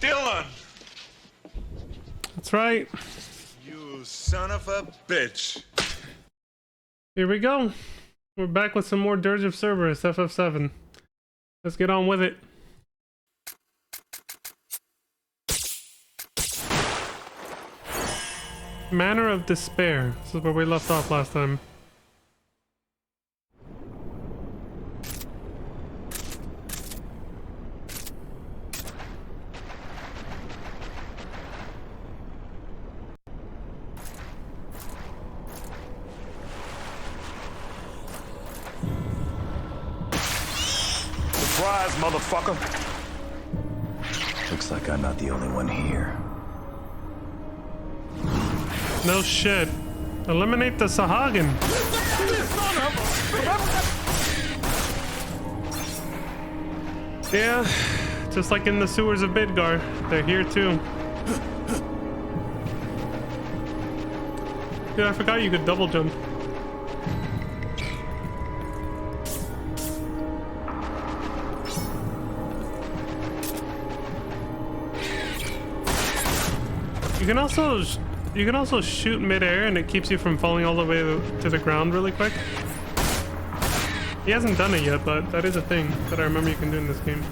Dylan! That's right. You son of a bitch. Here we go. We're back with some more Dirge of Cerberus, FF7. Let's get on with it. Manor of Despair. This is where we left off last time. Surprise, motherfucker! Looks like I'm not the only one here. No shit. Eliminate the Sahagin. Yeah, just like in the sewers of Midgar, they're here too. Dude, I forgot you could double jump. You can also shoot mid-air and it keeps you from falling all the way to the ground really quick. He hasn't done it yet, but that is a thing that I remember you can do in this game.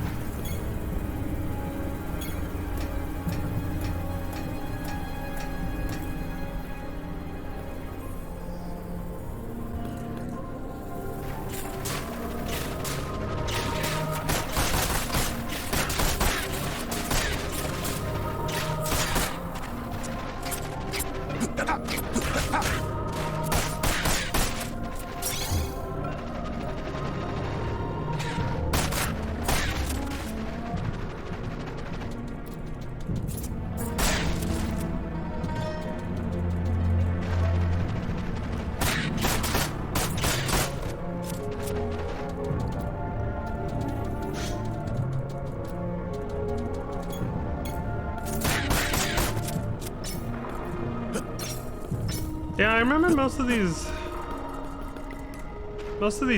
Yeah, I remember most of these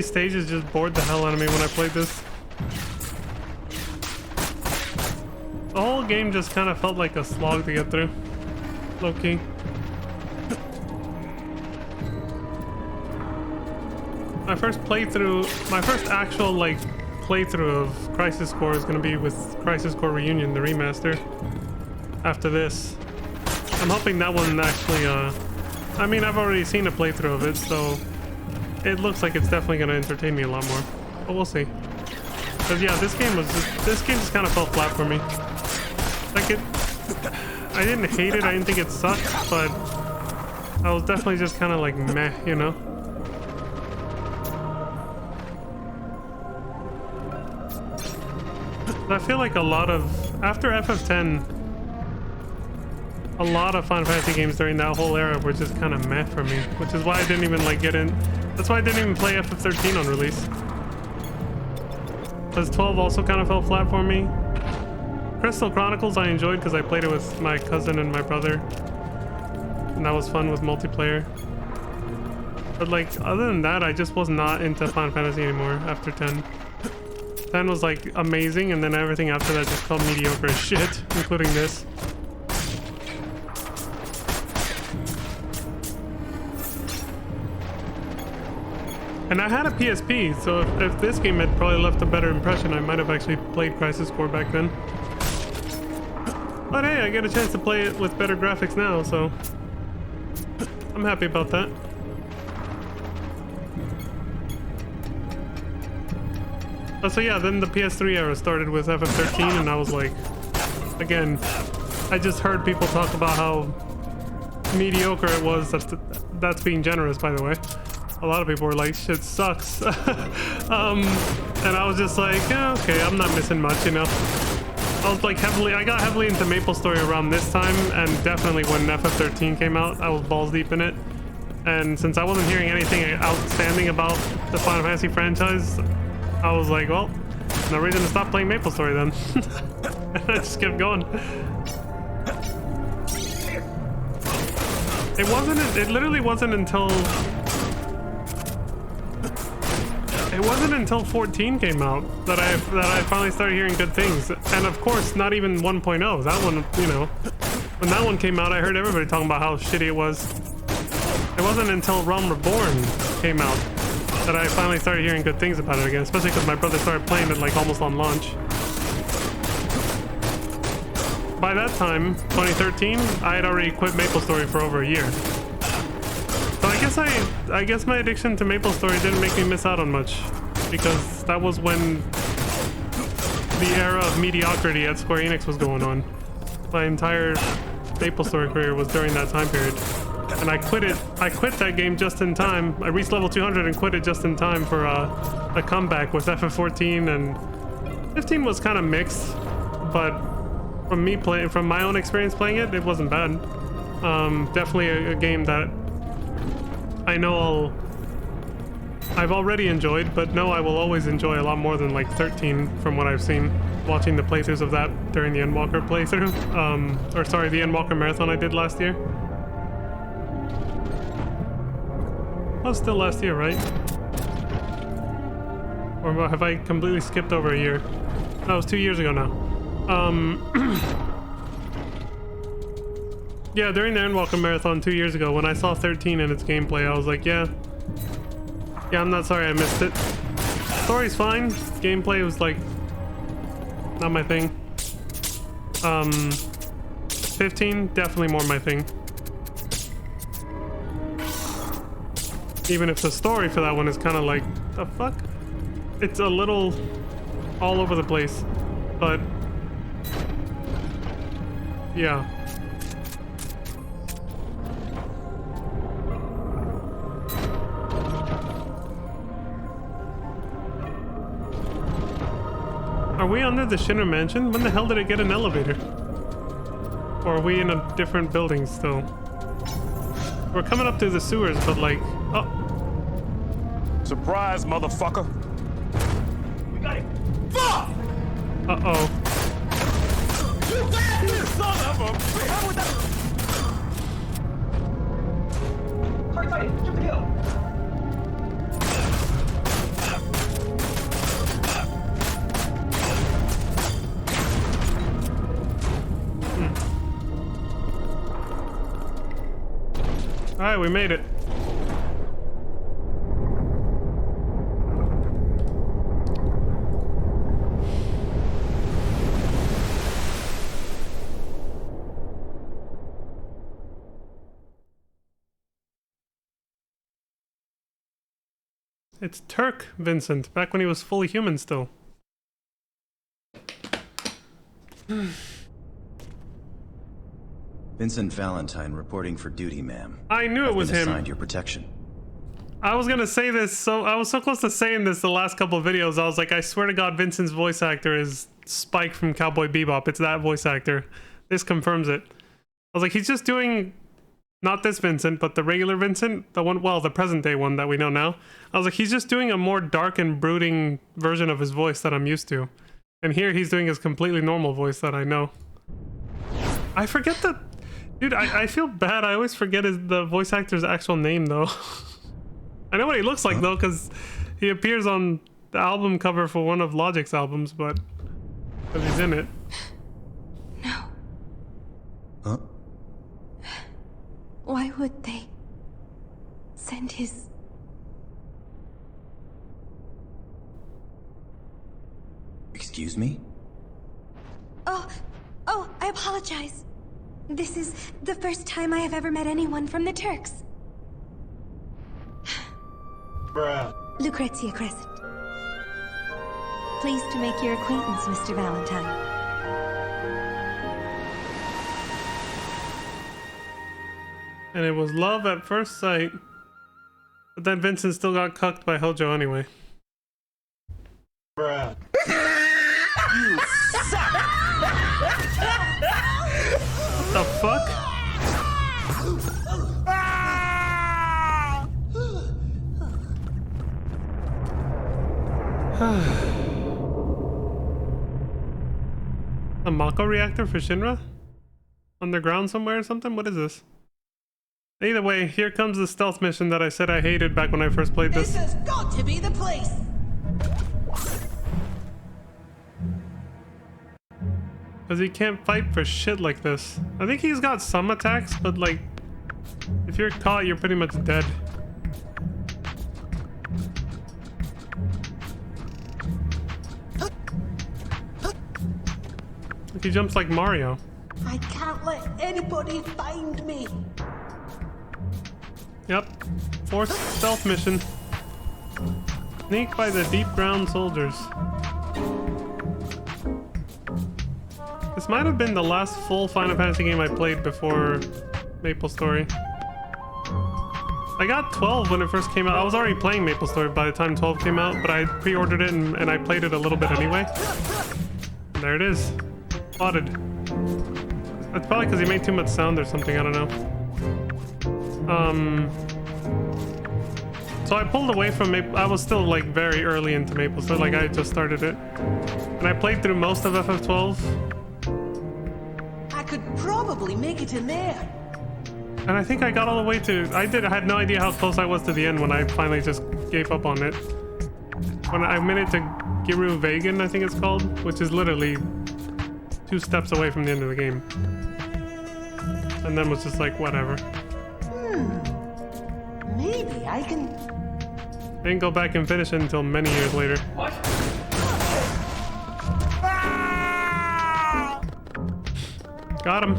stages just bored the hell out of me when I played this. The whole game just kind of felt like a slog to get through. Low-key. My first actual like playthrough of Crisis Core is gonna be with Crisis Core Reunion, the remaster. After this, I'm hoping that one actually I mean, I've already seen a playthrough of it, so it looks like it's definitely going to entertain me a lot more. But we'll see. Because yeah, this game just kind of fell flat for me. Like I didn't hate it, I didn't think it sucked, but I was definitely just kind of like meh, you know? I feel like after FF10, a lot of Final Fantasy games during that whole era were just kind of meh for me, which is why I didn't even like get in. That's why I didn't even play FF13 on release. Because 12 also kind of fell flat for me. Crystal Chronicles I enjoyed because I played it with my cousin and my brother, and that was fun with multiplayer. But like, other than that, I just was not into Final Fantasy anymore after 10. 10 was like amazing, and then everything after that just felt mediocre as shit, including this. And I had a PSP, so if this game had probably left a better impression, I might have actually played Crisis Core back then. But hey, I get a chance to play it with better graphics now, so I'm happy about that. So yeah, then the PS3 era started with FF13, and I was like, again, I just heard people talk about how mediocre it was. That's being generous, by the way. A lot of people were like, shit sucks. And I was just like, yeah, okay, I'm not missing much, you know. I got heavily into MapleStory around this time, and definitely when FF13 came out, I was balls deep in it. And since I wasn't hearing anything outstanding about the Final Fantasy franchise, I was like, well, no reason to stop playing MapleStory then. And I just kept going. It literally wasn't until It wasn't until 14 came out that I finally started hearing good things. And of course, not even 1.0. That one, you know, when that one came out, I heard everybody talking about how shitty it was. It wasn't until Realm Reborn came out that I finally started hearing good things about it again, especially because my brother started playing it like almost on launch. By that time, 2013, I had already quit MapleStory for over a year. So I guess my addiction to MapleStory didn't make me miss out on much, because that was when the era of mediocrity at Square Enix was going on. My entire MapleStory career was during that time period. And I quit it. I quit that game just in time. I reached level 200 and quit it just in time for a comeback with FF14, and 15 was kind of mixed, but from my own experience playing it, it wasn't bad. Definitely a game that I know I've already enjoyed, but no, I will always enjoy a lot more than like 13 from what I've seen watching the playthroughs of that during the Endwalker playthrough. Or sorry, the Endwalker marathon I did last year. That was still last year, right? Or have I completely skipped over a year? That was 2 years ago now. Yeah, during the Endwalker marathon 2 years ago, when I saw 13 in its gameplay, I was like, yeah, I'm not sorry I missed it. Story's fine. Gameplay was like not my thing. 15 definitely more my thing. Even if the story for that one is kind of like, the fuck? It's a little all over the place, but yeah. Are we under the Shinra mansion? When the hell did it get an elevator? Or are we in a different building still? We're coming up through the sewers, but like, oh. Surprise, motherfucker! We got it! Fuck! Uh-oh. You bastard son of a bitch! How would that... Target, shoot the kill! Alright, we made it. It's Turk Vincent, back when he was fully human still. Vincent Valentine reporting for duty, ma'am. I knew it was him. Assigned your protection. I was gonna say this, so I was so close to saying this the last couple of videos. I was like, I swear to God, Vincent's voice actor is Spike from Cowboy Bebop. It's that voice actor. This confirms it. I was like, he's just doing not this Vincent, but the regular Vincent, the one, well, the present day one that we know now. I was like, he's just doing a more dark and brooding version of his voice that I'm used to. And here he's doing his completely normal voice that I know. I forget that. Dude, I feel bad. I always forget the voice actor's actual name, though. I know what he looks like, though, because he appears on the album cover for one of Logic's albums, but he's in it. No. Huh? Why would they send his... Excuse me? Oh, I apologize. This is the first time I have ever met anyone from the Turks. Bruh. Lucrezia Crescent. Pleased to make your acquaintance, Mr. Valentine. And it was love at first sight. But then Vincent still got cucked by Hojo anyway. Bruh. You suck! What the fuck? A Mako reactor for Shinra? Underground somewhere or something? What is this? Either way, here comes the stealth mission that I said I hated back when I first played this. This has got to be the place! Because he can't fight for shit like this. I think he's got some attacks, but like, if you're caught, you're pretty much dead. He jumps like Mario. I can't let anybody find me. Yep. Fourth stealth mission. Sneak by the deep ground soldiers. This might have been the last full Final Fantasy game I played before Maple Story. I got 12 when it first came out. I was already playing Maple Story by the time 12 came out, but I pre-ordered it and I played it a little bit anyway. And there it is. Spotted. That's probably because he made too much sound or something, I don't know. So I pulled away from Maple. I was still like very early into Maple, so like I just started it. And I played through most of FF12. I could probably make it in there. And I think I got all the way to... I had no idea how close I was to the end when I finally just gave up on it. When I made it to Giru Vegan, I think it's called, which is literally 2 steps away from the end of the game. And then was just like, whatever. Maybe I can... Didn't go back and finish it until many years later. Got him.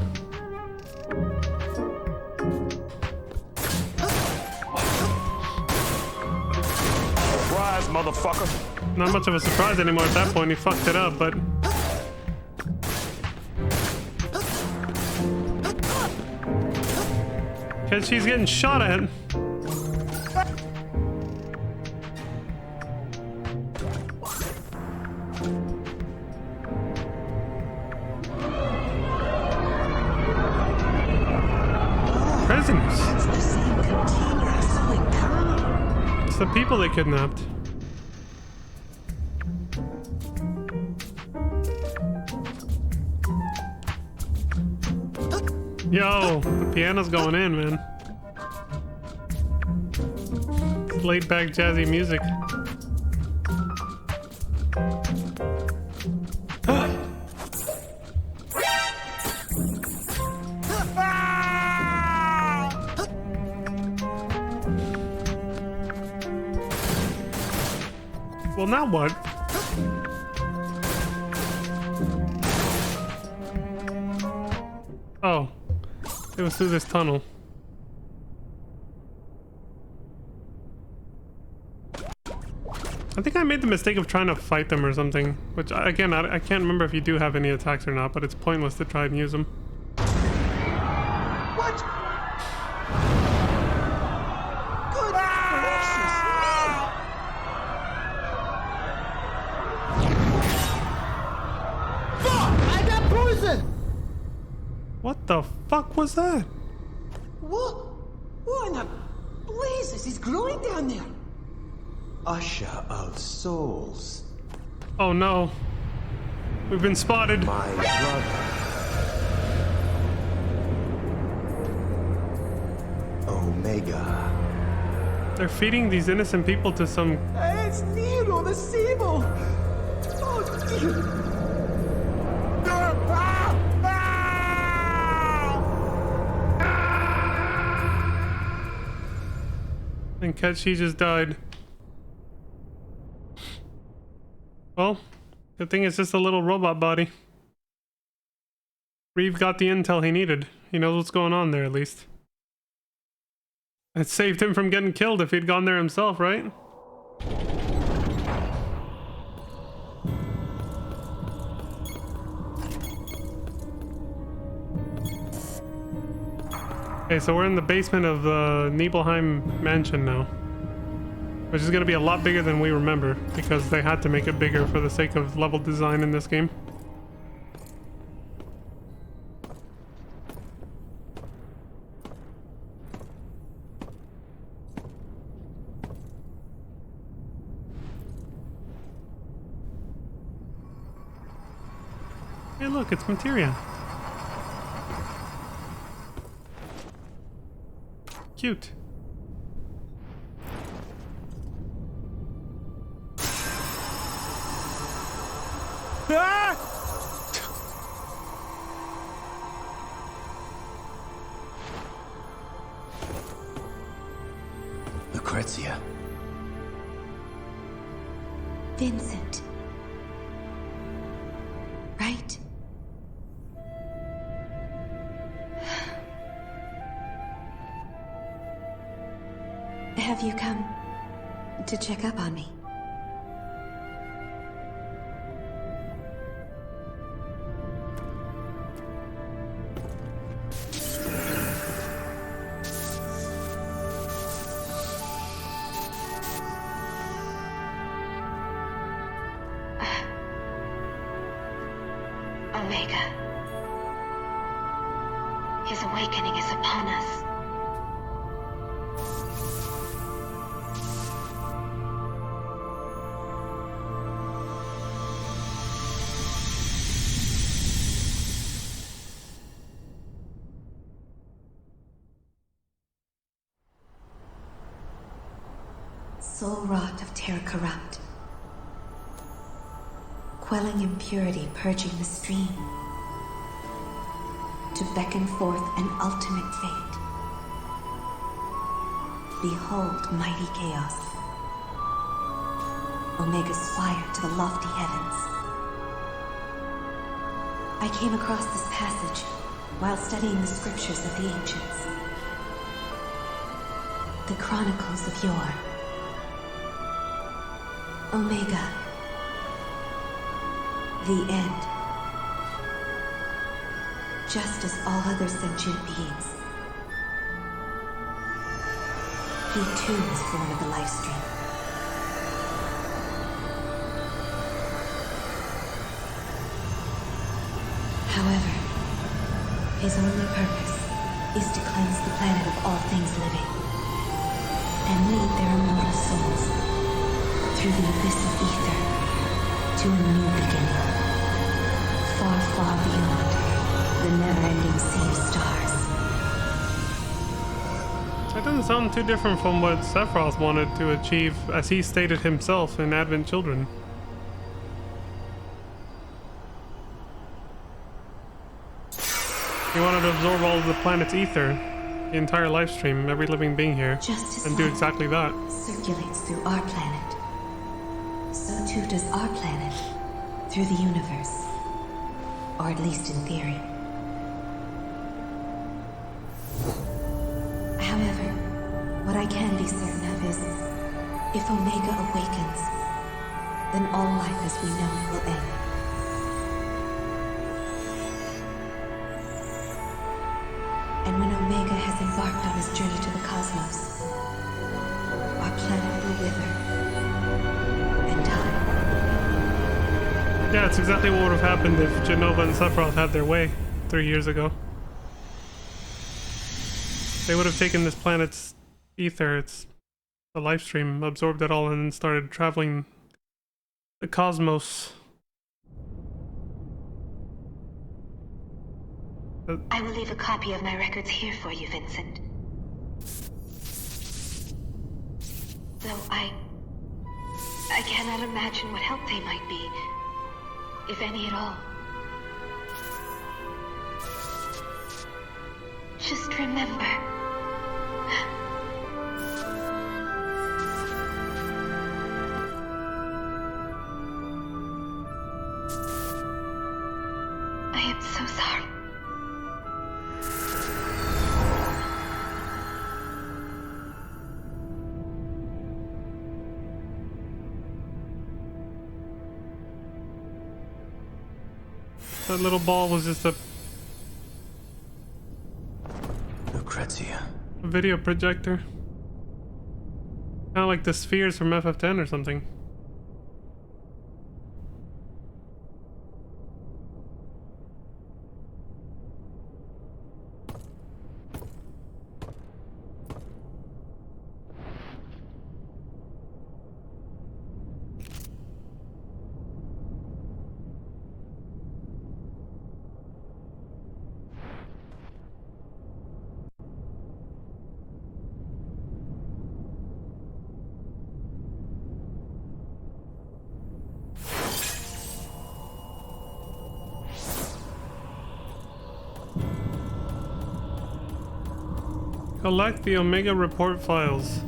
Surprise, motherfucker. Not much of a surprise anymore at that point. He fucked it up, but... Because she's getting shot at. Prisoners. It's the same container I saw in Khan. It's the people they kidnapped. Yo, the piano's going in, man. Laid back jazzy music. Well, now what? Oh. It was through this tunnel. I think I made the mistake of trying to fight them or something. Which, again, I can't remember if you do have any attacks or not, but it's pointless to try and use them. What? Good gracious me! Fuck! I got poison! What the fuck was that? What? What in the blazes is growing down there? Usher of souls, Oh no. We've been spotted. my brother. Omega. They're feeding these innocent people to some... It's Nero the Sable! Oh dear! And Ketchi just died. Well, the thing is just a little robot body. Reeve got the intel he needed. He knows what's going on there, at least. It saved him from getting killed if he'd gone there himself, right? Okay, so we're in the basement of the Nibelheim mansion now. Which is going to be a lot bigger than we remember, because they had to make it bigger for the sake of level design in this game. Hey look, it's materia. Cute. Lucrezia. Vincent. Right? Have you come to check up on me? Omega. His awakening is upon us. Soul wrought of terror corrupt, quelling impurity, purging the stream, to beckon forth an ultimate fate. Behold mighty chaos, Omega's fire to the lofty heavens. I came across this passage while studying the scriptures of the ancients, the chronicles of yore. Omega, the end. Just as all other sentient beings, he too was born of the life stream. However, his only purpose is to cleanse the planet of all things living and lead their immortal souls through the abyss of ether to a new beginning, far, far beyond the never-ending sea of stars. That doesn't sound too different from what Sephiroth wanted to achieve, as he stated himself in Advent Children. He wanted to absorb all of the planet's ether, the entire life stream, every living being here, Just as and do light exactly that. circulates through our planet, so too does our planet through the universe, or at least in theory. However, what I can be certain of is, if Omega awakens, then all life as we know it will end. And when Omega has embarked on his journey to the cosmos, our planet will wither and die. Yeah, it's exactly what would have happened if Genova and Sephiroth had their way 3 years ago. They would have taken this planet's ether, the life stream, absorbed it all, and then started traveling the cosmos. I will leave a copy of my records here for you, Vincent. Though I cannot imagine what help they might be, if any at all. Just remember, I am so sorry. That little ball was just a Lucrezia. video projector. Kind of like the spheres from FF10 or something. Collect the Omega report files.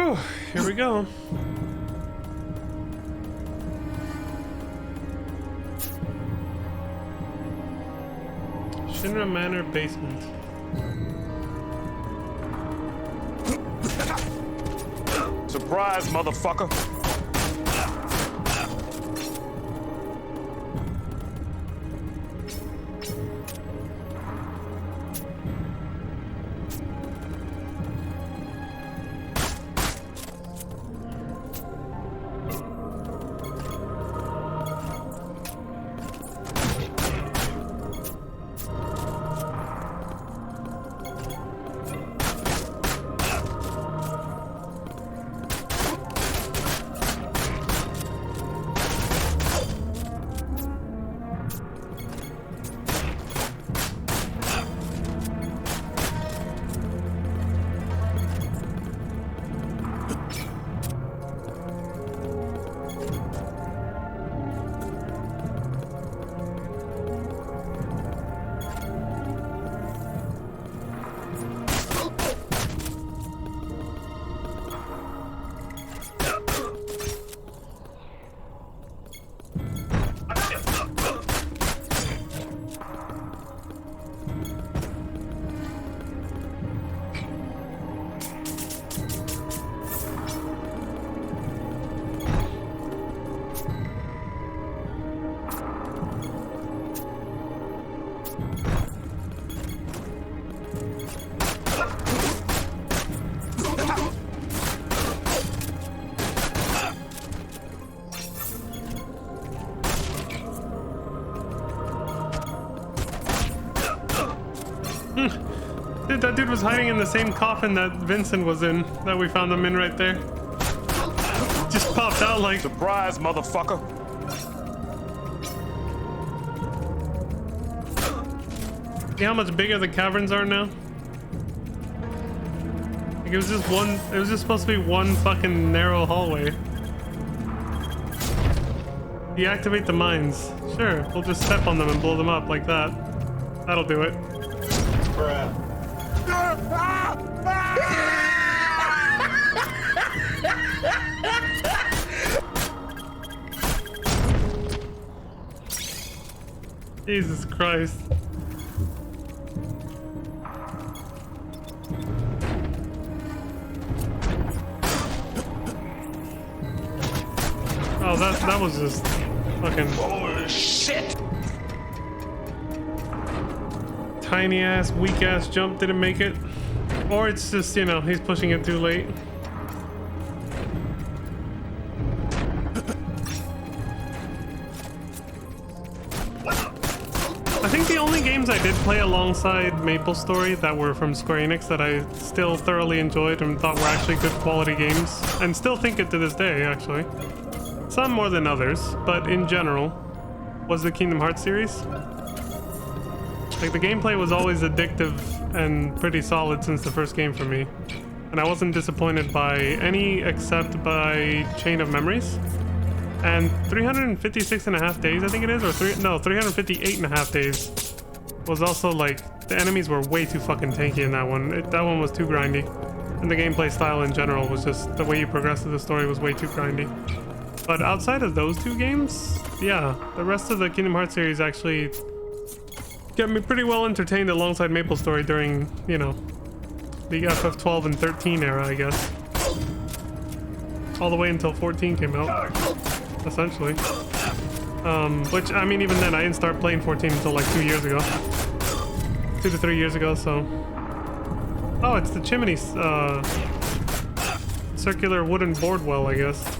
Whew, here we go. Shinra Manor basement. Surprise, motherfucker. Dude, that dude was hiding in the same coffin that Vincent was in, that we found him in right there. Just popped out like... Surprise, motherfucker. See how much bigger the caverns are now? Like it was just one... It was just supposed to be one fucking narrow hallway. Deactivate the mines. Sure, we'll just step on them and blow them up like that. That'll do it. Bruh. Jesus Christ. Oh, that was just fucking... Oh, shit. Tiny ass, weak ass jump didn't make it. Or it's just, you know, he's pushing it too late. I think the only games I did play alongside MapleStory that were from Square Enix that I still thoroughly enjoyed and thought were actually good quality games, and still think it to this day, actually. Some more than others, but in general, was the Kingdom Hearts series. Like, the gameplay was always addictive and pretty solid since the first game for me. And I wasn't disappointed by any except by Chain of Memories. And 356.5 days, I think it is, or 358.5 days was also like, the enemies were way too fucking tanky in that one. That one was too grindy. And the gameplay style in general was just, the way you progressed through the story was way too grindy. But outside of those two games, yeah, the rest of the Kingdom Hearts series actually kept me pretty well entertained alongside MapleStory during, you know, the FF12 and 13 era, I guess. All the way until 14 came out, essentially. Which, I mean, even then, I didn't start playing 14 until like 2 years ago. 2 to 3 years ago, so... Oh, it's the chimney, circular wooden board well, I guess.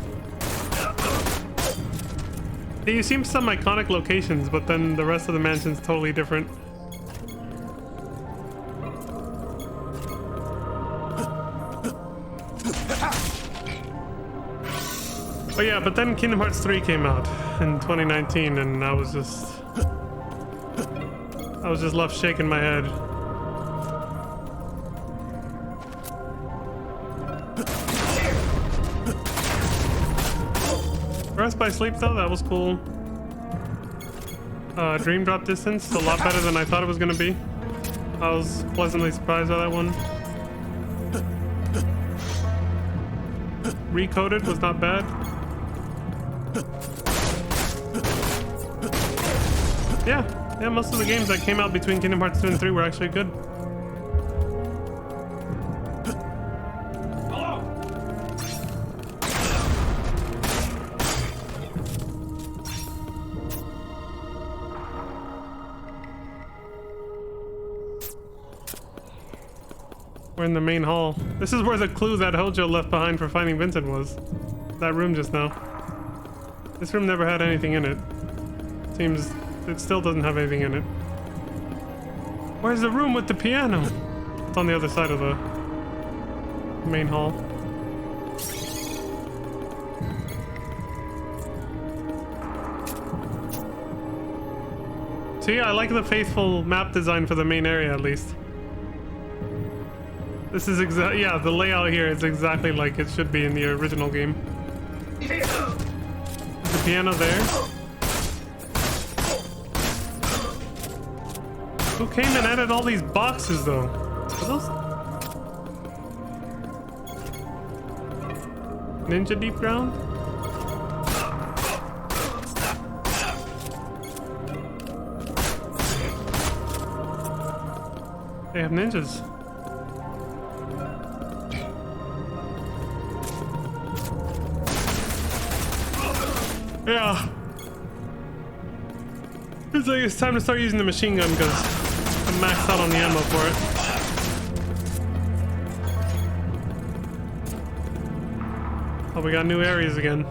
Yeah, you seem some iconic locations, but then the rest of the mansion's totally different. But yeah, but then Kingdom Hearts 3 came out in 2019, and I was just left shaking my head. Rest by Sleep though, that was cool. Dream Drop Distance, a lot better than I thought it was gonna be. I was pleasantly surprised by that one. recoded was not bad. Yeah, most of the games that came out between Kingdom Hearts 2 and 3 were actually good. We're in the main hall. This is where the clue that Hojo left behind for finding Vincent was. That room just now. This room never had anything in it. Seems it still doesn't have anything in it. Where's the room with the piano? It's on the other side of the main hall. So yeah, I like the faithful map design for the main area at least. This is yeah, the layout here is exactly like it should be in the original game. The piano there. Who came and added all these boxes though? Are those Ninja Deep Ground? They have ninjas. Yeah. It's like it's time to start using the machine gun because I'm maxed out on the ammo for it. Oh, we got new areas again.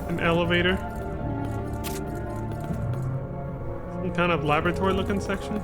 An elevator. Some kind of laboratory looking section.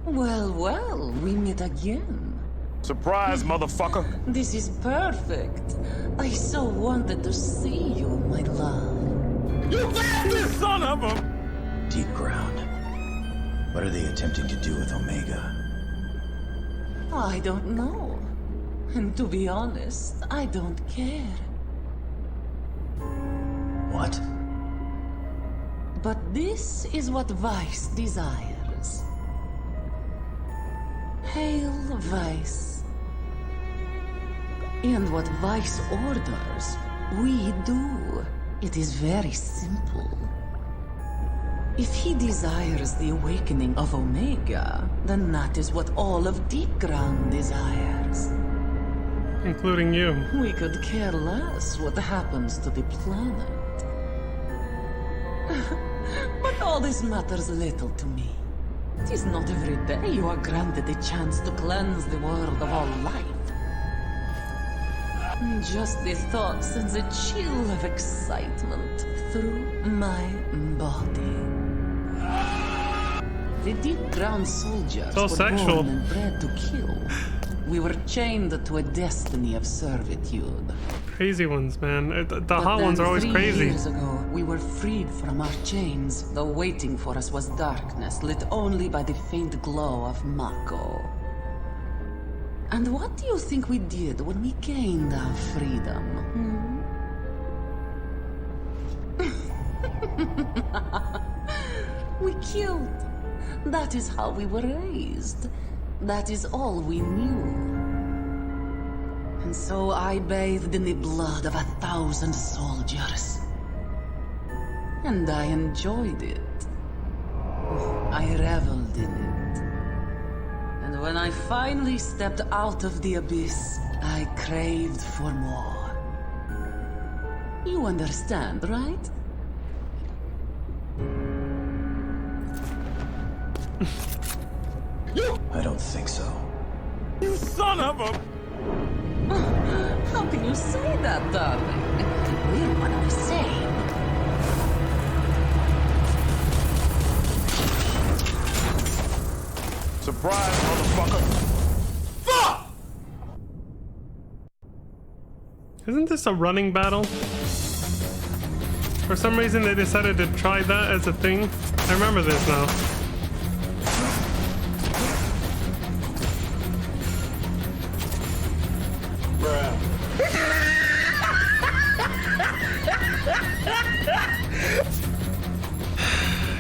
Well, we meet again. Surprise, motherfucker. This is perfect. I so wanted to see you, my love. You bastard son of a... Deep ground. What are they attempting to do with Omega? I don't know. And to be honest, I don't care. What? But this is what Vice desires. Hail Vice. And what Vice orders, we do. It is very simple. If he desires the awakening of Omega, then that is what all of Deep Ground desires. Including you. We could care less what happens to the planet. But all this matters little to me. It is not every day you are granted a chance to cleanse the world of all life. Just the thought sends a chill of excitement through my body. The Deep Ground soldiers So were sexual. born and bred to kill. We were chained to a destiny of servitude. Crazy ones, man. The But hot then ones are always 3 crazy. years ago, we were freed from our chains, though waiting for us was darkness lit only by the faint glow of Mako. And what do you think we did when we gained our freedom? We killed. That is how we were raised. That is all we knew. And so I bathed in the blood of 1,000 soldiers. and I enjoyed it. I reveled in it. And when I finally stepped out of the abyss, I craved for more. You understand, right? I don't think so. You son of a... How can you say that, darling? We're one and the same. Surprise, motherfucker. Fuck! Isn't this a running battle? For some reason they decided to try that as a thing. I remember this now.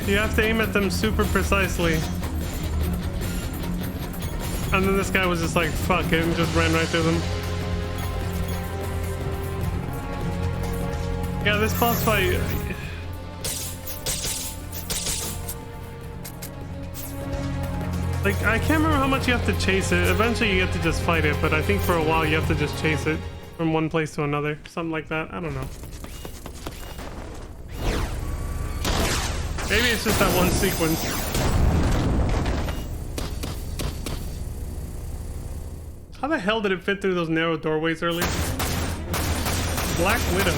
You have to aim at them super precisely. And then this guy was just like, fuck it, and just ran right through them. Yeah, this boss fight... Like, I can't remember how much you have to chase it. Eventually you get to just fight it, but I think for a while you have to just chase it from one place to another. Something like that. I don't know. Maybe it's just that one sequence. How the hell did it fit through those narrow doorways earlier? Black Widow.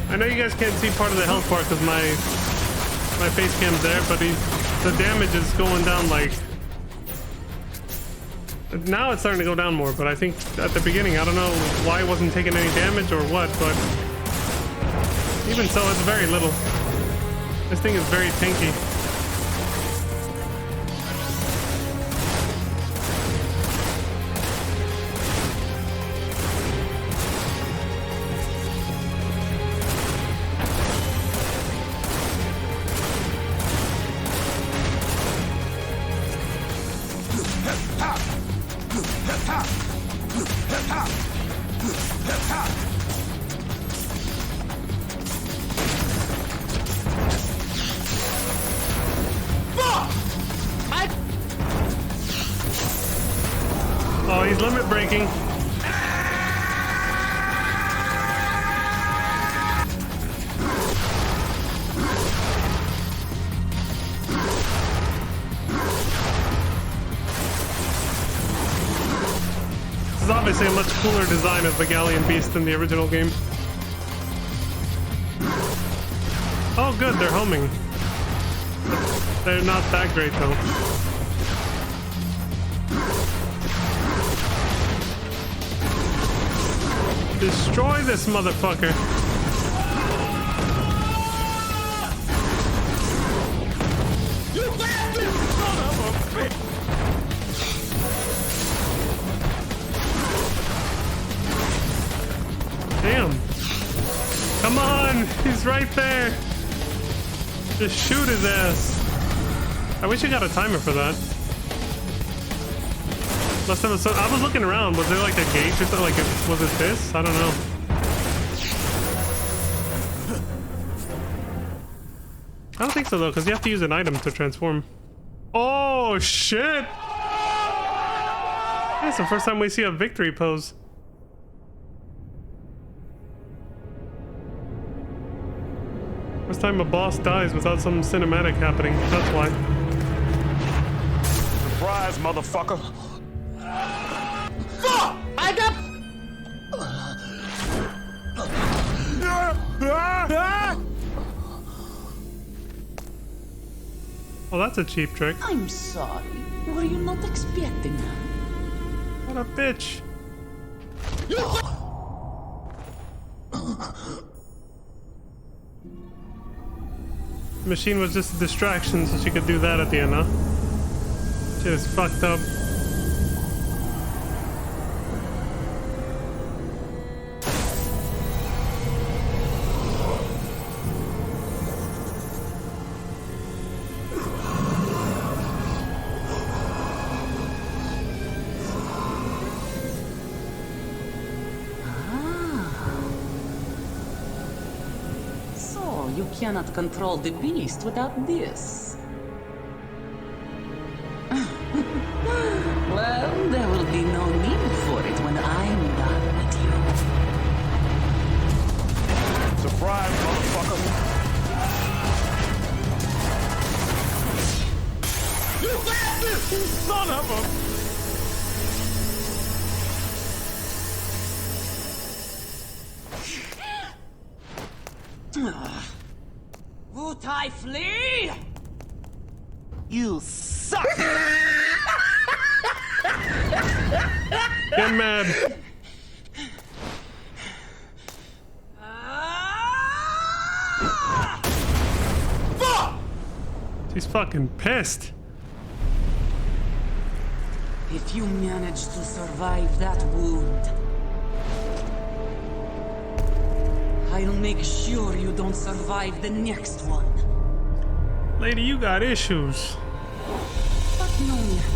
I know you guys can't see part of the health bar because my face cam's there, but the damage is going down like... Now it's starting to go down more, but I think at the beginning, I don't know why it wasn't taking any damage or what, but even so, it's very little. This thing is very tanky. Oh, he's limit breaking. This is obviously a much cooler design of the Galleon Beast than the original game. Oh good, they're homing. They're not that great though. Destroy this motherfucker. You bastard son of a bitch! Damn. Come on, he's right there. Just shoot his ass. I wish I got a timer for that. Last time I was looking around. Was there like a gauge or something? Like, was it this? I don't know. I don't think so though, because you have to use an item to transform. Oh shit! It's the first time we see a victory pose. First time a boss dies without some cinematic happening. That's why. Surprise, motherfucker. Fuck! I got... Well, that's a cheap trick. I'm sorry. Were you not expecting that? What a bitch. The machine was just a distraction so she could do that at the end, huh? Shit is fucked up. you cannot control the beast without this. Well, there will be no need for it when I'm done with you. Surprise, motherfucker. You bastard! Son of a... Would I flee? You suck! Get mad. Fuck! She's fucking pissed. If you manage to survive that wound, I'll make sure you don't survive the next one. Lady, you got issues. But no matter.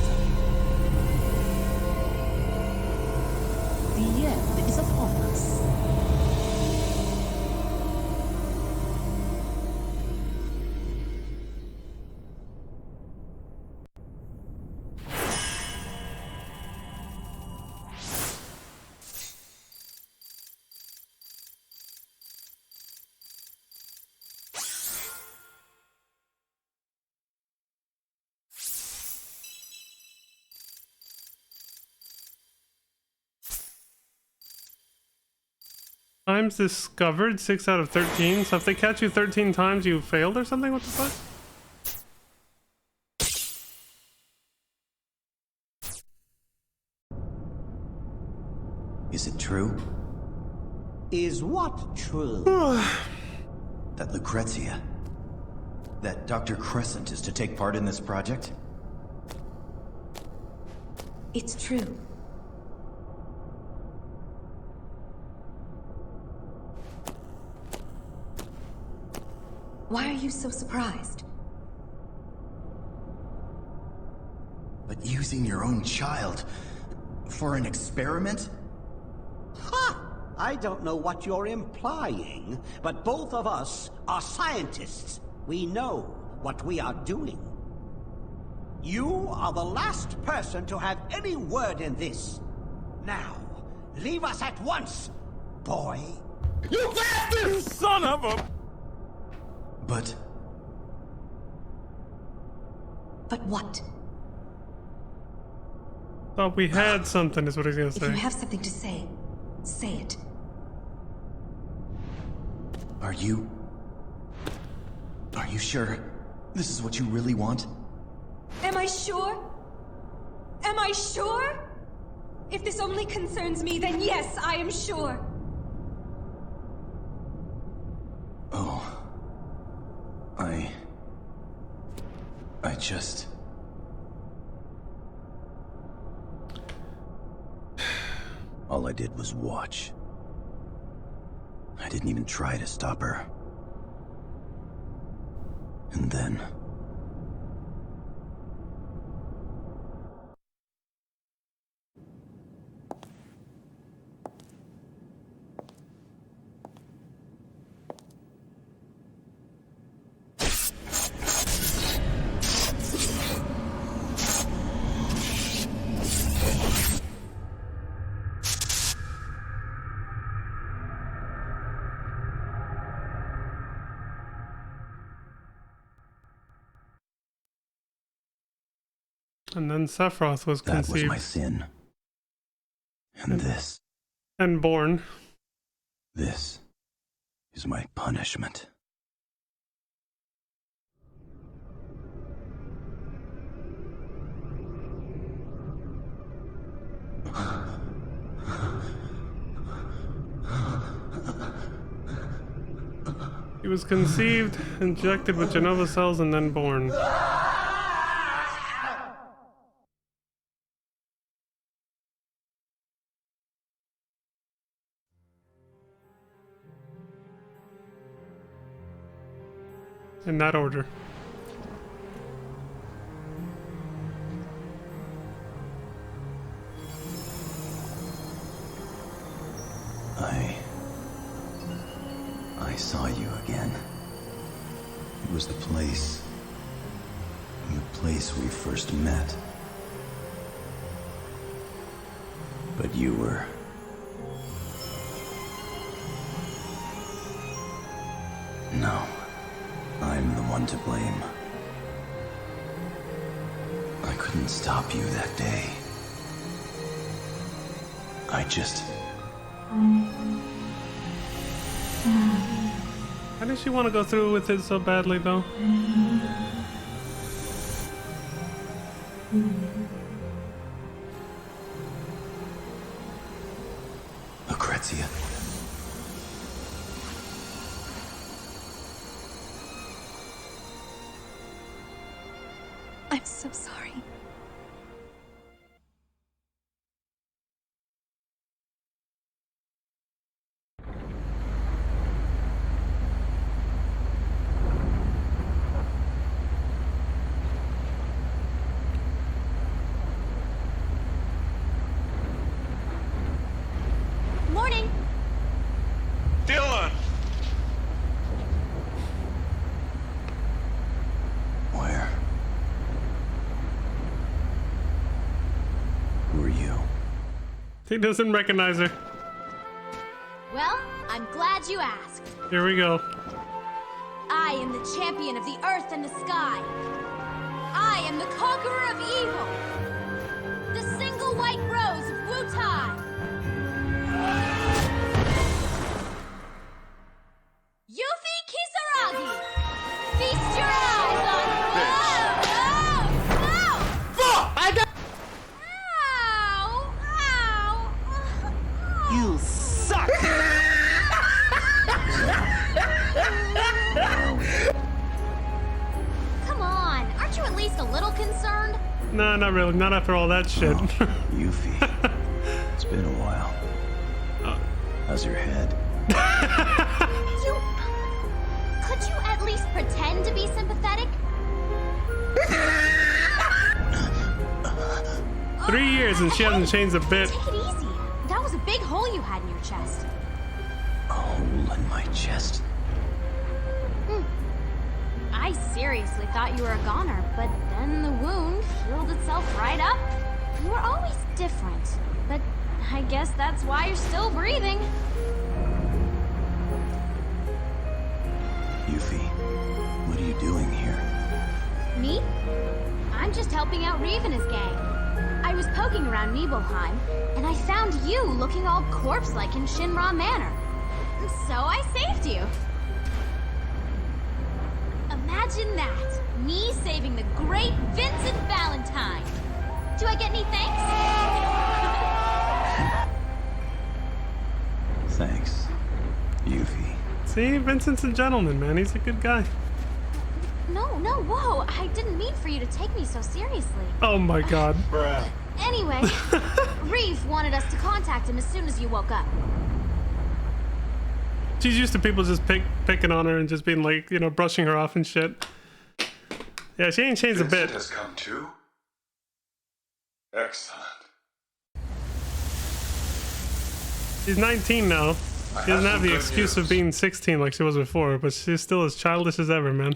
The end is upon us. Times discovered 6 out of 13. So if they catch you 13 times, you failed or something? What the fuck? Is it true Is what true? that Lucrezia, that Dr. Crescent is to take part in this project? It's true. Why are you so surprised? But using your own child for an experiment? Ha! I don't know what you're implying, but both of us are scientists. We know what we are doing. You are the last person to have any word in this. Now, leave us at once, boy. You bastard! Son of a... But But what? Thought we had something, is what he's gonna If you say. have something to say, say it. are you sure this is what you really want? Am I sure? Am I sure? If this only concerns me, then yes, I am sure. Oh. I just... All I did was watch. I didn't even try to stop her. And then... And then Sephiroth was that was conceived my sin. And this and born. is my punishment. He was conceived, injected with Genova cells, and then born. In that order. I saw you again. It was the place. The place we first met. But you were... No. I'm the one to blame. I couldn't stop you that day. I just... Why did she want to go through with it so badly, though? Lucrezia. I'm so sorry. Morning. Dylan! Where? Who are you? He doesn't recognize her. Well, I'm glad you asked. Here we go. I am the champion of the earth and the sky. I am the conqueror of evil. The single white rose of Wutai. Yuffie Kisaragi! Feast your eyes on... Fuck! I got... Ow! Ow! You suck! Come on, aren't you at least a little concerned? No, not really. Not after all that shit. Yuffie. It's been a while. How's your head? Could you at least pretend to be sympathetic? 3 years and she hasn't changed a bit. Take it easy. That was a big hole you had in your chest. A hole in my chest? I seriously thought you were a goner, but then the wound healed itself right up. You were always different, but I guess that's why you're still breathing. Yuffie, what are you doing here? Me? I'm just helping out Reeve and his gang. I was poking around Nibelheim, and I found you looking all corpse-like in Shinra Manor. So I saved you. Imagine that. Me saving the great Vincent Valentine. Do I get any thanks? Thanks, Yuffie. See, Vincent's a gentleman, man. He's a good guy. No, whoa. I didn't mean for you to take me so seriously. Oh my god. Bruh. Anyway, Reeve wanted us to contact him as soon as you woke up. She's used to people just picking on her and just being like, you know, brushing her off and shit. Yeah, she ain't changed a bit. Has come too? Excellent. She's 19 now. She doesn't have the good excuse news. of being 16 like she was before, but she's still as childish as ever, man.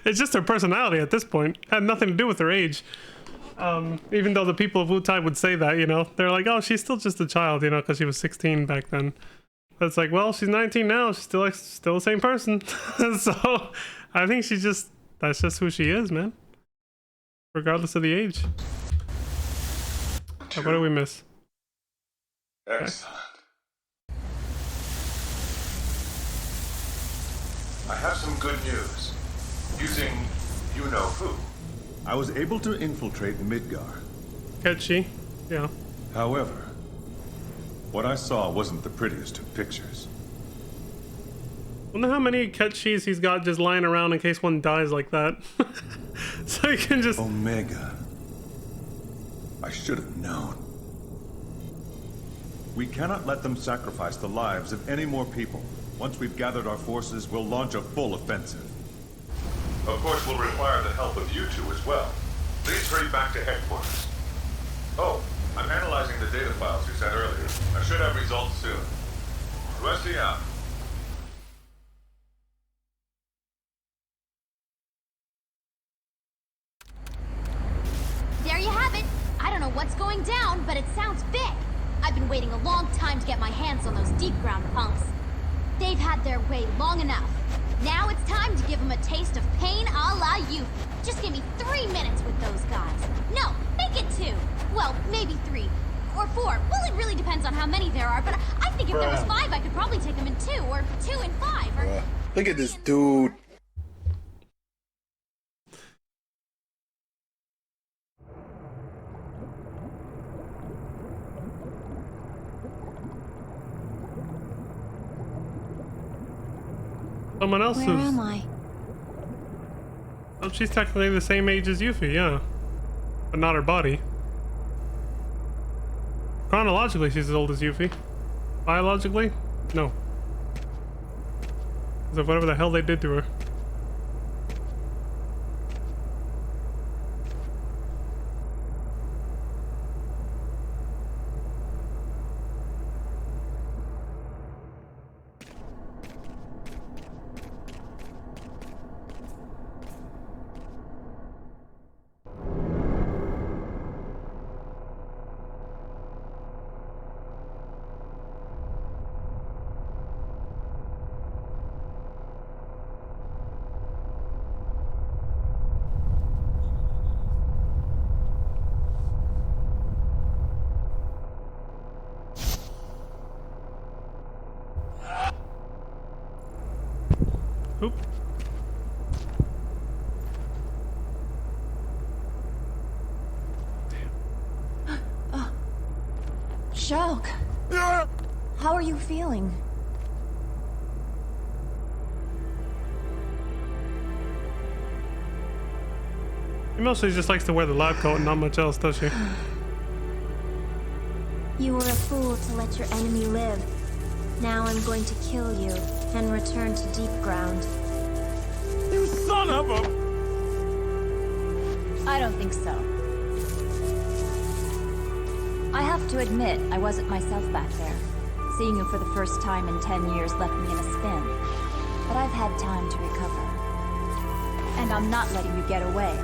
It's just her personality at this point. Had nothing to do with her age. Even though the people of Wutai would say that, you know, they're like, oh, she's still just a child, you know, because she was 16 back then. But it's like, well, she's 19 now. She's still the same person. So I think that's just who she is, man. Regardless of the age. Oh, what did we miss? Excellent. I have some good news. Using you-know-who. I was able to infiltrate Midgar. Ketchi. Yeah. However, what I saw wasn't the prettiest of pictures. Wonder how many Ketchis he's got just lying around in case one dies like that. So he can just... Omega. I should have known. We cannot let them sacrifice the lives of any more people. Once we've gathered our forces, we'll launch a full offensive. Of course, we'll require the help of you two as well. Please hurry back to headquarters. Oh, I'm analyzing the data files you sent earlier. I should have results soon. Rusty out. been waiting a long time to get my hands on those deep ground punks. They've had their way long enough. Now it's time to give them a taste of pain a la Yuffie. Just give me 3 minutes with those guys. No, make it 2. Well, maybe 3. Or 4. Well, it really depends on how many there are, but I think if there was 5, I could probably take them in 2, or 2 and 5, or... Look at this dude. Someone else Where is... am I? Oh, she's technically the same age as Yuffie, yeah. But not her body. Chronologically, she's as old as Yuffie. Biologically? No. Because of whatever the hell they did to her. Oop. Shulk, how are you feeling? She mostly just likes to wear the lab coat and not much else, does she? You were a fool to let your enemy live. Now I'm going to kill you and return to deep ground. You son of a... I don't think so. I have to admit, I wasn't myself back there. Seeing you for the first time in 10 years left me in a spin. But I've had time to recover. And I'm not letting you get away.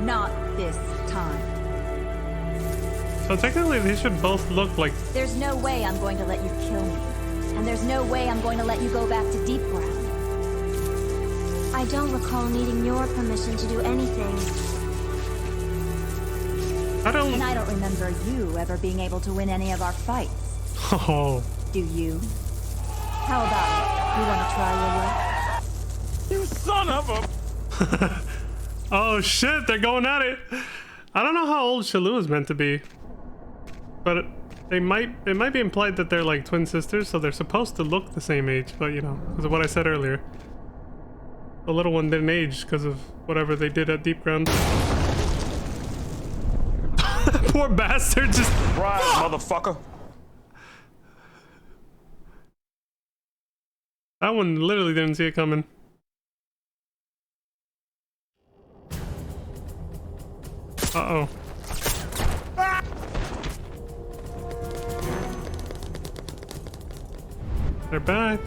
Not this time. So technically they should both look like... There's no way I'm going to let you kill me. And there's no way I'm going to let you go back to deep ground. I don't recall needing your permission to do anything. And I don't remember you ever being able to win any of our fights. Oh. Do you? How about it? You want to try your luck? You son of a... Oh shit, they're going at it. I don't know how old Shalou is meant to be. But it might be implied that they're like twin sisters, so they're supposed to look the same age, but you know, because of what I said earlier. The little one didn't age because of whatever they did at Deep Ground. Poor bastard, just... Rise, motherfucker. That one literally didn't see it coming. Uh-oh. They're back.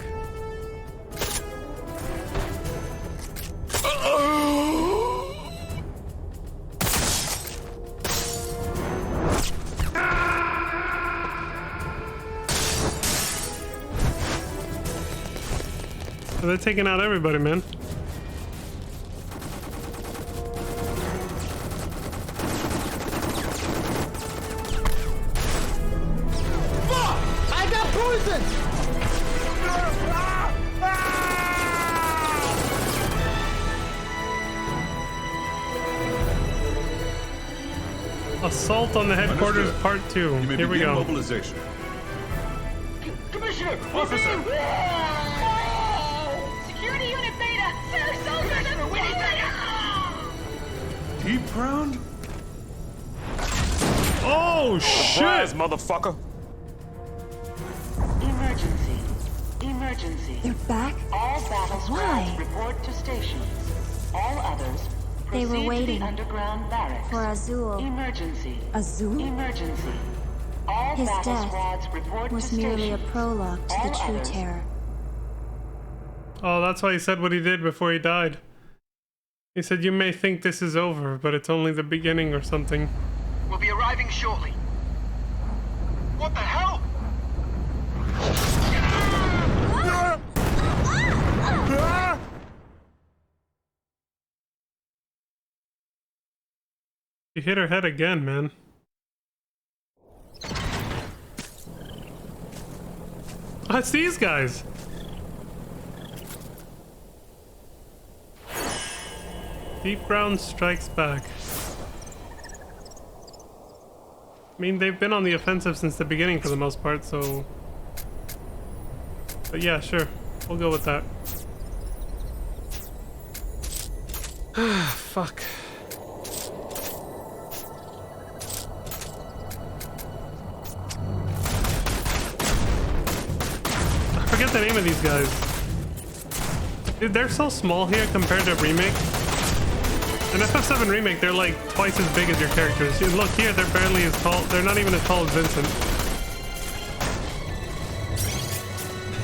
So they're taking out everybody, man. I got poisoned! Assault on the headquarters, part 2. Here we go. Mobilization. Commissioner! Officer! Security Unit Beta! Sir, soldiers! We need backup! Deep ground? Oh shit! Rise, motherfucker! Emergency. Emergency. They're back? All battle Why? squads report to stations. All others They were proceed waiting to the underground barracks. for Azul. Emergency. Azul? Emergency. All His battle death squads report was to merely a stations. prologue to All the true others. terror. Oh, that's why he said what he did before he died. He said, "You may think this is over, but it's only the beginning," or something. We'll be arriving shortly. What the hell? You hit her head again, man. Oh, it's these guys. Deep Ground Strikes Back. I mean, they've been on the offensive since the beginning for the most part, so... But yeah, sure. We'll go with that. Fuck. I forget the name of these guys. Dude, they're so small here compared to Remake. In FF7 Remake, they're like twice as big as your characters. And look here, they're barely as tall. They're not even as tall as Vincent.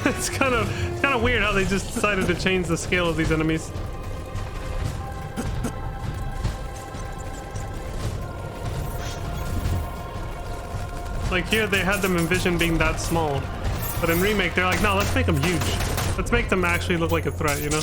It's kind of weird how they just decided to change the scale of these enemies. Like here, they had them envision being that small. But in Remake, they're like, no, let's make them huge. Let's make them actually look like a threat, you know?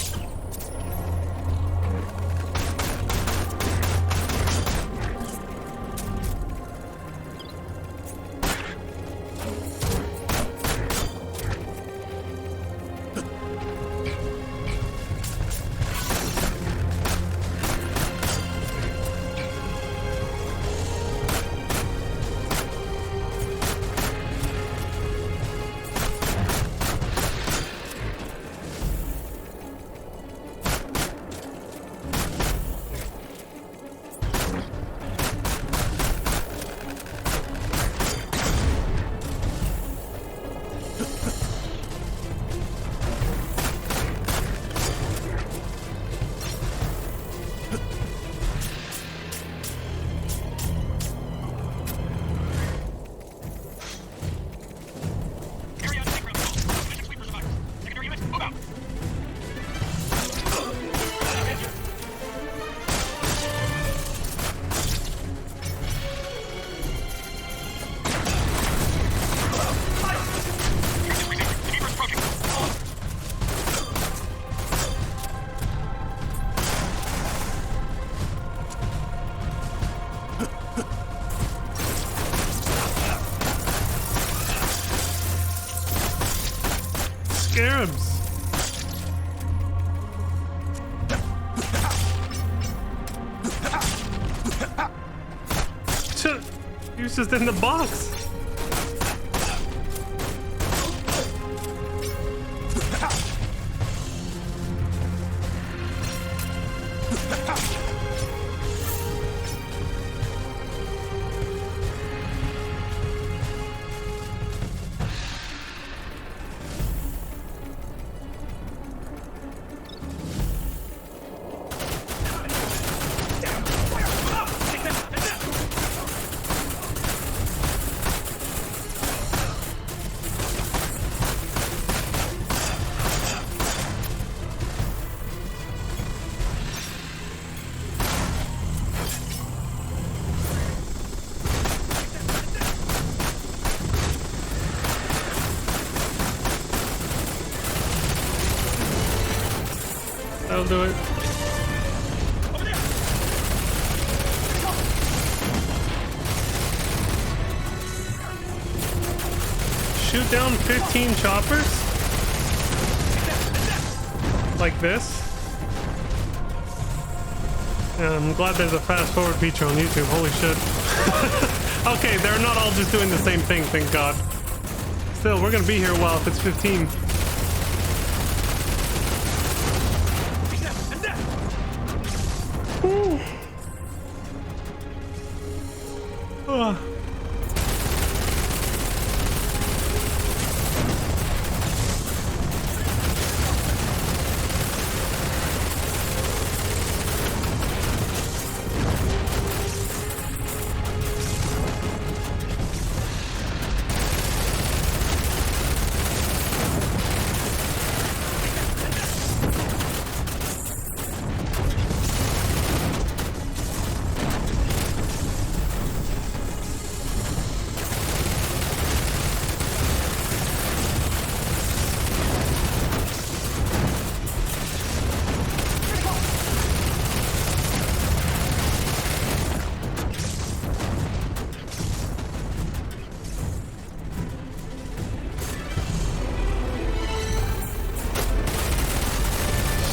Scarabs. He was just in the box. That'll do it. Shoot down 15 choppers? Like this? Yeah, I'm glad there's a fast forward feature on YouTube. Holy shit. Okay, they're not all just doing the same thing, thank God. Still, we're gonna be here a while if it's 15.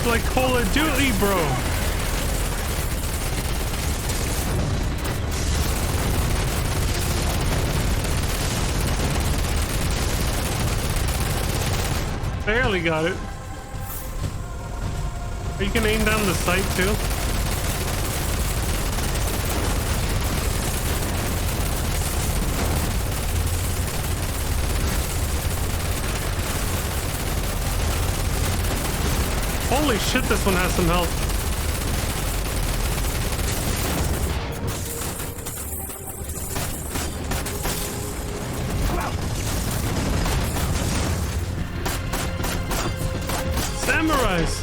It's like Call of Duty, bro. Barely got it. You can aim down the sight too. Holy shit, this one has some health. Samurais!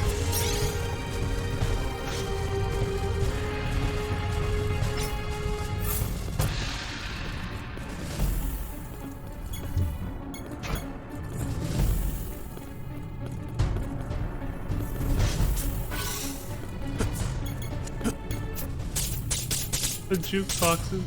The jukeboxes.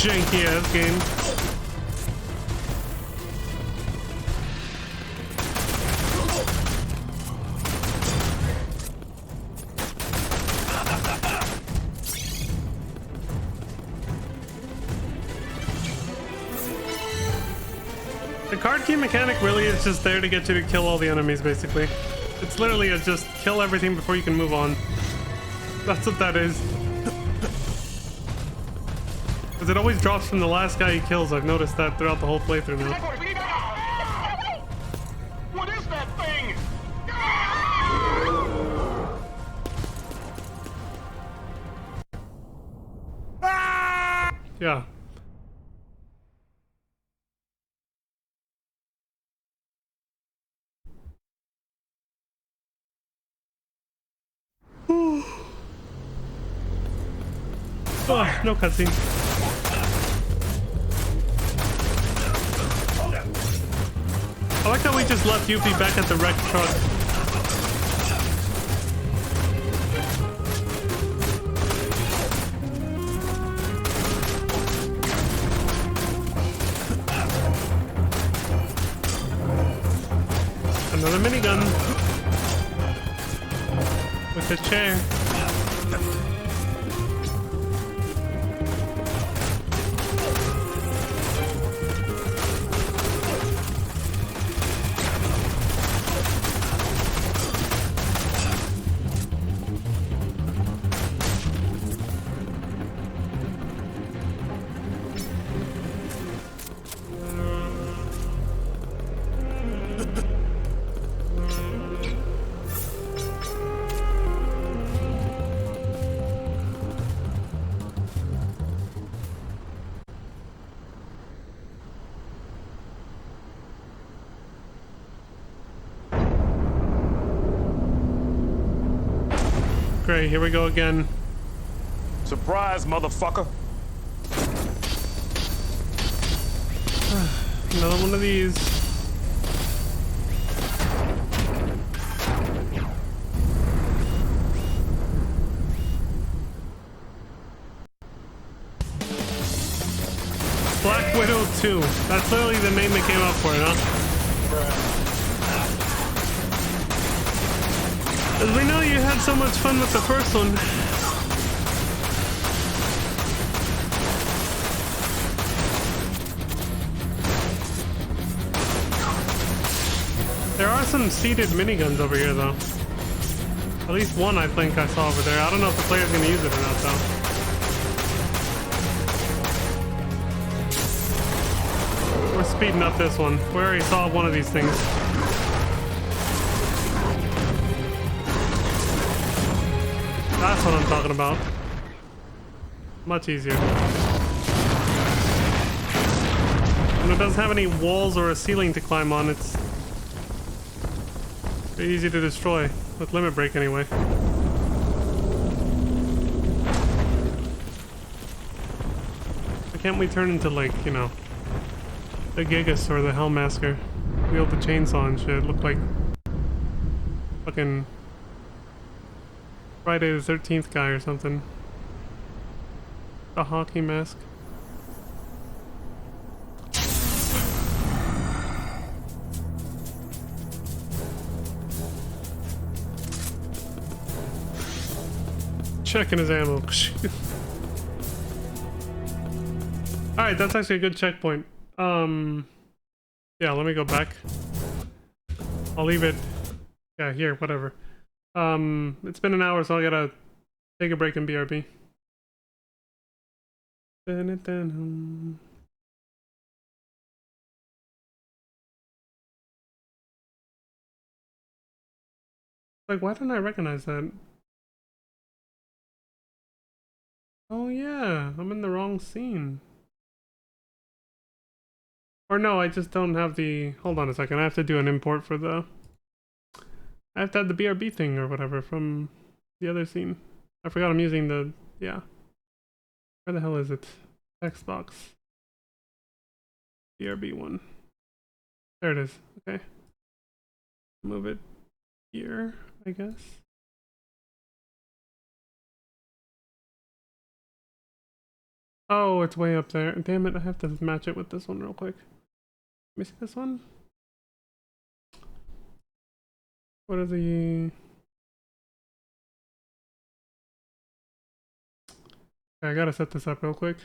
Janky ass game. The card key mechanic really is just there to get you to kill all the enemies, basically. It's literally a just kill everything before you can move on. That's what that is. Because it always drops from the last guy he kills. I've noticed that throughout the whole playthrough now. What is that thing? Yeah. Oh, no cutscene. I like how we just left Yuffie back at the wrecked truck. Another minigun with a chair. Great, here we go again. Surprise, motherfucker. Another one of these. 2. That's literally the name they came up for, huh? Because we know you had so much fun with the first one. There are some seated miniguns over here, though. At least one I think I saw over there. I don't know if the player's gonna use it or not, though. We're speeding up this one. We already saw one of these things. That's what I'm talking about. Much easier. And it doesn't have any walls or a ceiling to climb on. It's very easy to destroy. With limit break anyway. Why can't we turn into, like, you know, the Gigas or the Hellmasker? Wield the chainsaw and shit. Look like fucking Friday the 13th guy or something. The hockey mask. Checking his ammo. Alright, that's actually a good checkpoint. Yeah, let me go back. I'll leave it. Yeah, here, whatever. It's been an hour, so I gotta take a break in BRB. Like, why don't I recognize that? Oh yeah, I'm in the wrong scene. Or no, I just don't have the... Hold on a second, I have to do an import for the... I have to have the BRB thing or whatever from the other scene. I forgot I'm using the... Yeah. Where the hell is it? Text box. BRB one. There it is. Okay. Move it here, I guess. Oh, it's way up there. Damn it, I have to match it with this one real quick. Let me see this one. What are the... Okay, I gotta set this up real quick.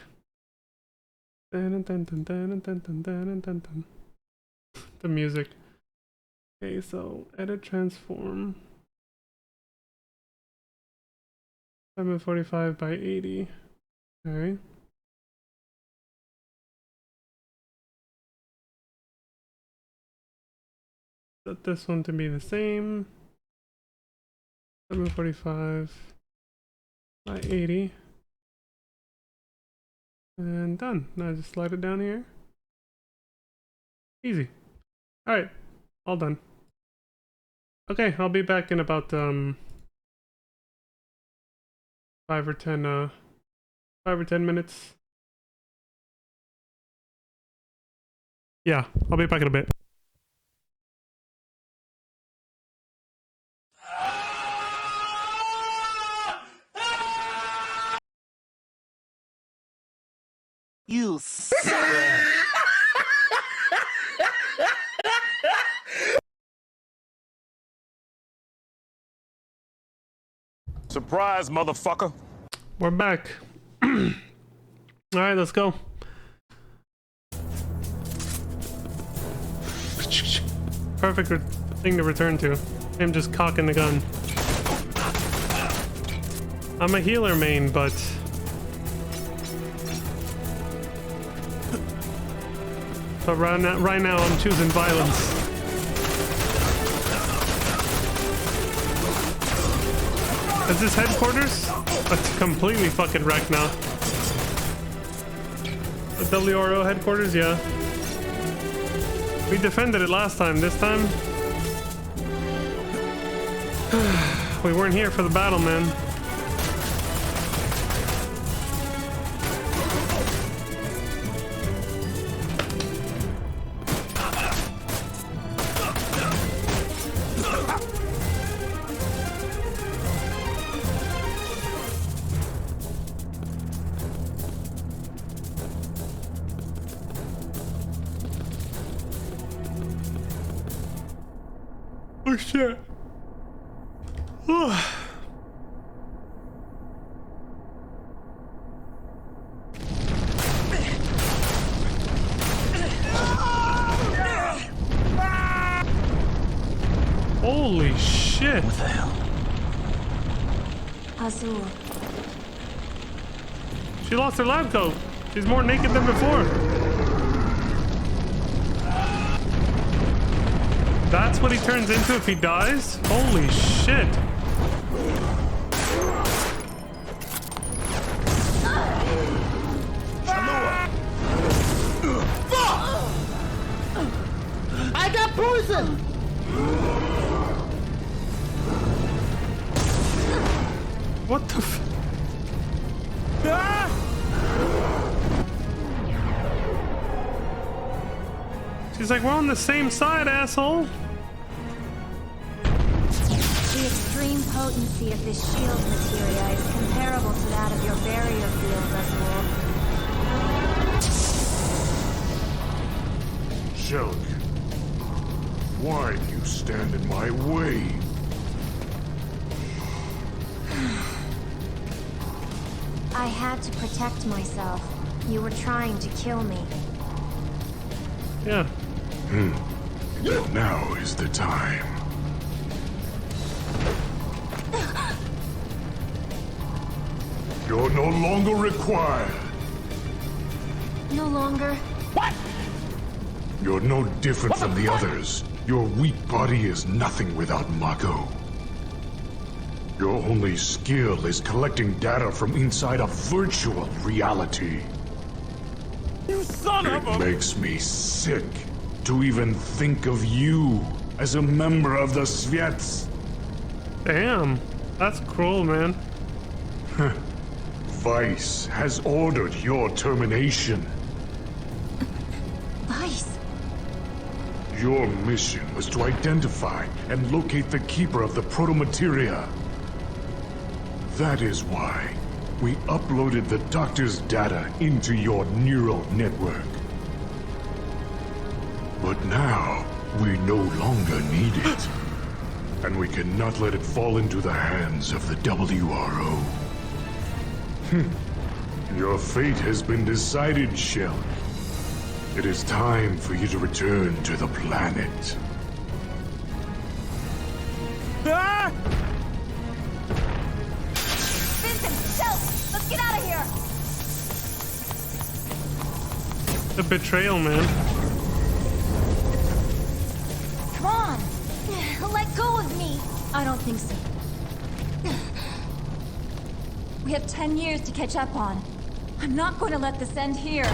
The music. Okay, so edit transform. 745 by 80. Alright. Set this one to be the same. 745 by 80. And done. Now just slide it down here. Easy. Alright. All done. Okay, I'll be back in about 5 or 10 minutes. Yeah, I'll be back in a bit. You Surprise, motherfucker. We're back. Alright, let's go. Perfect thing to return to. Him just cocking the gun. I'm a healer main, but... But right now I'm choosing violence. Is this headquarters? It's completely fucking wrecked now. The WRO headquarters, yeah. We defended it last time. This time... we weren't here for the battle, man. Oh shit. Holy shit. What the hell? Azul. She lost her lab coat. She's more naked than before. That's what he turns into if he dies? Holy shit. I got poison! What the f- She's like, we're on the same side, asshole. The extreme potency of this shield materia is comparable to that of your barrier field, Azul. Shulk, why do you stand in my way? I had to protect myself. You were trying to kill me. Yeah. And now is the time. You're no longer required. No longer. What? You're no different from the others. Your weak body is nothing without Mako. Your only skill is collecting data from inside a virtual reality. You son of a... It makes me sick to even think of you as a member of the Sviets. Damn. That's cruel, man. Vice has ordered your termination. Vice? Your mission was to identify and locate the keeper of the protomateria. That is why we uploaded the doctor's data into your neural network. But now, we no longer need it. And we cannot let it fall into the hands of the WRO. Your fate has been decided, Shulk. It is time for you to return to the planet. Ah! Vincent, Shulk, let's get out of here! The betrayal, man. Come on! Let go of me! I don't think so. We have 10 years to catch up on. I'm not going to let this end here.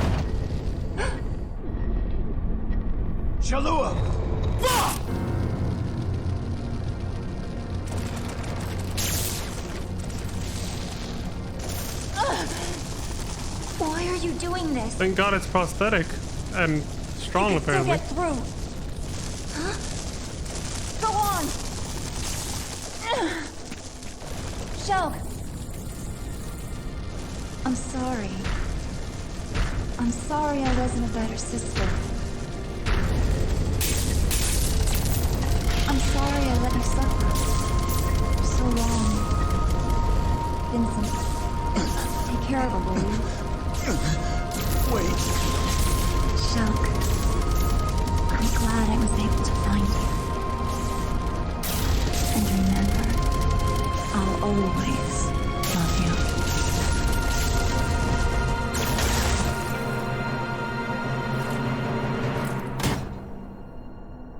Shalua! Why are you doing this? Thank God it's prosthetic and strong, Still apparently. get through. Huh? Go on! Shulk! I'm sorry. I'm sorry I wasn't a better sister. I'm sorry I let you suffer for so long. Vincent, take care of her, will you? Wait. Shulk, I'm glad I was able to find you. And remember, I'll always love you.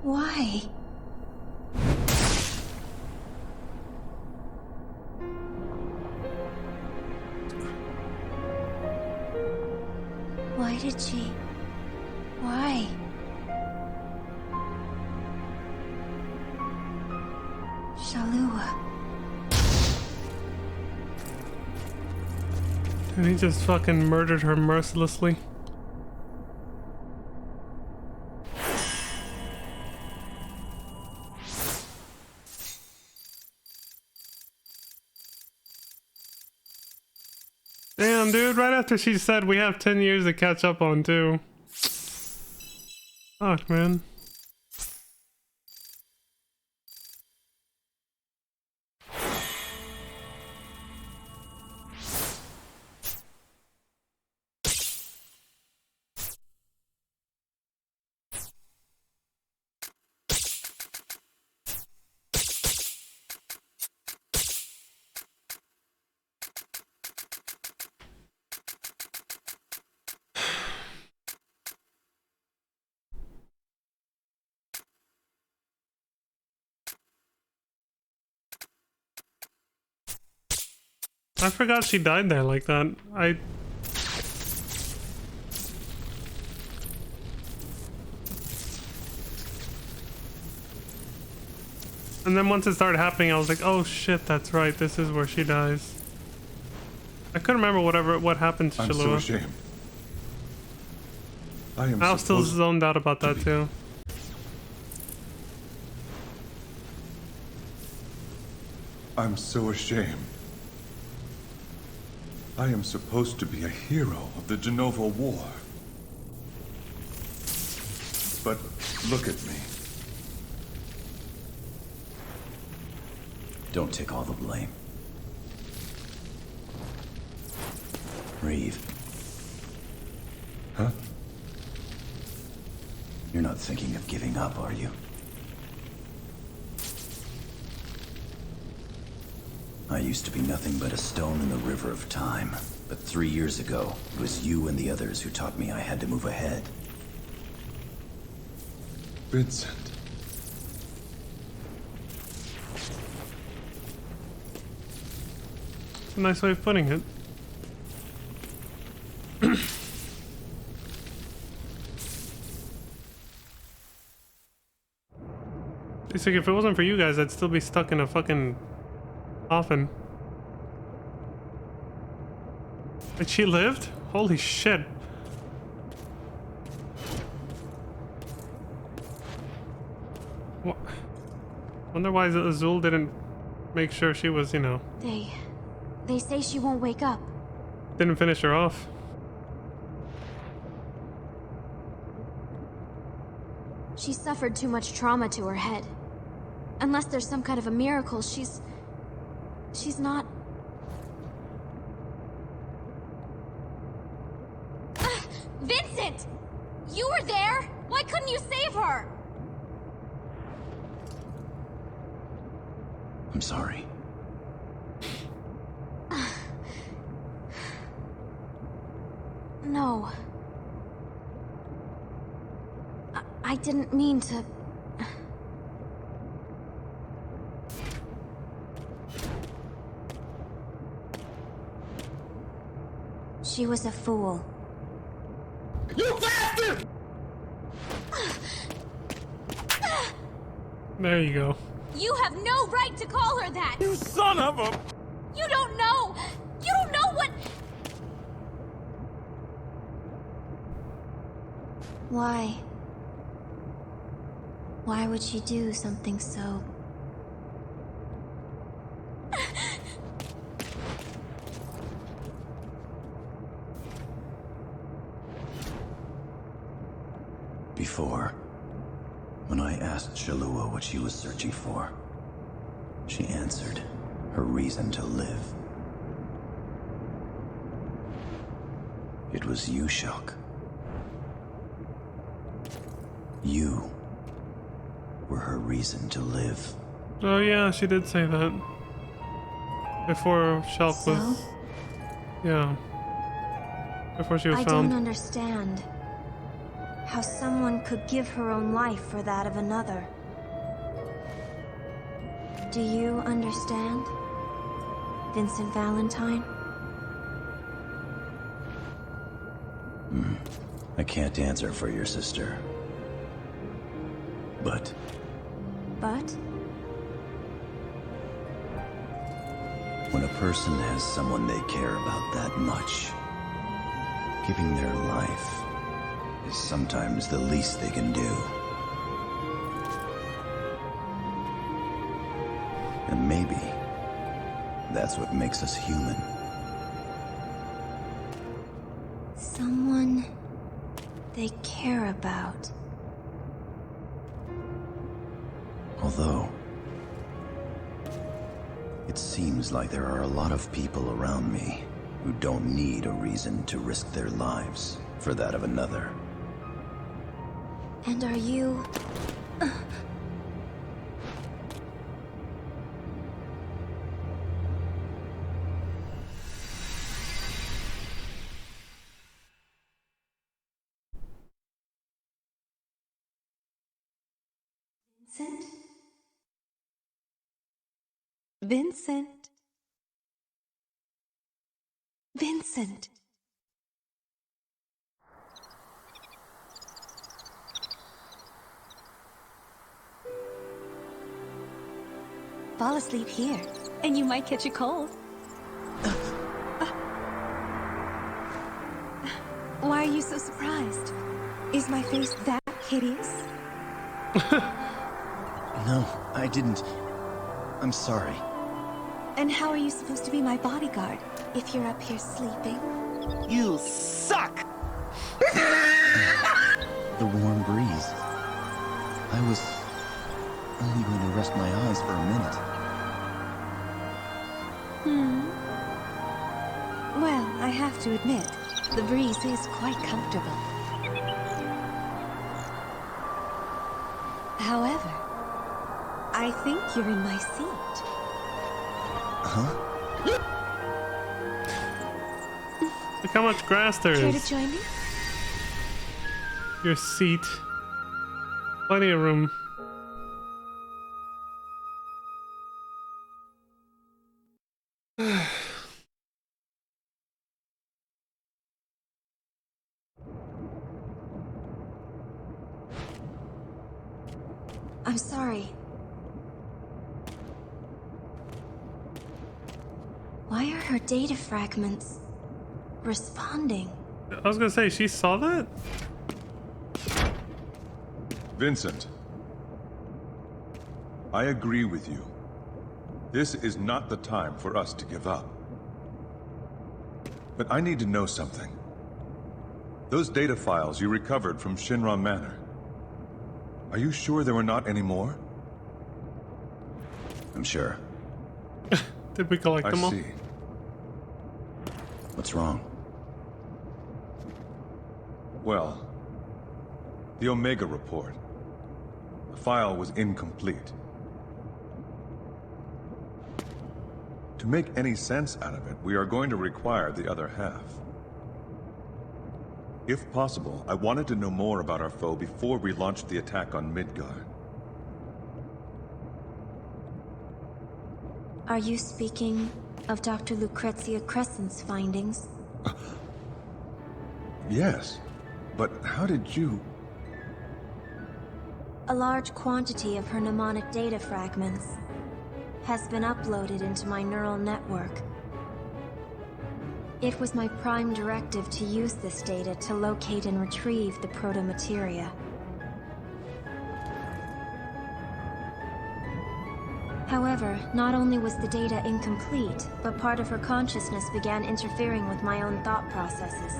Why? Why did she? Why? Shalua. And he just fucking murdered her mercilessly. Damn, dude, right after she said we have 10 years to catch up on, too. Fuck, man. I forgot she died there like that. And then once it started happening, I was like, oh shit, that's right. This is where she dies. I couldn't remember what happened to Shalua. I'm so ashamed. I was still zoned out about that too. I'm so ashamed. I am supposed to be a hero of the Genova War. But look at me. Don't take all the blame. Reeve. Huh? You're not thinking of giving up, are you? I used to be nothing but a stone in the river of time. But 3 years ago, it was you and the others who taught me I had to move ahead. Vincent. It's a nice way of putting it. It's like if it wasn't for you guys, I'd still be stuck in a fucking coffin. And she lived? Holy shit. What? Wonder why Azul didn't make sure she was, you know... They say she won't wake up. Didn't finish her off. She suffered too much trauma to her head. Unless there's some kind of a miracle, she's not... Vincent! You were there? Why couldn't you save her? I'm sorry. No. I didn't mean to... She was a fool. You bastard! There you go. You have no right to call her that! You son of a... You don't know! You don't know what... Why? Why would she do something so... Before, when I asked Shalua what she was searching for, she answered her reason to live. It was you, Shulk. You were her reason to live. Oh yeah, she did say that. Before Shulk was... Yeah. Before she was I found. don't understand how someone could give her own life for that of another. Do you understand, Vincent Valentine? I can't answer for your sister. But But? when a person has someone they care about that much, giving their life is sometimes the least they can do. And maybe that's what makes us human. Someone they care about. Although, it seems like there are a lot of people around me who don't need a reason to risk their lives for that of another. And are you... Vincent? Vincent? Vincent. Fall asleep here, and you might catch a cold. Why are you so surprised? Is my face that hideous? No, I didn't. I'm sorry. And how are you supposed to be my bodyguard if you're up here sleeping? You suck! The warm breeze. I was only going to rest my eyes for a minute. Well, I have to admit, the breeze is quite comfortable. However, I think you're in my seat. Huh? Look how much grass there Care is. to join me? Your seat. Plenty of room. I'm sorry. Why are her data fragments responding? I was gonna say, she saw that? Vincent, I agree with you. This is not the time for us to give up. But I need to know something. Those data files you recovered from Shinra Manor, are you sure there were not any more? I'm sure. Did we collect them all? I see. What's wrong? Well, the Omega report. The file was incomplete. To make any sense out of it, we are going to require the other half. If possible, I wanted to know more about our foe before we launched the attack on Midgard. Are you speaking of Dr. Lucrezia Crescent's findings? Yes, but how did you... A large quantity of her mnemonic data fragments has been uploaded into my neural network. It was my prime directive to use this data to locate and retrieve the proto-materia. However, not only was the data incomplete, but part of her consciousness began interfering with my own thought processes.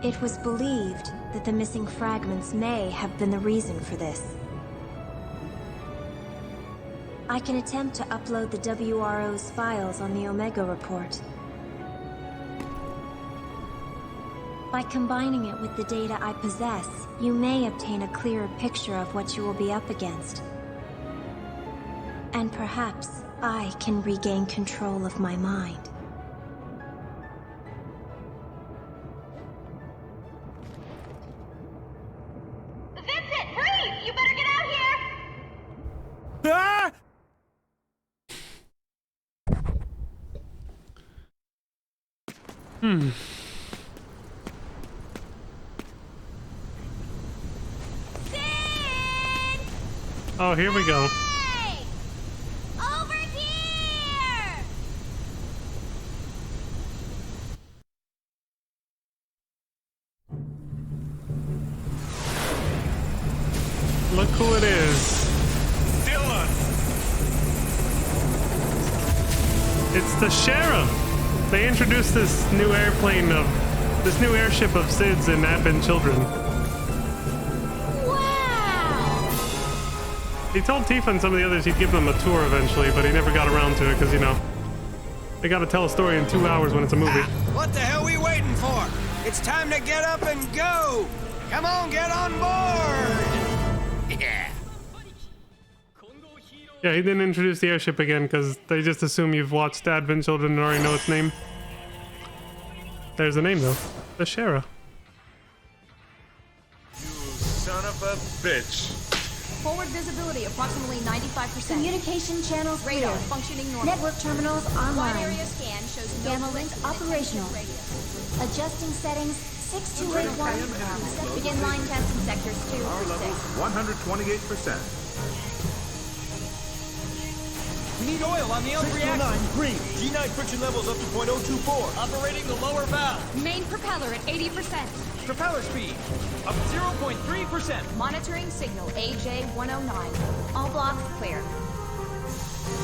It was believed that the missing fragments may have been the reason for this. I can attempt to upload the WRO's files on the Omega report. By combining it with the data I possess, you may obtain a clearer picture of what you will be up against. And perhaps I can regain control of my mind. Vincent, hurry! You better get out here! Ah! Oh, here we go. Hey! Over here! Look who it is. Dylan! It's the sheriff. They introduced this new airplane of this new airship of Sid's and Advent Children. Wow! He told Tifa and some of the others he'd give them a tour eventually, but he never got around to it because, you know, they gotta tell a story in 2 hours when it's a movie. What the hell are we waiting for? It's time to get up and go! Come on, get on board! Yeah. Yeah, he didn't introduce the airship again because they just assume you've watched Advent Children and already know its name. There's the name though. The Shara. You son of a bitch. Forward visibility approximately 95%. Communication channels Radar clear. functioning normally. Network terminals Wide online. area scan shows no Gamma link glitch in operational. radius. Adjusting settings 6281. Begin line test in sectors 2 Power through levels 6. 128%. We need oil on the L reactor. Green. G9 friction levels up to .024. Operating the lower valve. Main propeller at 80%. Propeller speed up 0.3%. Monitoring signal AJ109. All blocks clear.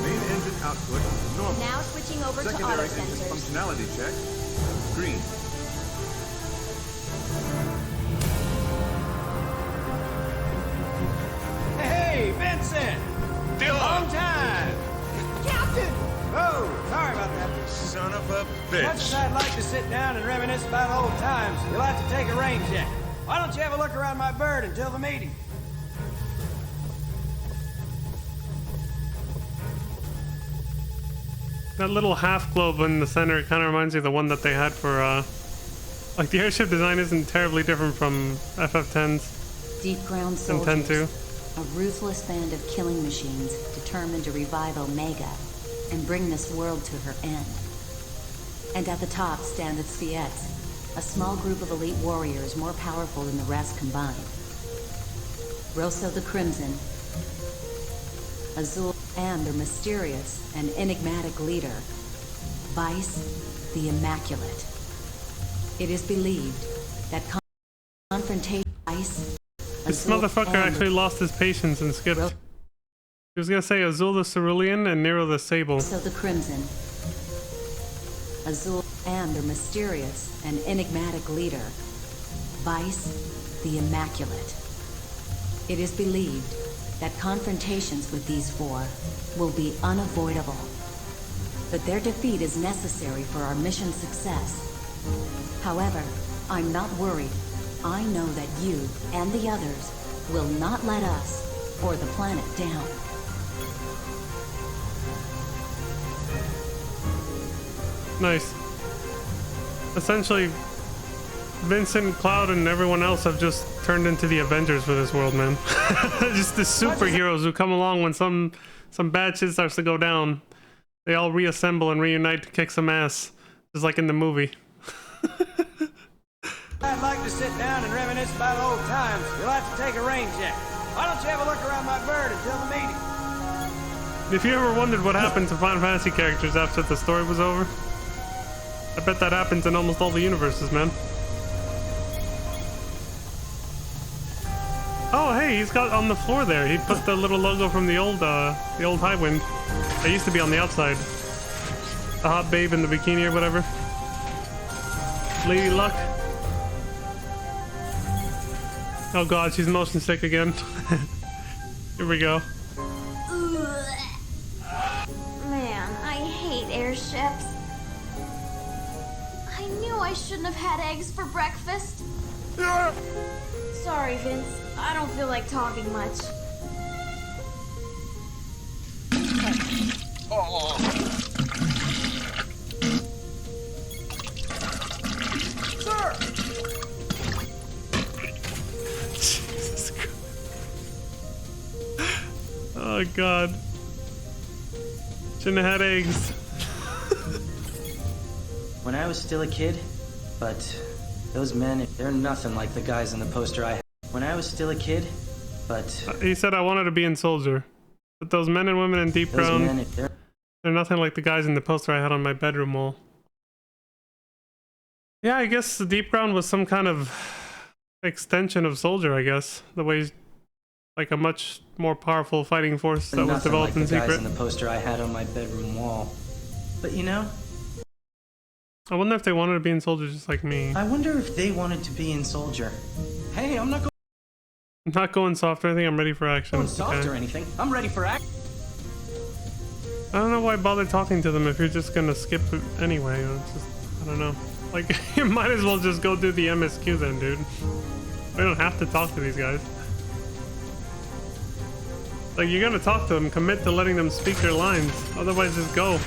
Main engine output normal. Now switching over to Secondary auto engine sensors. functionality check. Green. Hey, Vincent! Long time! Captain! Oh, sorry about that. Son of a As much as I'd like to sit down and reminisce about old times, you'll have to take a rain check. Why don't you have a look around my bird until the meeting? That little half globe in the center kind of reminds me of the one that they had for, like, the airship design isn't terribly different from FF10's Deep ground and 10 soldiers. too. A ruthless band of killing machines determined to revive Omega and bring this world to her end. And at the top stand the Tsiets, a small group of elite warriors more powerful than the rest combined. Rosso the Crimson, Azul, and their mysterious and enigmatic leader, Vice the Immaculate. It is believed that confrontation Vice. This Azul, motherfucker and actually lost his patience and skipped. He was gonna say Azul the Cerulean and Nero the Sable. Rosso the Crimson, Azul, and their mysterious and enigmatic leader, Vice the Immaculate. It is believed that confrontations with these four will be unavoidable, but their defeat is necessary for our mission's success. However, I'm not worried. I know that you and the others will not let us or the planet down. Nice. Essentially, Vincent, Cloud, and everyone else have just turned into the Avengers for this world, man. Just the superheroes who come along when some bad shit starts to go down. They all reassemble and reunite to kick some ass, just like in the movie. I'd like to sit down and reminisce about old times. You'll have to take a rain check. Why don't you have a look around my bird until the meeting? If you ever wondered what happened to Final Fantasy characters after the story was over, I bet that happens in almost all the universes, man. Oh, hey, he's got on the floor there. He put the little logo from the old Highwind. They used to be on the outside. The hot babe in the bikini or whatever. Lady Luck. Oh god, she's motion sick again. Here we go. Man, I hate airships. I knew I shouldn't have had eggs for breakfast. Sorry, Vince. I don't feel like talking much. Sir! Jesus Christ. Oh god. Shouldn't have had eggs. When I was still a kid, but those men, they're nothing like the guys in the poster I had. When I was still a kid, but... He said I wanted to be in Soldier. But those men and women in Deep Ground, they're nothing like the guys in the poster I had on my bedroom wall. Yeah, I guess the Deep Ground was some kind of extension of Soldier, I guess. The way, like a much more powerful fighting force that was developed in secret. Nothing like the guys in the poster I had on my bedroom wall. But you know... I wonder if they wanted to be in Soldier just like me. I wonder if they wanted to be in Soldier. Hey, I'm not going soft or anything, I'm ready for action. going soft or anything. I'm ready for action. I don't know why bother talking to them if you're just gonna skip it anyway. It's just, I don't know. Like, you might as well just go do the MSQ then, dude. We don't have to talk to these guys. Like, you're gonna talk to them, commit to letting them speak their lines. Otherwise, just go.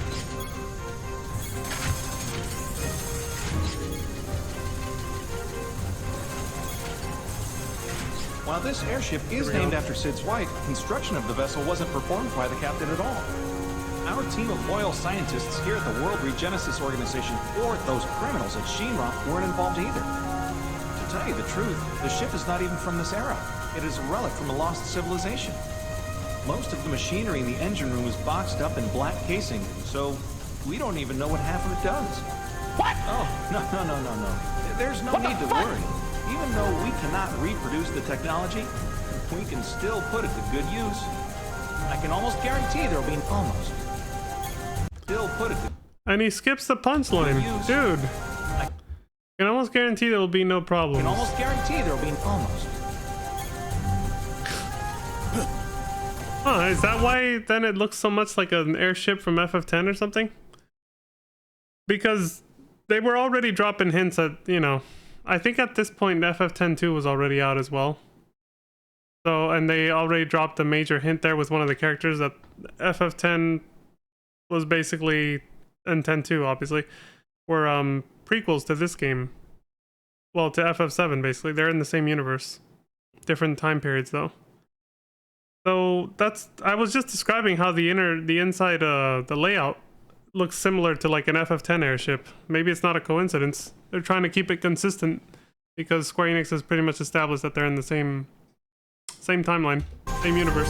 While this airship is named after Sid's wife, construction of the vessel wasn't performed by the captain at all. Our team of loyal scientists here at the World Regenesis Organization or those criminals at Shinra weren't involved either. To tell you the truth, the ship is not even from this era. It is a relic from a lost civilization. Most of the machinery in the engine room is boxed up in black casing, so we don't even know what half of it does. What? Oh, no. There's no need to worry. Even though we cannot reproduce the technology, we can still put it to good use. I can almost guarantee there'll be an almost. Still put it to And he skips the punchline. Dude. I can almost guarantee there will be no problems. I can almost guarantee there'll be an almost. Huh, is that why then it looks so much like an airship from FF10 or something? Because they were already dropping hints at, you know, I think at this point FF10-2 was already out as well. So, and they already dropped a major hint there with one of the characters that FF10 was basically, and 10-2 obviously, were prequels to this game. Well, to FF7 basically. They're in the same universe. Different time periods though. So that's, I was just describing how the inside, the layout looks similar to like an FF10 airship. Maybe it's not a coincidence. They're trying to keep it consistent because Square Enix has pretty much established that they're in the same timeline, same universe.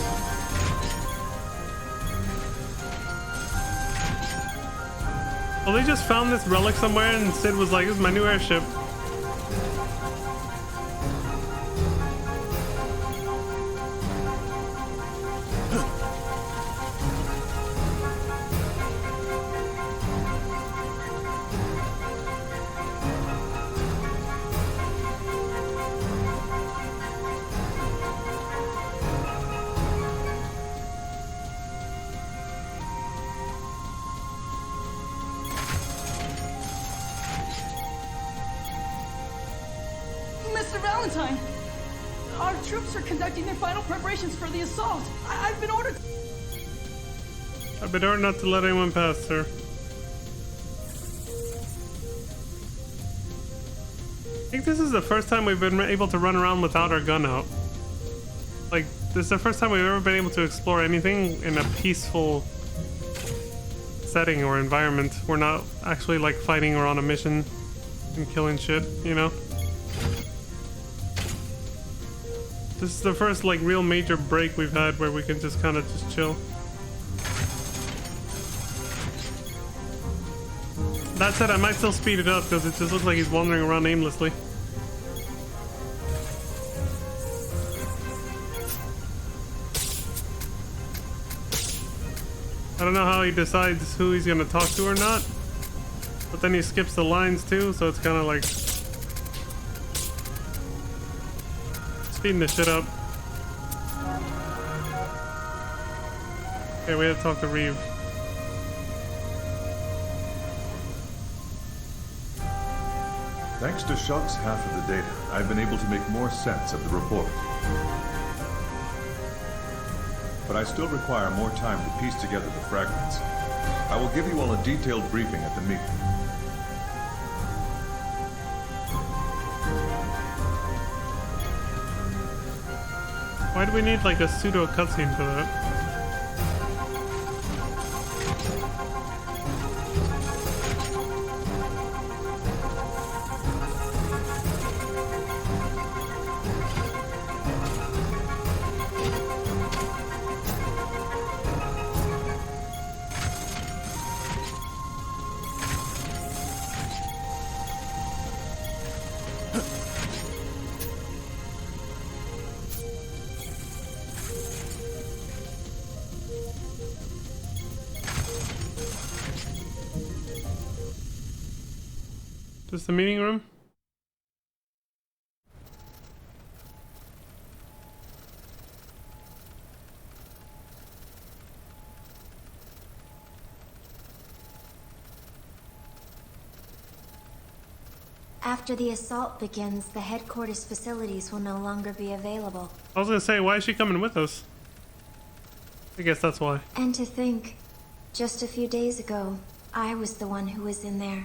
Well, they just found this relic somewhere and Sid was like, this is my new airship. Mr. Valentine! Our troops are conducting their final preparations for the assault. I've been ordered... I've been ordered not to let anyone pass, sir. I think this is the first time we've been able to run around without our gun out. Like, this is the first time we've ever been able to explore anything in a peaceful setting or environment. We're not actually like fighting or on a mission and killing shit, you know? This is the first like real major break we've had where we can just kind of just chill. That said, I might still speed it up because it just looks like he's wandering around aimlessly. I don't know how he decides who he's gonna talk to or not, but then he skips the lines too, so it's kind of like speeding this shit up. Okay, we had to talk to Reeve. Thanks to Shock's half of the data, I've been able to make more sense of the report. But I still require more time to piece together the fragments. I will give you all a detailed briefing at the meeting. Why do we need like a pseudo cutscene for that? Just the meeting room? After the assault begins, the headquarters facilities will no longer be available. I was gonna say, why is she coming with us? I guess that's why. And to think, just a few days ago, I was the one who was in there.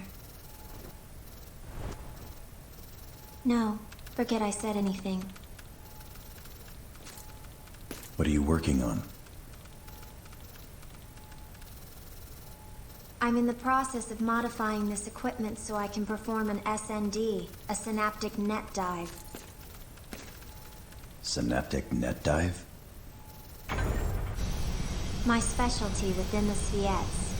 No, forget I said anything. What are you working on? I'm in the process of modifying this equipment so I can perform an SND, a synaptic net dive. Synaptic net dive? My specialty within the Sviets.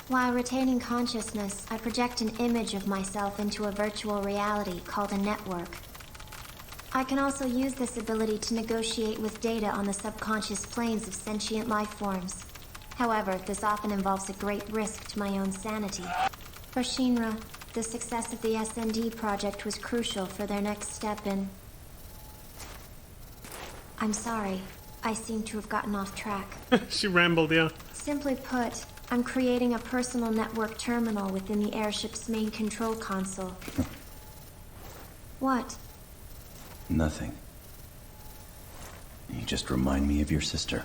While retaining consciousness, I project an image of myself into a virtual reality called a network. I can also use this ability to negotiate with data on the subconscious planes of sentient life forms. However, this often involves a great risk to my own sanity. For Shinra, the success of the SND project was crucial for their next step in... I'm sorry. I seem to have gotten off track. She rambled, yeah. Simply put, I'm creating a personal network terminal within the airship's main control console. What? Nothing. You just remind me of your sister.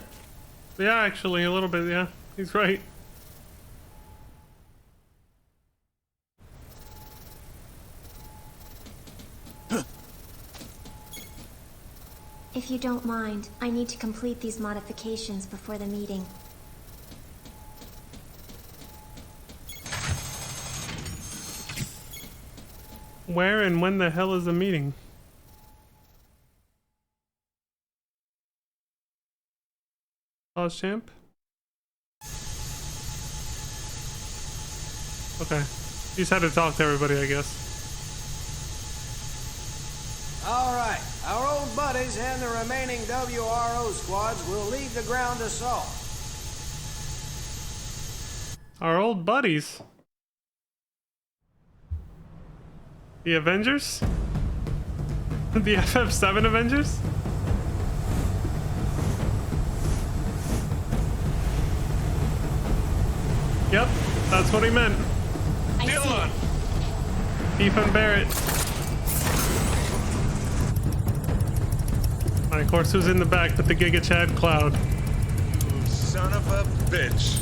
Yeah, actually, a little bit, yeah. He's right. If you don't mind, I need to complete these modifications before the meeting. Where and when the hell is the meeting? Pause, champ? Okay. He's had to talk to everybody, I guess. All right, our old buddies and the remaining WRO squads will lead the ground assault. Our old buddies? The Avengers? The FF7 Avengers? Yep, that's what he meant. Dylan! Ethan Barrett. Of course, who's in the back but the Giga Chad Cloud? You son of a bitch.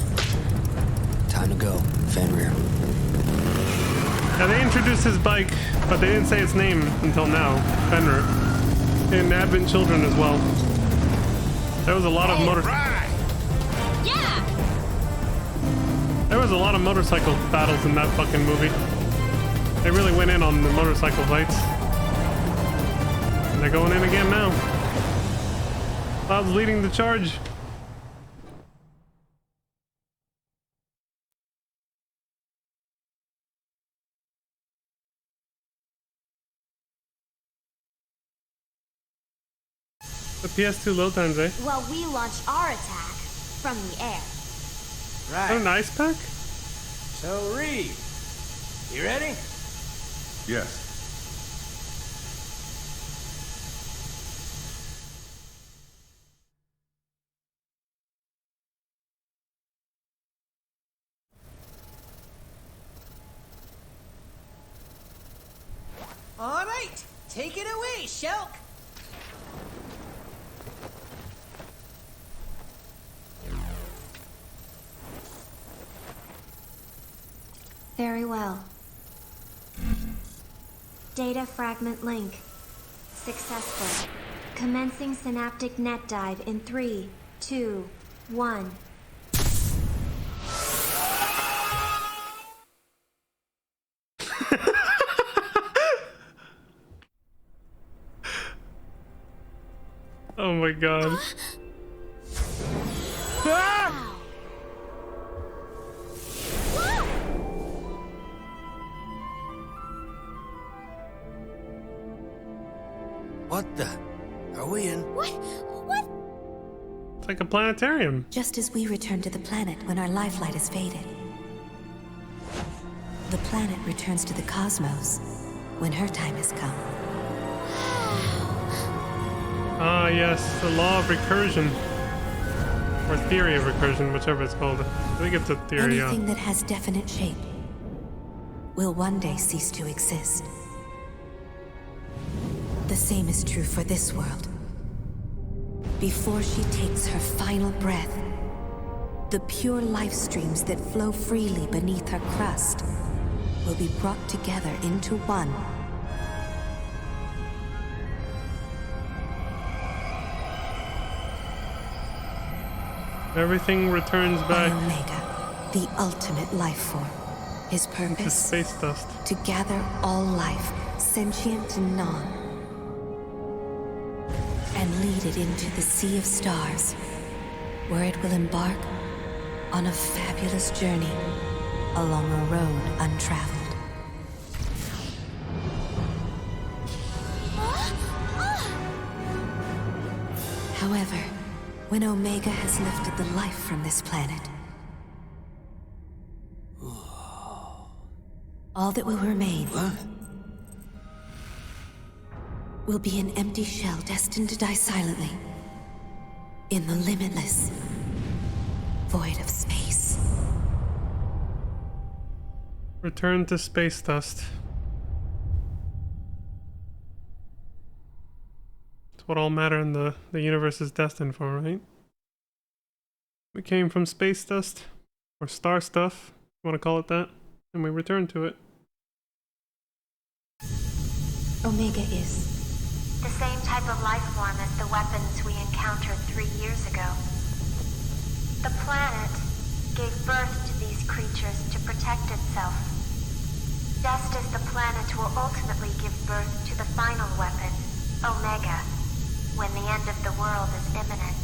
Time to go, Fenrir. Now they introduced his bike, but they didn't say its name until now. Fenrir. And Advent Children as well. There was a lot of Yeah! There was a lot of motorcycle battles in that fucking movie. They really went in on the motorcycle fights. And they're going in again now. Cloud's leading the charge. The PS2 load times, eh? Well, we launch our attack from the air. Right. An ice pack? So, Reed, you ready? Yes. All right, take it away, Shulk. Very well. Data fragment link. Successful. Commencing synaptic net dive in 3, 2, 1. Oh my god. What the? Are we in? What? What? It's like a planetarium. Just as we return to the planet when our lifelight has faded, the planet returns to the cosmos when her time has come. Ah, yes, the law of recursion. Or theory of recursion, whichever it's called. I think it's a theory, yeah. Anything that has definite shape will one day cease to exist. The same is true for this world. Before she takes her final breath, the pure life streams that flow freely beneath her crust will be brought together into one. Everything returns back. Omega, the ultimate life form. His purpose? Space dust. To gather all life, sentient and non, and lead it into the sea of stars, where it will embark on a fabulous journey along a road untraveled. However, when Omega has lifted the life from this planet, all that will remain will be an empty shell destined to die silently in the limitless void of space. Return to space dust. It's what all matter in the universe is destined for, right? We came from space dust, or star stuff, if you want to call it that, and we return to it. Omega is the same type of life form as the weapons we encountered 3 years ago. The planet gave birth to these creatures to protect itself, just as the planet will ultimately give birth to the final weapon, Omega, when the end of the world is imminent.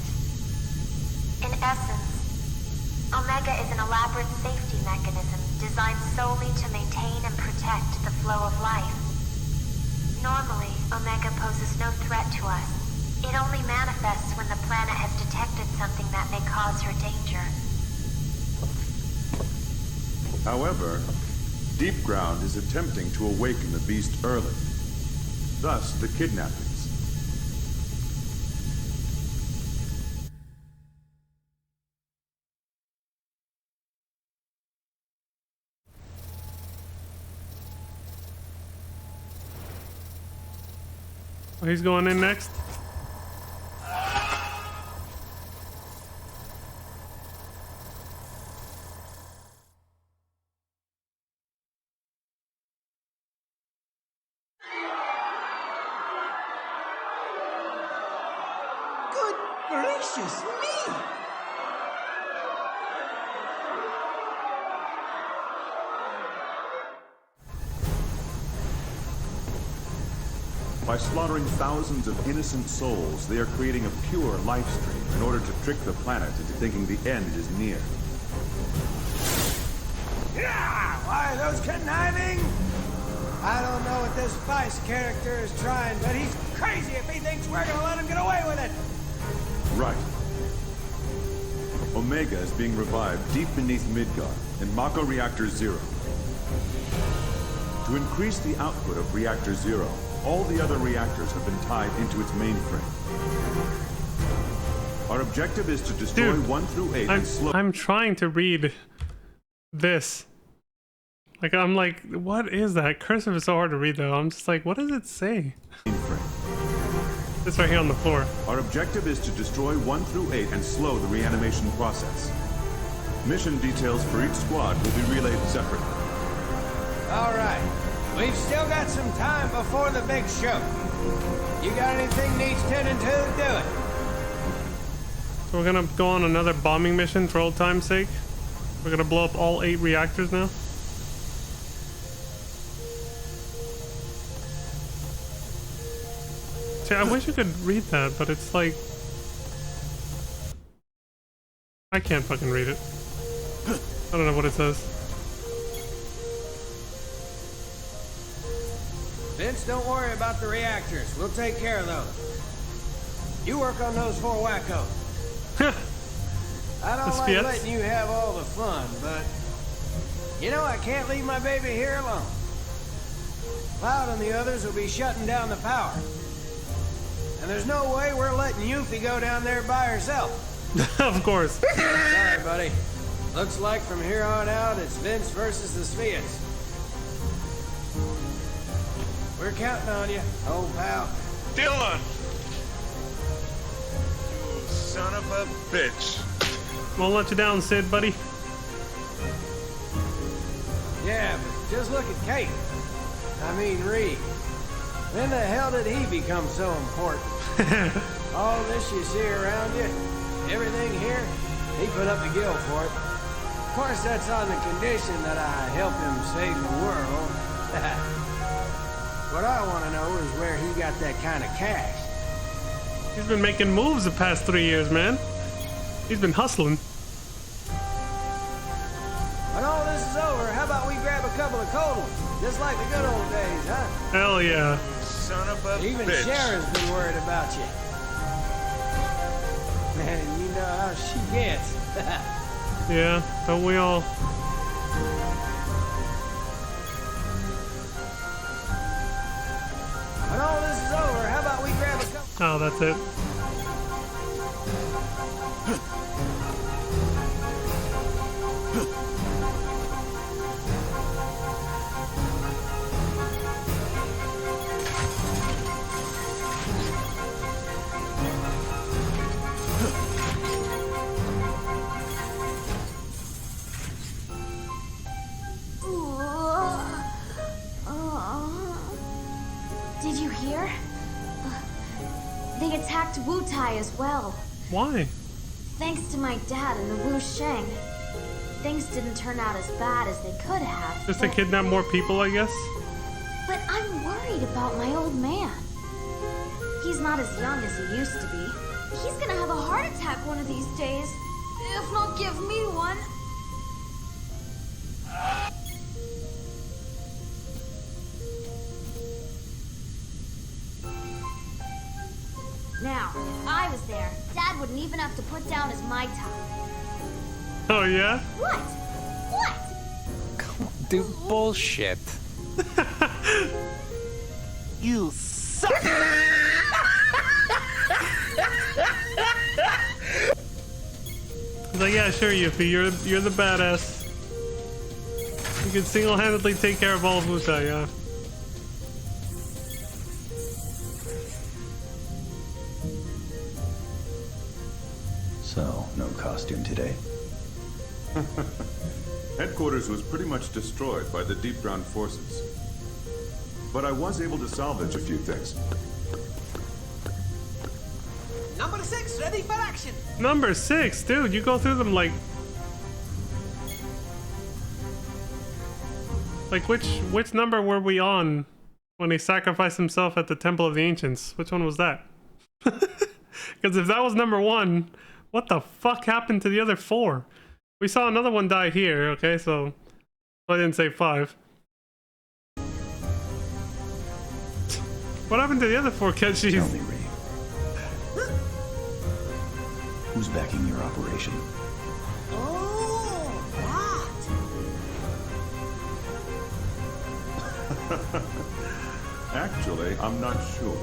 In essence, Omega is an elaborate safety mechanism designed solely to maintain and protect the flow of life. Normally, Omega poses no threat to us. It only manifests when the planet has detected something that may cause her danger. However, Deep Ground is attempting to awaken the beast early. Thus, the kidnappings. Oh, he's going in next. Good gracious me! By slaughtering thousands of innocent souls, they are creating a pure life stream in order to trick the planet into thinking the end is near. Yeah! Why, those conniving? I don't know what this Vice character is trying, but he's crazy if he thinks we're gonna let him get away with it! Right. Omega is being revived deep beneath Midgard in Mako Reactor Zero. To increase the output of Reactor Zero, all the other reactors have been tied into its mainframe. Our objective is to destroy 1 through 8 and slow. I'm trying to read this. Like, I'm like, what is that? Cursive is so hard to read, though. I'm just like, what does it say? This right here on the floor. Our objective is to destroy 1 through 8 and slow the reanimation process. Mission details for each squad will be relayed separately. All right. We've still got some time before the big show. You got anything needs tending to, do it. So we're gonna go on another bombing mission for old time's sake. We're gonna blow up all 8 reactors now. See, I wish I could read that, but it's like... I can't fucking read it. I don't know what it says. Vince, don't worry about the reactors. We'll take care of those. You work on those 4 wackos. I don't like letting you have all the fun, but... You know, I can't leave my baby here alone. Cloud and the others will be shutting down the power. And there's no way we're letting Yuffie go down there by herself. Of course. Sorry, buddy. Looks like from here on out, it's Vince versus the Spheres. We're counting on you, old pal. Dylan! You son of a bitch. Won't let you down, Sid, buddy. Yeah, but just look at Kate. I mean, Reed. When the hell did he become so important? All this you see around you, everything here, He put up the gill for it. Of course, that's on the condition that I help him save the world. What I want to know is where he got that kind of cash. He's been making moves the past 3 years, man. He's been hustling. When all this is over, how about we grab a couple of cold ones? Just like the good old days, huh? Hell yeah. Son of a Even bitch. Sharon's been worried about you. Man, you know how she gets. Yeah, don't we all? When all this is over, how about we grab a couple... Oh, that's it. Did you hear? They attacked Wu Tai as well. Why? Thanks to my dad and the Wu Sheng. Things didn't turn out as bad as they could have. Just to kidnap more people, I guess? But I'm worried about my old man. He's not as young as he used to be. He's gonna have a heart attack one of these days. If not, give me one. Now, if I was there, Dad wouldn't even have to put down his Mai Tai. Oh, yeah? What? What? Come on, dude, bullshit. You suck! He's like, yeah, sure, Yuffie, you're the badass. You can single-handedly take care of all of Wu Tai, yeah. So, no costume today? Headquarters was pretty much destroyed by the deep ground forces. But I was able to salvage a few things. Number 6, ready for action! Number 6, dude, you go through them like which number were we on when he sacrificed himself at the Temple of the Ancients? Which one was that? Because if that was number 1, what the fuck happened to the other 4? We saw another one die here, okay, so I didn't say 5. What happened to the other 4 Kenshis? Tell me, Ree. Who's backing your operation? Oh, Actually, I'm not sure.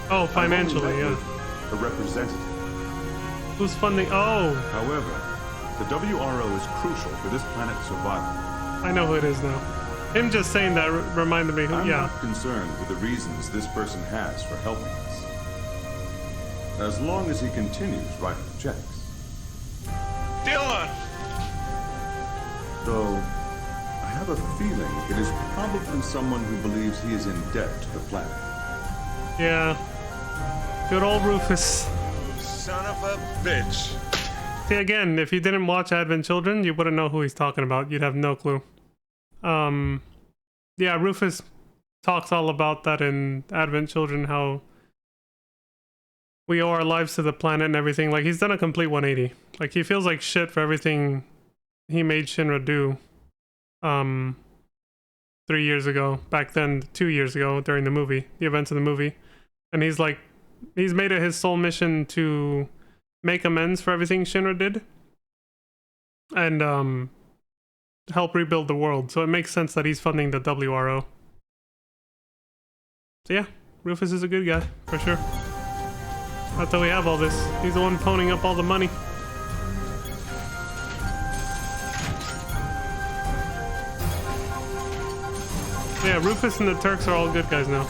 Oh, financially, yeah. A representative. Who's funding? Oh! However, the WRO is crucial for this planet's survival. I know who it is now. Him just saying that reminded me who, I'm yeah. not concerned with the reasons this person has for helping us. As long as he continues writing checks. Dylan! Though, I have a feeling it is probably someone who believes he is in debt to the planet. Yeah. Good old Rufus. Son of a bitch. See, again, if you didn't watch Advent Children, you wouldn't know who he's talking about. You'd have no clue. Yeah, Rufus talks all about that in Advent Children, how we owe our lives to the planet and everything. Like, he's done a complete 180. Like, he feels like shit for everything he made Shinra do 3 years ago. Back then, 2 years ago, during the movie, the events of the movie. And he's like, he's made it his sole mission to make amends for everything Shinra did. And, help rebuild the world. So it makes sense that he's funding the WRO. So yeah, Rufus is a good guy, for sure. That's how we have all this. He's the one ponying up all the money. Yeah, Rufus and the Turks are all good guys now.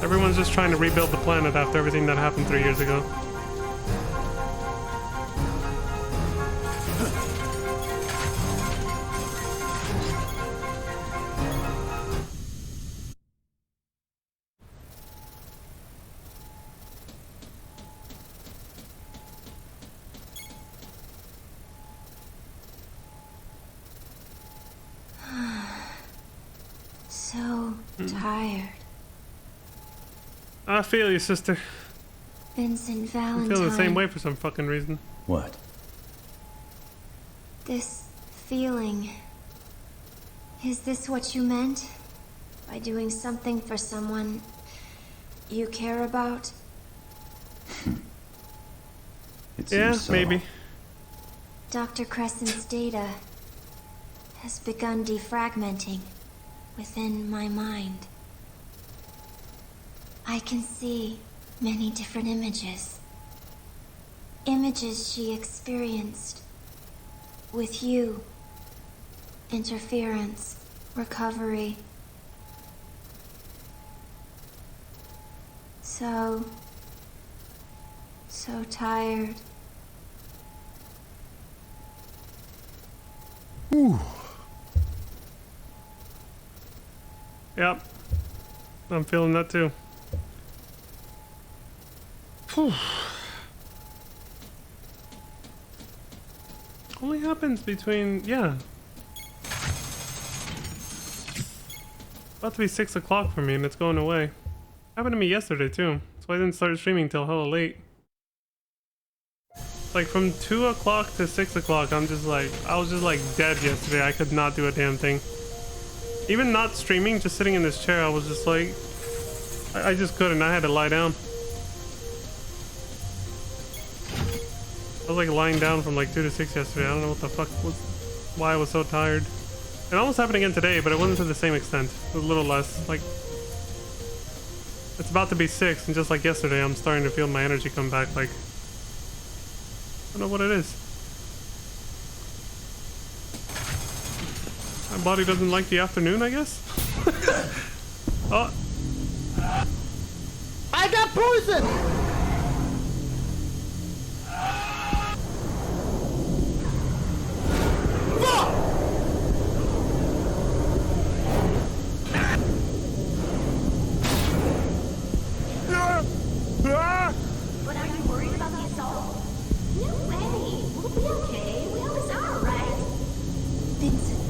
Everyone's just trying to rebuild the planet after everything that happened 3 years ago. tired. I feel you, sister. Vincent I Valentine. feel the same way for some fucking reason. What? This feeling. Is this what you meant? By doing something for someone you care about? Yeah, so. maybe. Dr. Crescent's data has begun defragmenting within my mind. I can see many different images. Images she experienced with you. Interference, recovery. So tired. Ooh. Yep. I'm feeling that too. Whew. Only happens between, yeah. About to be 6 o'clock for me and it's going away. Happened to me yesterday too. That's why I didn't start streaming till hella late. Like from 2 o'clock to 6 o'clock, I was just like dead yesterday. I could not do a damn thing. Even not streaming, just sitting in this chair, I was just like, I just couldn't. I had to lie down. I was like lying down from like 2 to 6 yesterday. I don't know what the fuck why I was so tired. It almost happened again today, but it wasn't to the same extent. It was a little less. Like, it's about to be 6, and just like yesterday, I'm starting to feel my energy come back. Like, I don't know what it is. My body doesn't like the afternoon, I guess. Oh. I got poison! But are you worried about the assault? No way! We'll be okay. We always are, right? Vincent.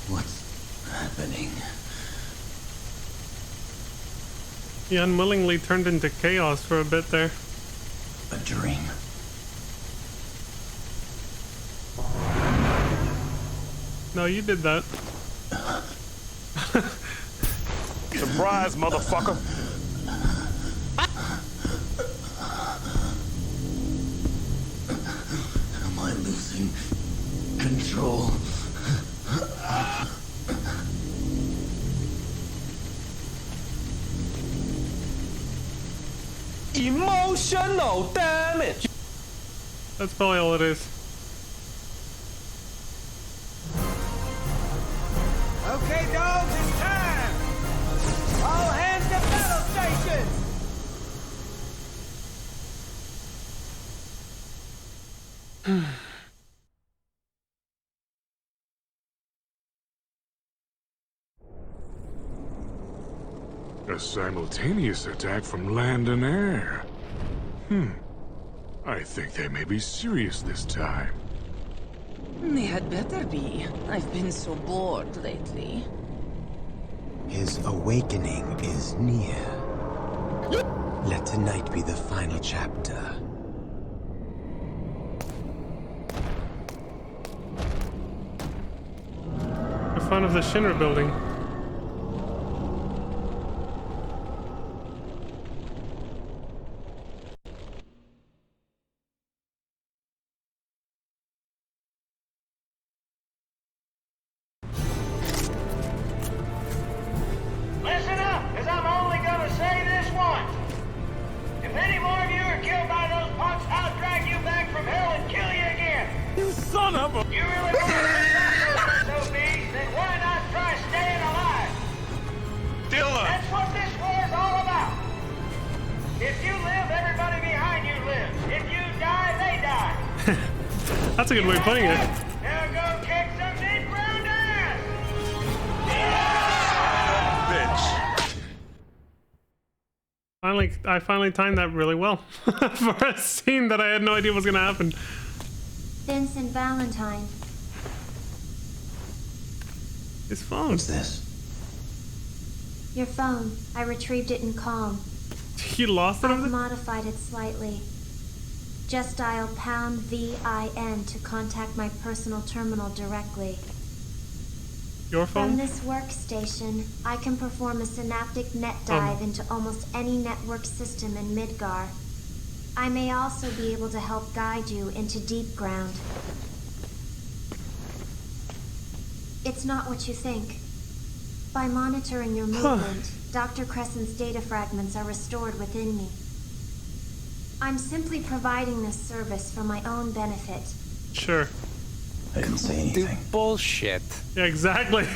What's happening? He unwillingly turned into chaos for a bit there. A dream? No, you did that. Surprise, motherfucker! Am I losing control? Emotional damage! That's probably all it is. Okay, dogs, it's time! All hands to battle stations! A simultaneous attack from land and air. I think they may be serious this time. They had better be. I've been so bored lately. His awakening is near. Let tonight be the final chapter. In front of the Shinra building. Listen up, because I'm only going to say this once. If any more of you are killed by those punks, I'll drag you back from hell and kill you again. You son of a... You really want to stop those SOBs, then why not try staying alive? Dylan! That's what this war's all about. If you live, everybody behind you lives. If you die, they die. That's a good way of putting it. Now go kick some dick. I finally timed that really well for a scene that I had no idea was gonna happen. Vincent Valentine. His phone. What's this? Your phone. I retrieved it in Calm. You lost it? I've modified it slightly. Just dial #VIN to contact my personal terminal directly. Your phone? From this workstation, I can perform a synaptic net dive into almost any network system in Midgar. I may also be able to help guide you into deep ground. It's not what you think. By monitoring your movement, Dr. Crescent's data fragments are restored within me. I'm simply providing this service for my own benefit. Sure. I didn't say anything. Bullshit. Yeah, exactly.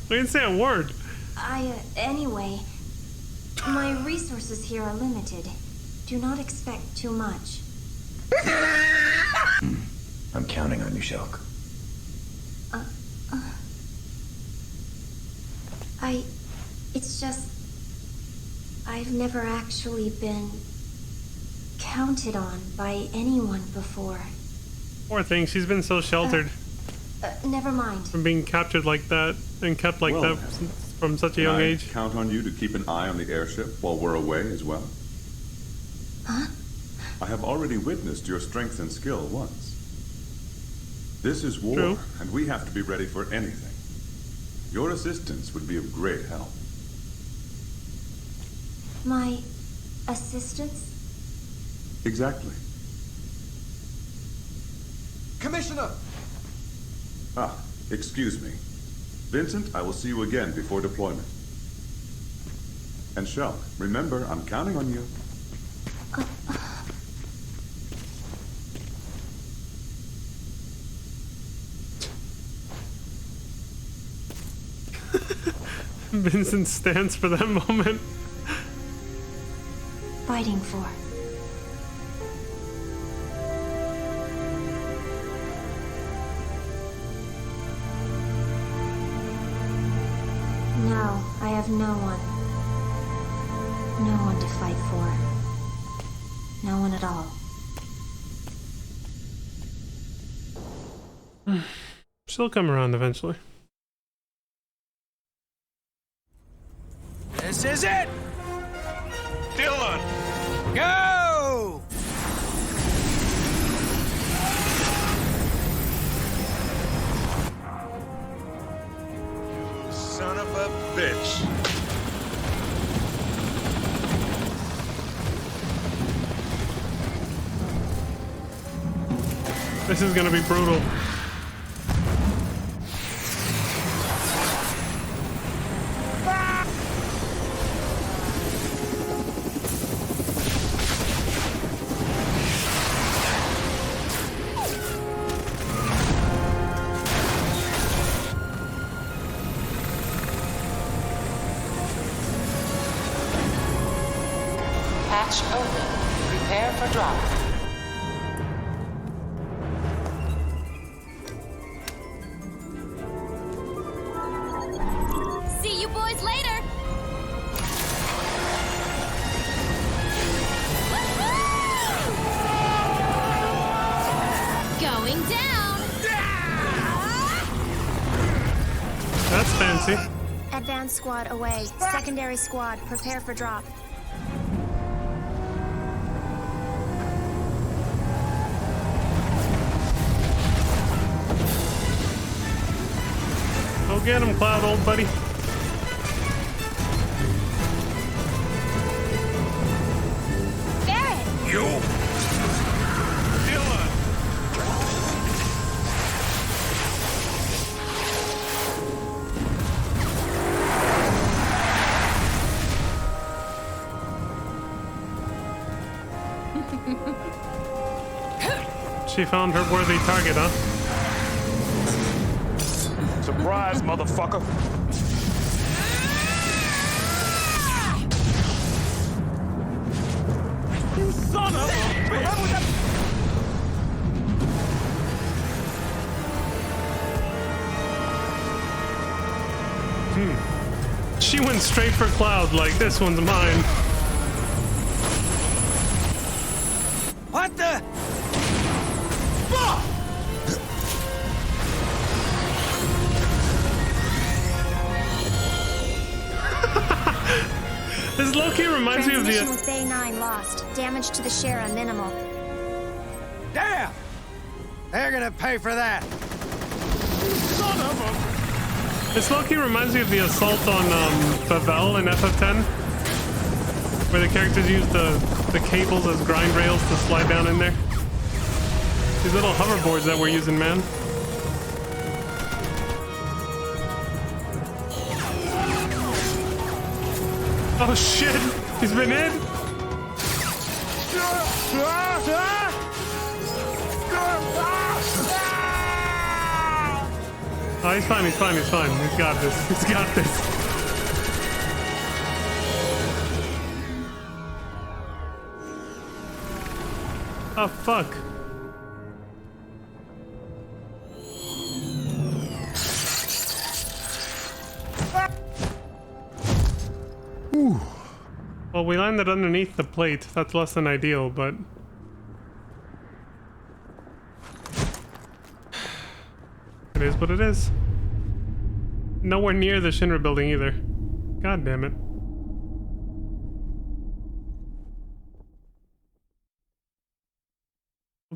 We didn't say a word. Anyway, my resources here are limited. Do not expect too much. I'm counting on you, Shulk. It's just... I've never actually been counted on by anyone before. Poor thing, she's been so sheltered. Never mind. From being captured like that and kept like that from such a young age. Count on you to keep an eye on the airship while we're away as well. Huh? I have already witnessed your strength and skill once. This is war, True. and we have to be ready for anything. Your assistance would be of great help. My assistance? Exactly. Commissioner! Ah, excuse me. Vincent, I will see you again before deployment. And Shulk, remember, I'm counting on you. Vincent stands for that moment. Fighting for. No, I have no one. No one to fight for. No one at all. She'll come around eventually. This is it! Dylan! Go! You son of a bitch. This is gonna be brutal. Hatch open. Prepare for drop. See you boys later! Going down! That's fancy. Advance squad away. Secondary squad, prepare for drop. Go get him, Cloud, old buddy. Barret! You! Dylan! She found her worthy target, huh? Surprise, motherfucker! You son of a bitch! She went straight for Cloud, like, this one's mine. What the? Fuck! This low-key reminds me of the... Transmission with Bay 9 lost. Damage to the Shara minimal. Damn! They're gonna pay for that. Son of a... This low-key reminds me of the assault on Favel in FF10, where the characters use the cables as grind rails to slide down in there. These little hoverboards that we're using, man. Oh shit! He's been hit! Oh, he's fine, he's fine, he's fine. He's got this. He's got this. Oh, fuck. Whew. Well, we landed underneath the plate. That's less than ideal, but... it is what it is. Nowhere near the Shinra building either. God damn it.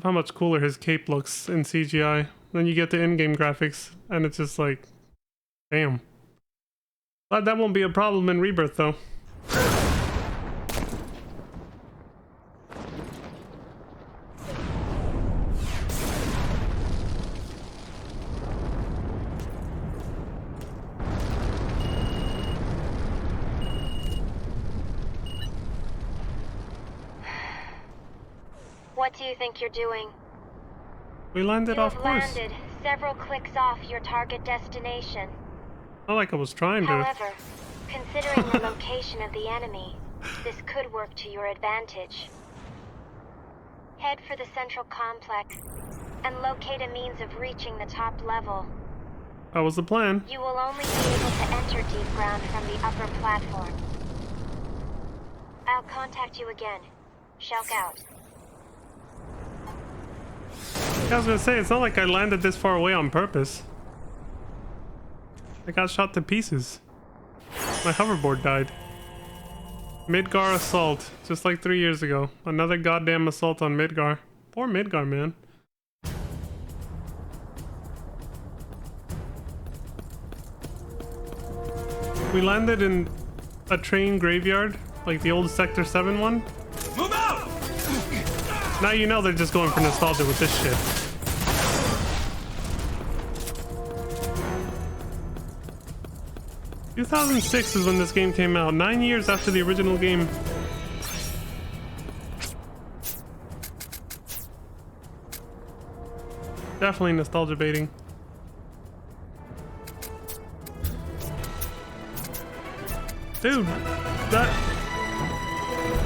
How much cooler his cape looks in CGI. Then you get the in-game graphics, and it's just like... damn. Glad that won't be a problem in Rebirth, though. What do you think you're doing? We landed off course. You have landed several clicks off your target destination. Not like I was trying to. However, considering the location of the enemy, this could work to your advantage. Head for the central complex and locate a means of reaching the top level. That was the plan. You will only be able to enter deep ground from the upper platform. I'll contact you again. Shulk out. I was gonna say, it's not like I landed this far away on purpose. I got shot to pieces. My hoverboard died. Midgar assault, just like 3 years ago. Another goddamn assault on Midgar. Poor Midgar, man. We landed in a train graveyard, like the old Sector 7 one. Move out! Now you know they're just going for nostalgia with this shit. – 2006 is when this game came out, 9 years after the original game. Definitely nostalgia baiting. Dude,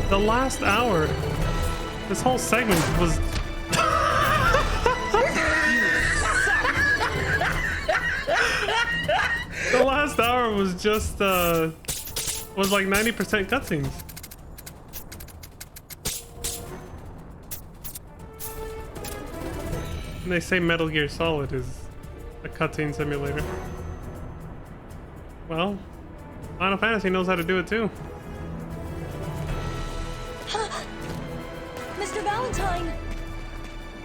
the last hour, this whole segment was... The last hour was just, was like 90% cutscenes. And they say Metal Gear Solid is a cutscene simulator. Well, Final Fantasy knows how to do it too. Mr. Valentine!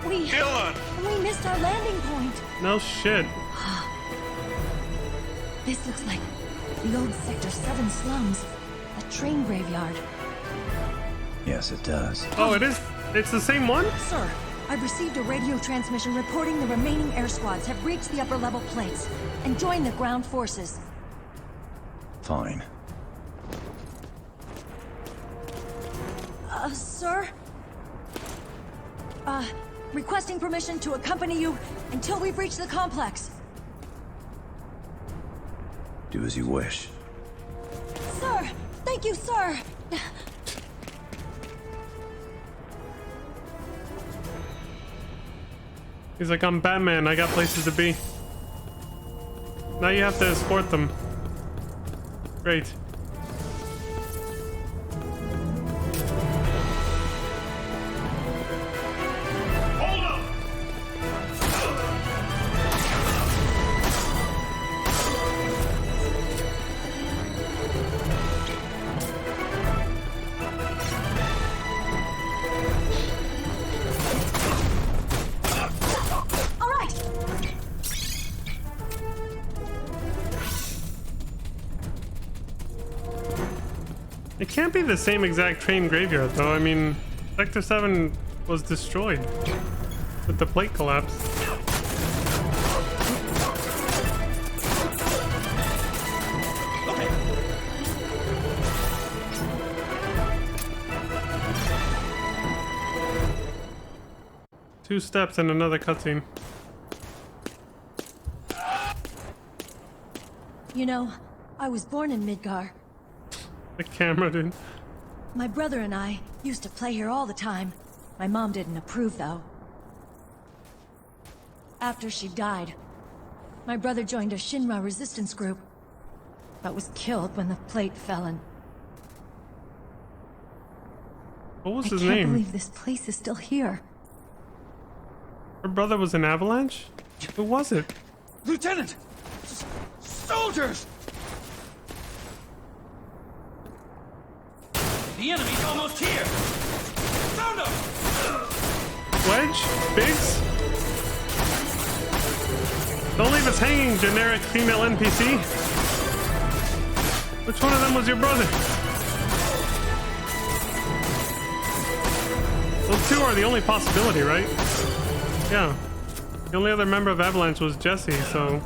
We missed our landing point. No shit. This looks like the old Sector 7 slums. A train graveyard. Yes, it does. Oh, it is? It's the same one? Sir, I've received a radio transmission reporting the remaining air squads have reached the upper level plates and joined the ground forces. Fine. Sir? Requesting permission to accompany you until we've reached the complex. Do as you wish. Sir! Thank you, sir! He's like, I'm Batman, I got places to be. Now you have to escort them. Great. can't be the same exact train graveyard, though. I mean, Sector 7 was destroyed with the plate collapse. Two steps and another cutscene. You know, I was born in Midgar. The camera, dude. My brother and I used to play here all the time. My mom didn't approve, though. After she died, my brother joined a Shinra resistance group, but was killed when the plate fell in. What was his I can't name? believe this place is still here. Her brother was an avalanche? Who was it? Lieutenant! Soldiers! The enemy's almost here! Found him! Wedge? Biggs? Don't leave us hanging, generic female NPC. Which one of them was your brother? Those two are the only possibility, right? Yeah. The only other member of Avalanche was Jesse, so...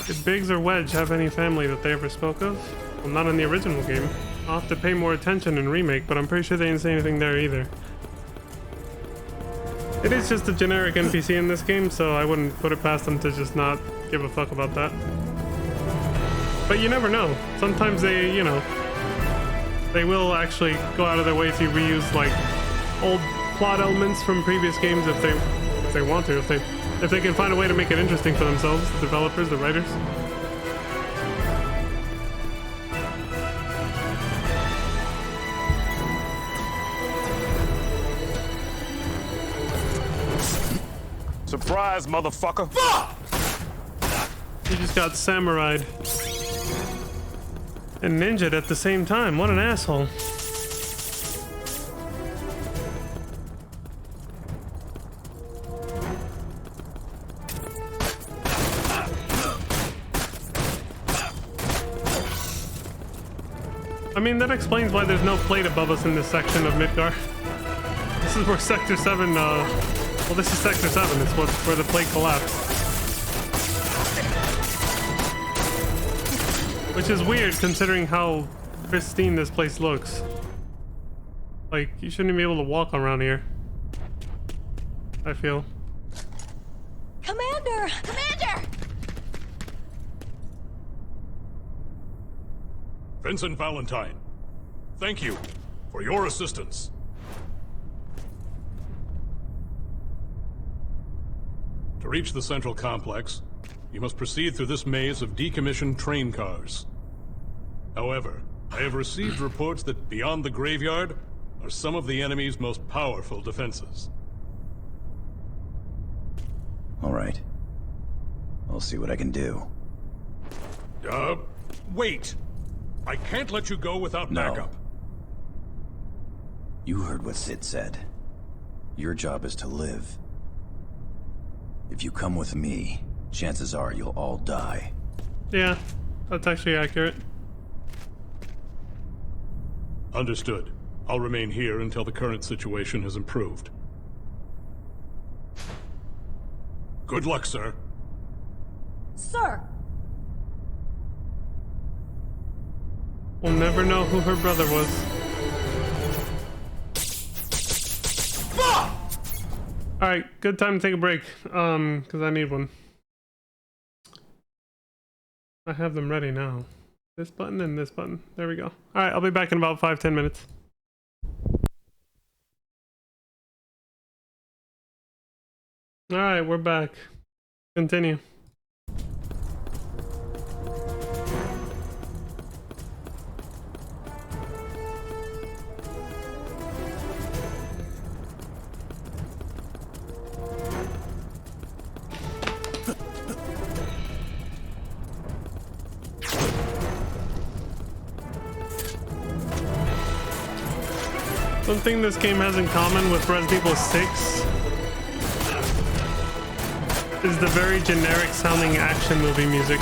Did Biggs or Wedge have any family that they ever spoke of? Well, not in the original game. I'll have to pay more attention in Remake, but I'm pretty sure they didn't say anything there either. It is just a generic NPC in this game, so I wouldn't put it past them to just not give a fuck about that. But you never know. Sometimes they, you know, they will actually go out of their way to reuse like old plot elements from previous games if they want to, if they can find a way to make it interesting for themselves, the developers, the writers. Surprise, motherfucker! He just got samurai'd and ninja'd at the same time. What an asshole. I mean, that explains why there's no plate above us in this section of Midgar. This is where Sector 7, well, this is Sector 7. It's where the plate collapsed. Which is weird, considering how pristine this place looks. Like, you shouldn't be able to walk around here, I feel. Commander! Commander! Vincent Valentine, thank you for your assistance. To reach the central complex, you must proceed through this maze of decommissioned train cars. However, I have received reports that beyond the graveyard are some of the enemy's most powerful defenses. All right. I'll see what I can do. Wait! I can't let you go without backup. You heard what Sid said. Your job is to live. If you come with me, chances are you'll all die. Yeah, that's actually accurate. Understood. I'll remain here until the current situation has improved. Good luck, sir. Sir! We'll never know who her brother was. Alright, good time to take a break. Because I need one. I have them ready now. This button and this button. There we go. Alright, I'll be back in about 5-10 minutes. Alright, we're back. Continue. Something this game has in common with Resident Evil 6 is the very generic sounding action movie music.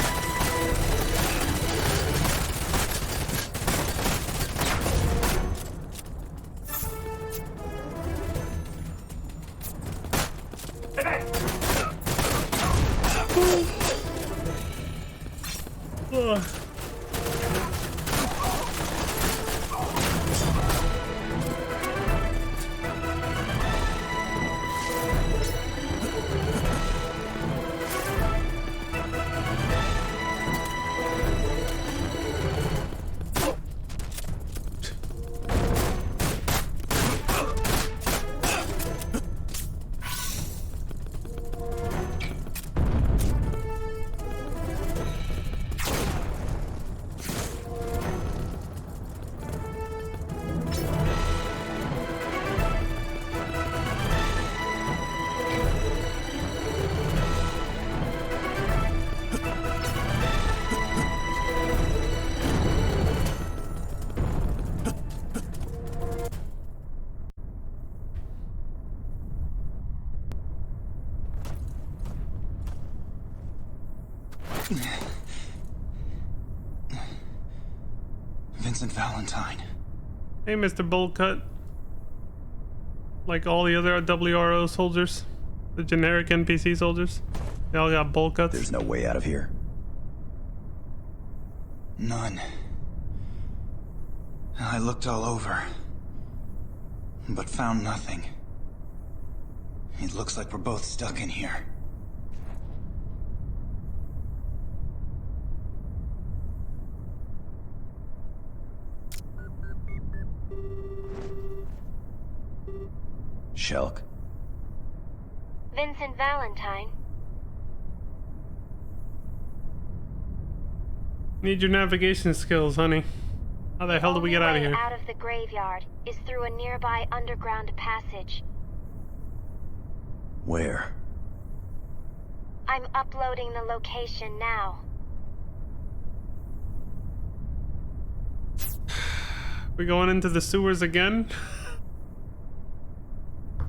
Vincent Valentine. Hey, Mr. Bullcut. Like all the other WRO soldiers, the generic NPC soldiers, they all got bowl cuts. There's no way out of here. None. I looked all over, but found nothing. It looks like we're both stuck in here. Shelk? Vincent Valentine. Need your navigation skills, honey. How the hell do we get out of here? The only way out of the graveyard is through a nearby underground passage. Where? I'm uploading the location now. We going into the sewers again?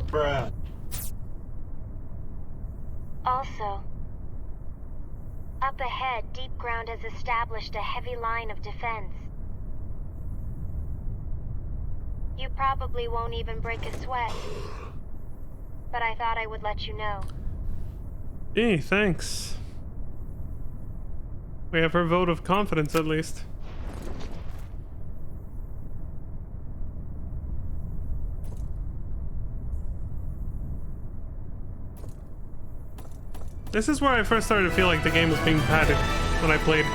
Bruh. Also, up ahead, Deep Ground has established a heavy line of defense. You probably won't even break a sweat, but I thought I would let you know. Hey, thanks. We have her vote of confidence, at least. This is where I first started to feel like the game was being padded when I played.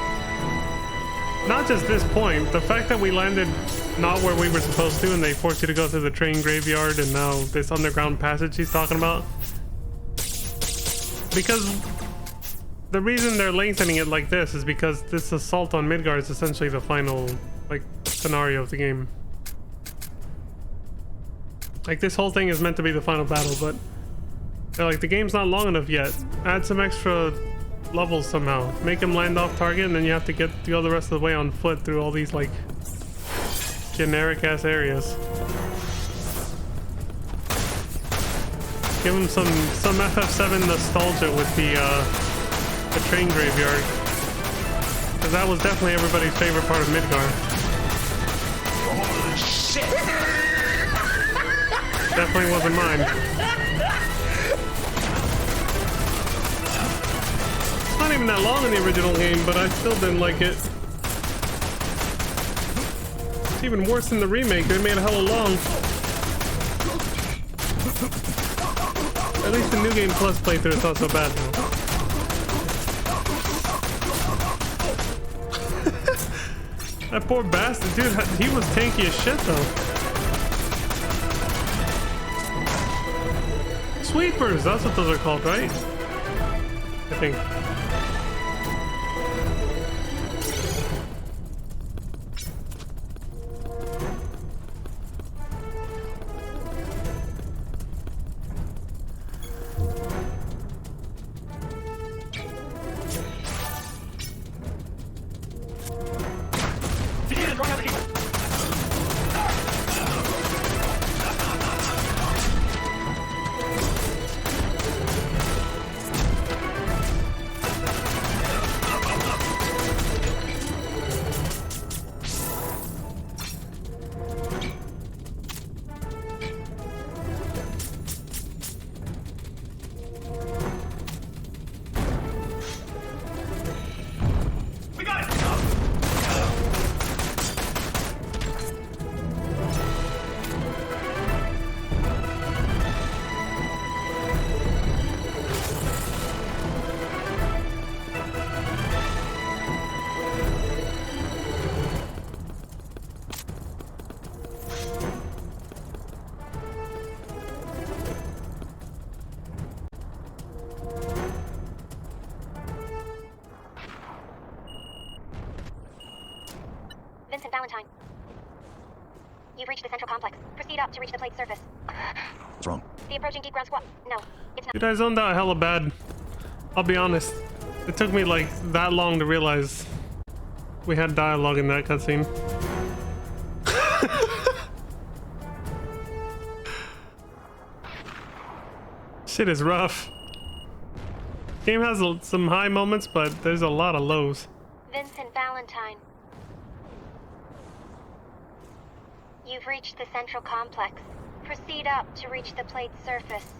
Not just this point, the fact that we landed not where we were supposed to and they forced you to go through the train graveyard and now this underground passage he's talking about. Because the reason they're lengthening it like this is because this assault on Midgar is essentially the final, like, scenario of the game. Like, this whole thing is meant to be the final battle, but they're like, the game's not long enough yet. Add some extra levels somehow. Make him land off target, and then you have to go the rest of the way on foot through all these, like, generic-ass areas. Give him some FF7 nostalgia with the train graveyard. Because that was definitely everybody's favorite part of Midgar. Holy shit! Definitely wasn't mine. Not even that long in the original game, but I still didn't like it. It's even worse than the remake. They made it hella long. At least the New Game Plus playthrough is not so bad though. That poor bastard, dude, he was tanky as shit though. Sweepers, that's what those are called, right? I think. You've reached the central complex. Proceed up to reach the plate's surface. What's wrong? The approaching deep ground squat. No, it's not. Dude, I zoned out hella bad. I'll be honest. It took me like that long to realize we had dialogue in that cutscene. Shit is rough. Game has some high moments, but there's a lot of lows. Vincent Valentine. You've reached the central complex. Proceed up to reach the plate's surface.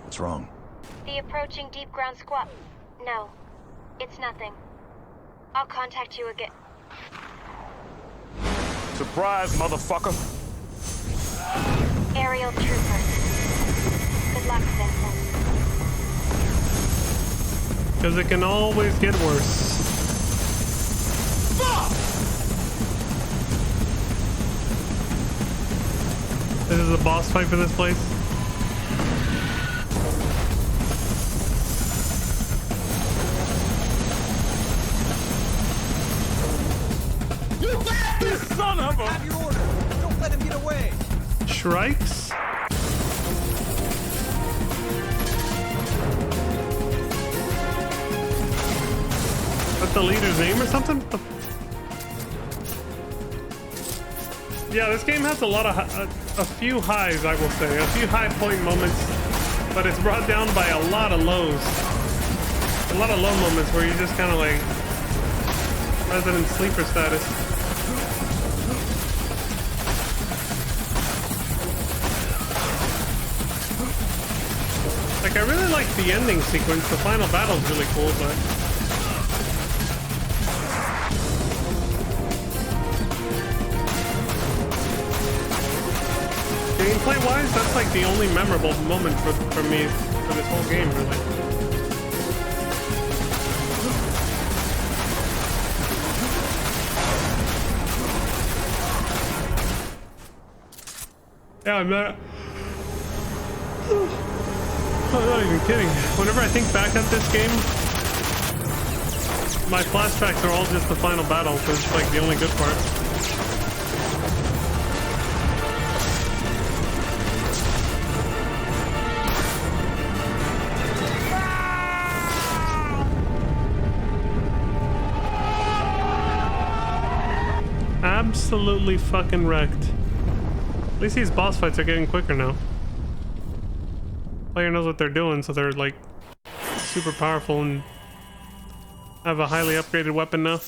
What's wrong? The approaching deep ground squat. No, it's nothing. I'll contact you again. Surprise, motherfucker. Aerial troopers. Good luck, Vincent. Because it can always get worse. This is a boss fight for this place. You bastard! Son of a... Have your order. Don't let him get away. Shrikes? That's the leader's name or something? Yeah, this game has a lot of a few highs, I will say, a few high point moments, but it's brought down by a lot of lows. A lot of low moments where you're just kind of like resident sleeper status. Like, I really like the ending sequence. The final battle's really cool, but gameplay-wise, that's like the only memorable moment for me for this whole game, really. Yeah, I'm not even kidding. Whenever I think back at this game, my flashbacks are all just the final battle, because it's like the only good part. Absolutely fucking wrecked. At least these boss fights are getting quicker now. Player knows what they're doing, so they're like super powerful and have a highly upgraded weapon now.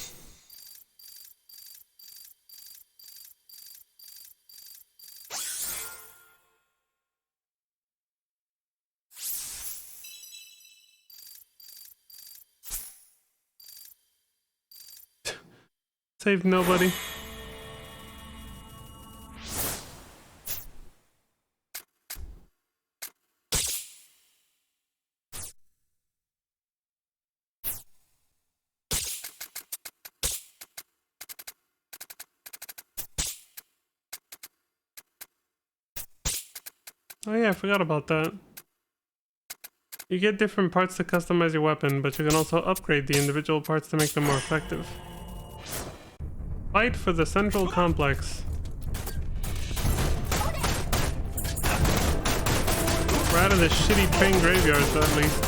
Saved nobody. Oh yeah, I forgot about that. You get different parts to customize your weapon, but you can also upgrade the individual parts to make them more effective. Fight for the central complex. We're out of this shitty train graveyard, at least.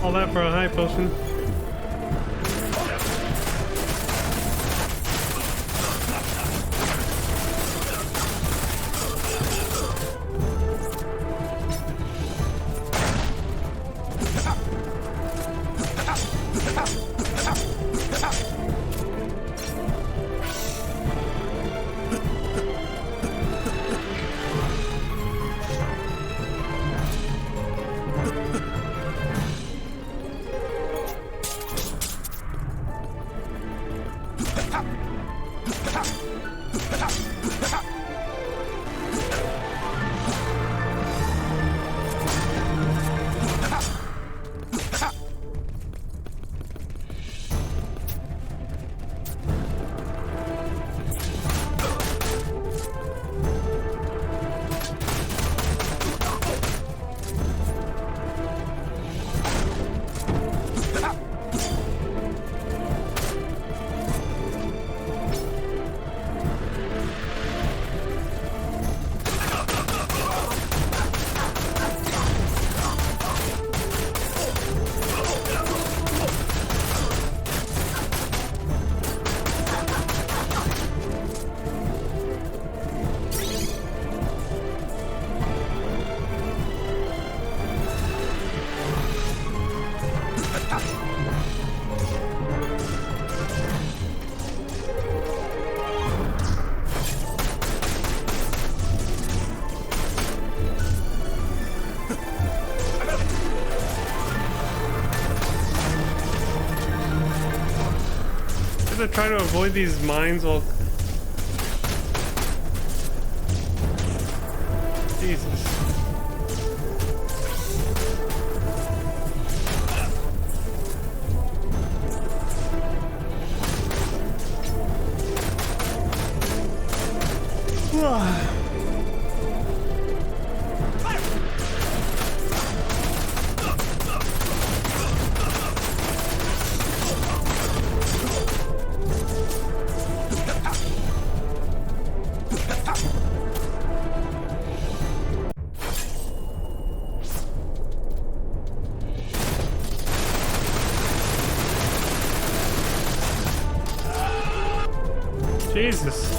All that for a high potion. to try to avoid these mines while... Jesus. Jesus.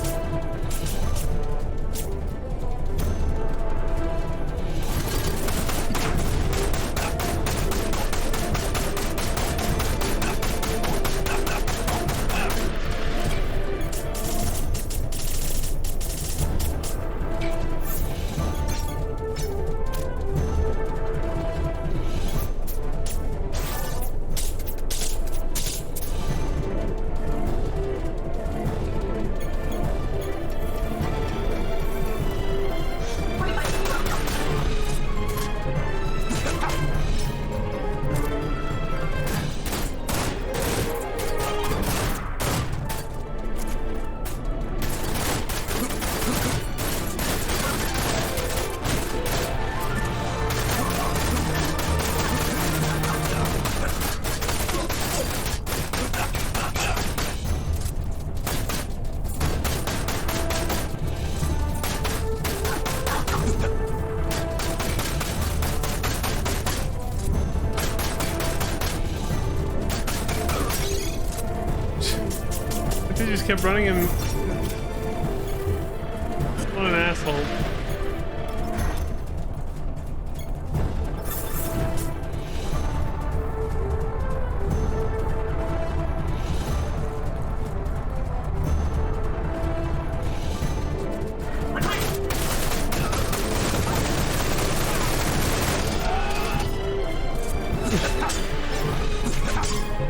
He just kept running and... What an asshole.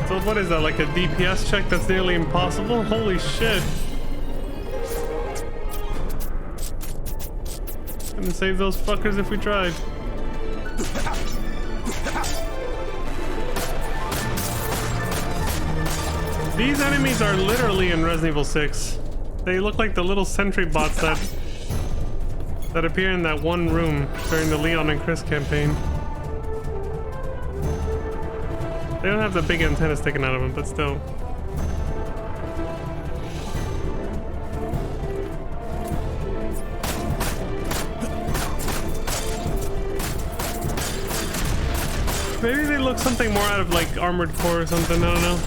So what is that, like a DPS check that's nearly impossible? Holy shit. Gonna save those fuckers if we tried. These enemies are literally in Resident Evil 6. They look like the little sentry bots that appear in that one room during the Leon and Chris campaign. They don't have the big antenna sticking out of them, but still. Maybe they look something more out of like Armored Core or something, I don't know.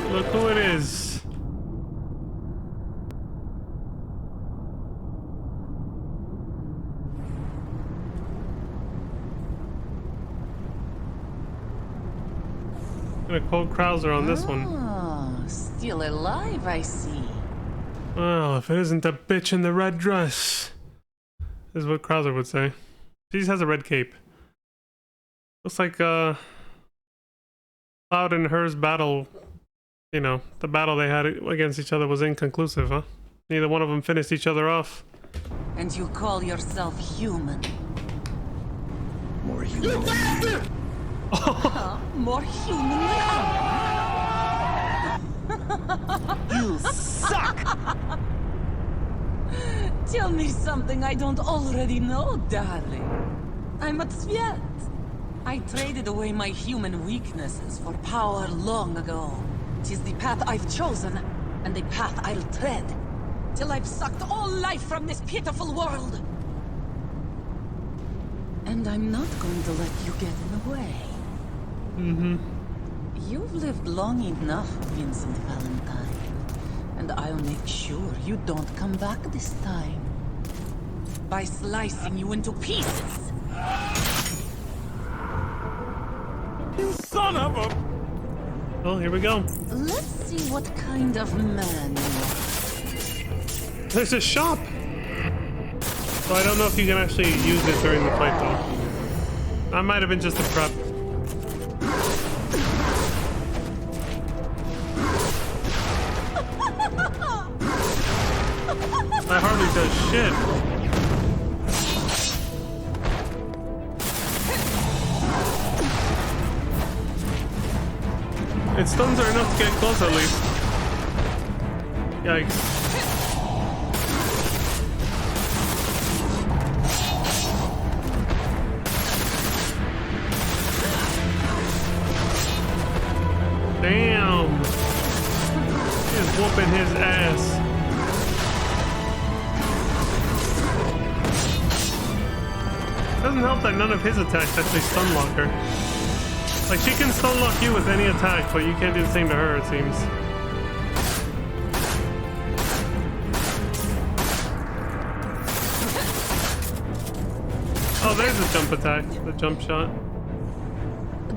Look who it is. Gonna quote Krauser on this one. Ah, still alive, I see. Well, if it isn't the bitch in the red dress, is what Krauser would say. She just has a red cape. Looks like Cloud and hers battle. You know, the battle they had against each other was inconclusive, huh? Neither one of them finished each other off. And you call yourself human? More human than you. More human than I? You suck! Tell me something I don't already know, darling. I'm a Tsvet. I traded away my human weaknesses for power long ago. 'Tis the path I've chosen, and the path I'll tread, till I've sucked all life from this pitiful world. And I'm not going to let you get in the way. You've lived long enough, Vincent Valentine. And I'll make sure you don't come back this time. By slicing you into pieces. You son of a... Well, here we go. Let's see what kind of man you are. There's a shop! So I don't know if you can actually use it during the fight, though. That might have been just a prep. That hardly does shit. Its stuns are enough to get close at least. Yikes. Damn! He's whooping his ass. Doesn't help that none of his attacks actually stun lock her. Like, she can stun lock you with any attack, but you can't do the same to her, it seems. Oh, there's a jump attack, the jump shot.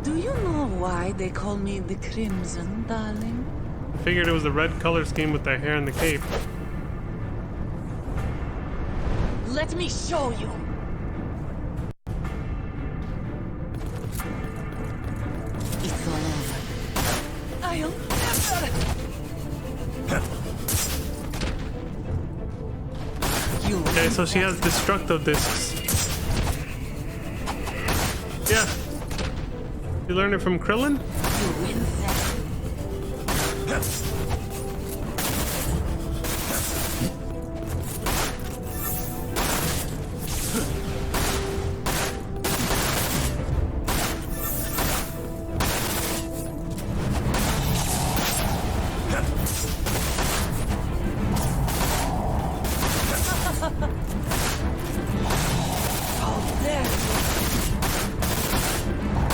Do you know why they call me the Crimson, darling? I figured it was the red color scheme with the hair and the cape. Let me show you. It's all over. I'll never. Okay, so she has destructo discs. Yeah. You learned it from Krillin?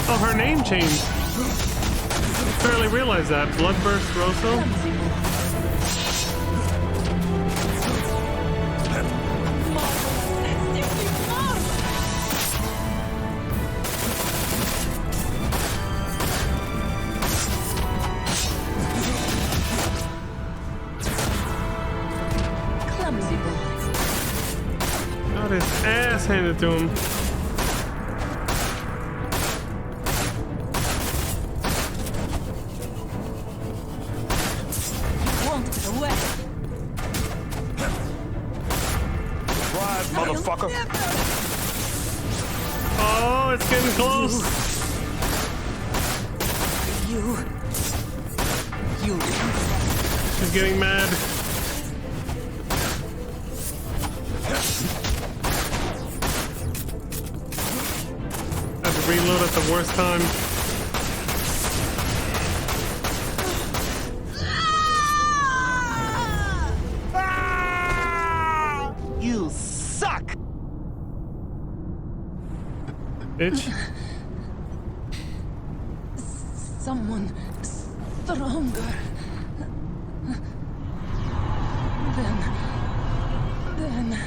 Oh, her name changed. I barely realized that. Bloodburst Rosso? Clumsy boy. Got his ass handed to him. Motherfucker. Oh, it's getting close. You. She's getting mad. I have to reload at the worst time. You suck! Bitch. Someone stronger. Then...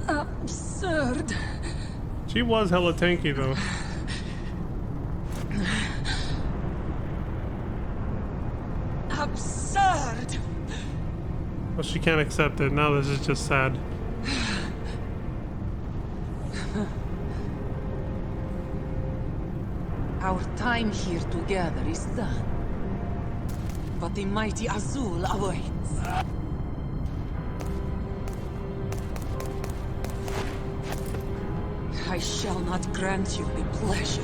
Absurd. She was hella tanky though. Absurd. Well, she can't accept it. Now this is just sad. Our time here together is done. But the mighty Azul awaits. I shall not grant you the pleasure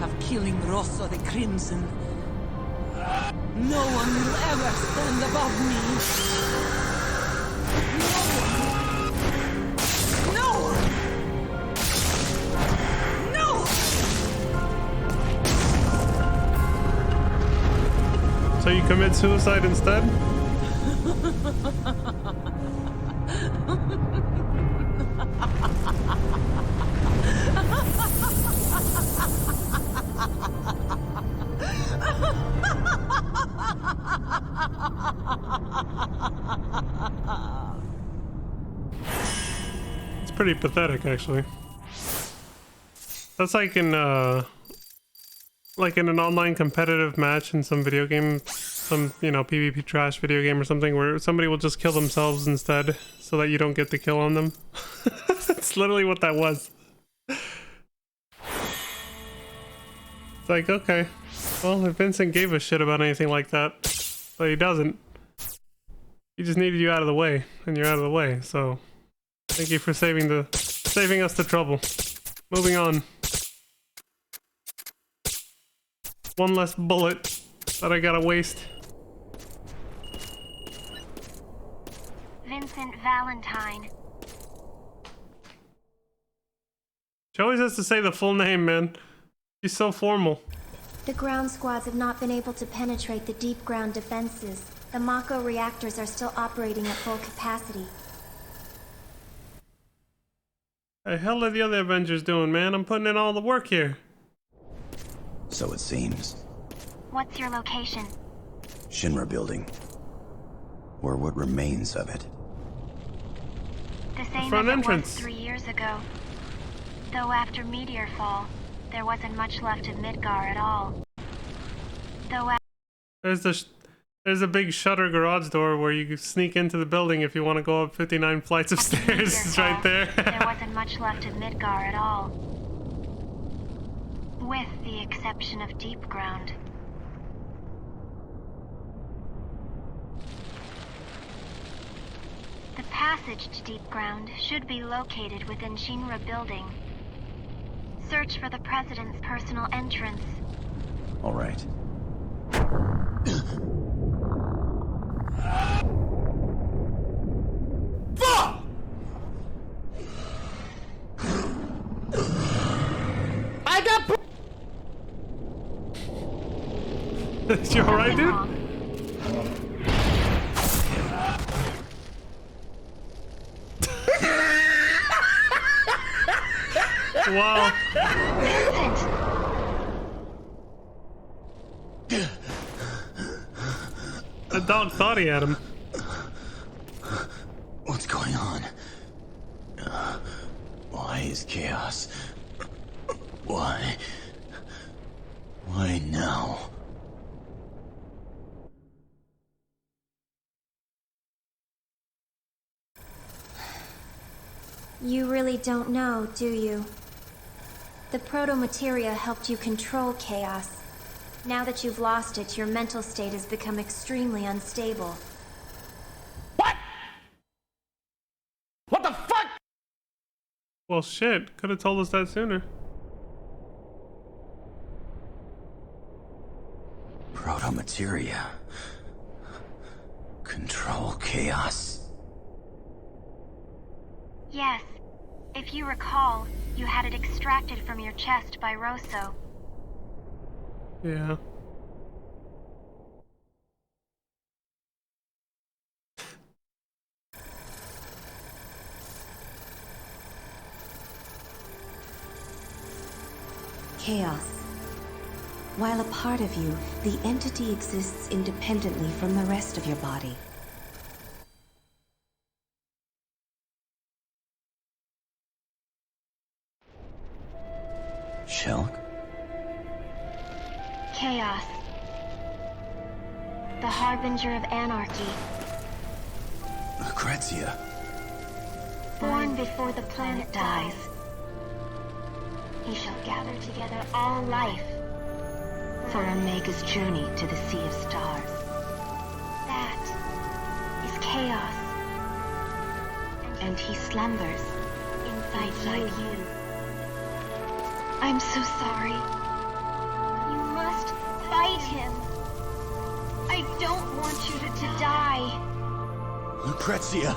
of killing Rosso the Crimson. No one will ever stand above me. No one! No one! So you commit suicide instead? pretty pathetic, actually. That's like in an online competitive match in some video game, some, you know, PvP trash video game or something, where somebody will just kill themselves instead so that you don't get the kill on them. That's literally what that was. It's like, okay, well, if Vincent gave a shit about anything like that, but he doesn't. He just needed you out of the way, and you're out of the way, so thank you for saving us the trouble. Moving on. One less bullet that I gotta waste. Vincent Valentine. She always has to say the full name, man. She's so formal. The ground squads have not been able to penetrate the deep ground defenses. The Mako reactors are still operating at full capacity. The hell are the other Avengers doing, man? I'm putting in all the work here. So it seems. What's your location? Shinra building. Or what remains of it. The same front as entrance. It was 3 years ago. Though after Meteor Fall, there wasn't much left of Midgar at all. There's a big shutter garage door where you sneak into the building if you want to go up 59 flights of stairs. It's right there. There wasn't much left of Midgar at all. With the exception of Deep Ground. The passage to Deep Ground should be located within Shinra Building. Search for the President's personal entrance. All right. I got. You alright, dude? Wow. The dog thought he had him. What's going on? Why is chaos? Why? Why now? You really don't know, do you? The proto-materia helped you control chaos. Now that you've lost it, your mental state has become extremely unstable. What? What the fuck? Well, shit. Could have told us that sooner. Proto-materia. Control chaos. Yes. If you recall, you had it extracted from your chest by Rosso. Yeah. Chaos. While a part of you, the entity exists independently from the rest of your body. Shulk? Chaos. The harbinger of anarchy. Lucrezia. Born before the planet dies. He shall gather together all life for Omega's journey to the Sea of Stars. That is chaos. And he slumbers inside you. I'm so sorry. You must fight him. I don't want you to die. Lucrezia!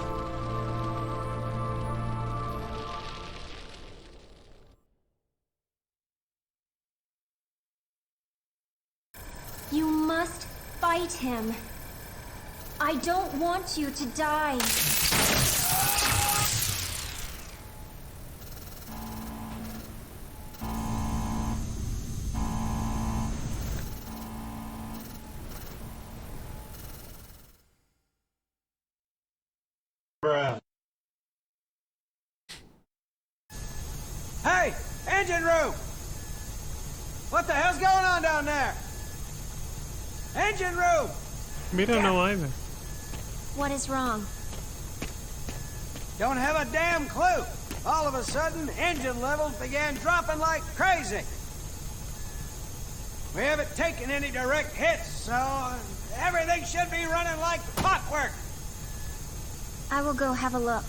You must fight him. I don't want you to die. Engine room! What the hell's going on down there? Engine room! We don't know either. What is wrong? Don't have a damn clue. All of a sudden, engine levels began dropping like crazy. We haven't taken any direct hits, so everything should be running like clockwork. I will go have a look.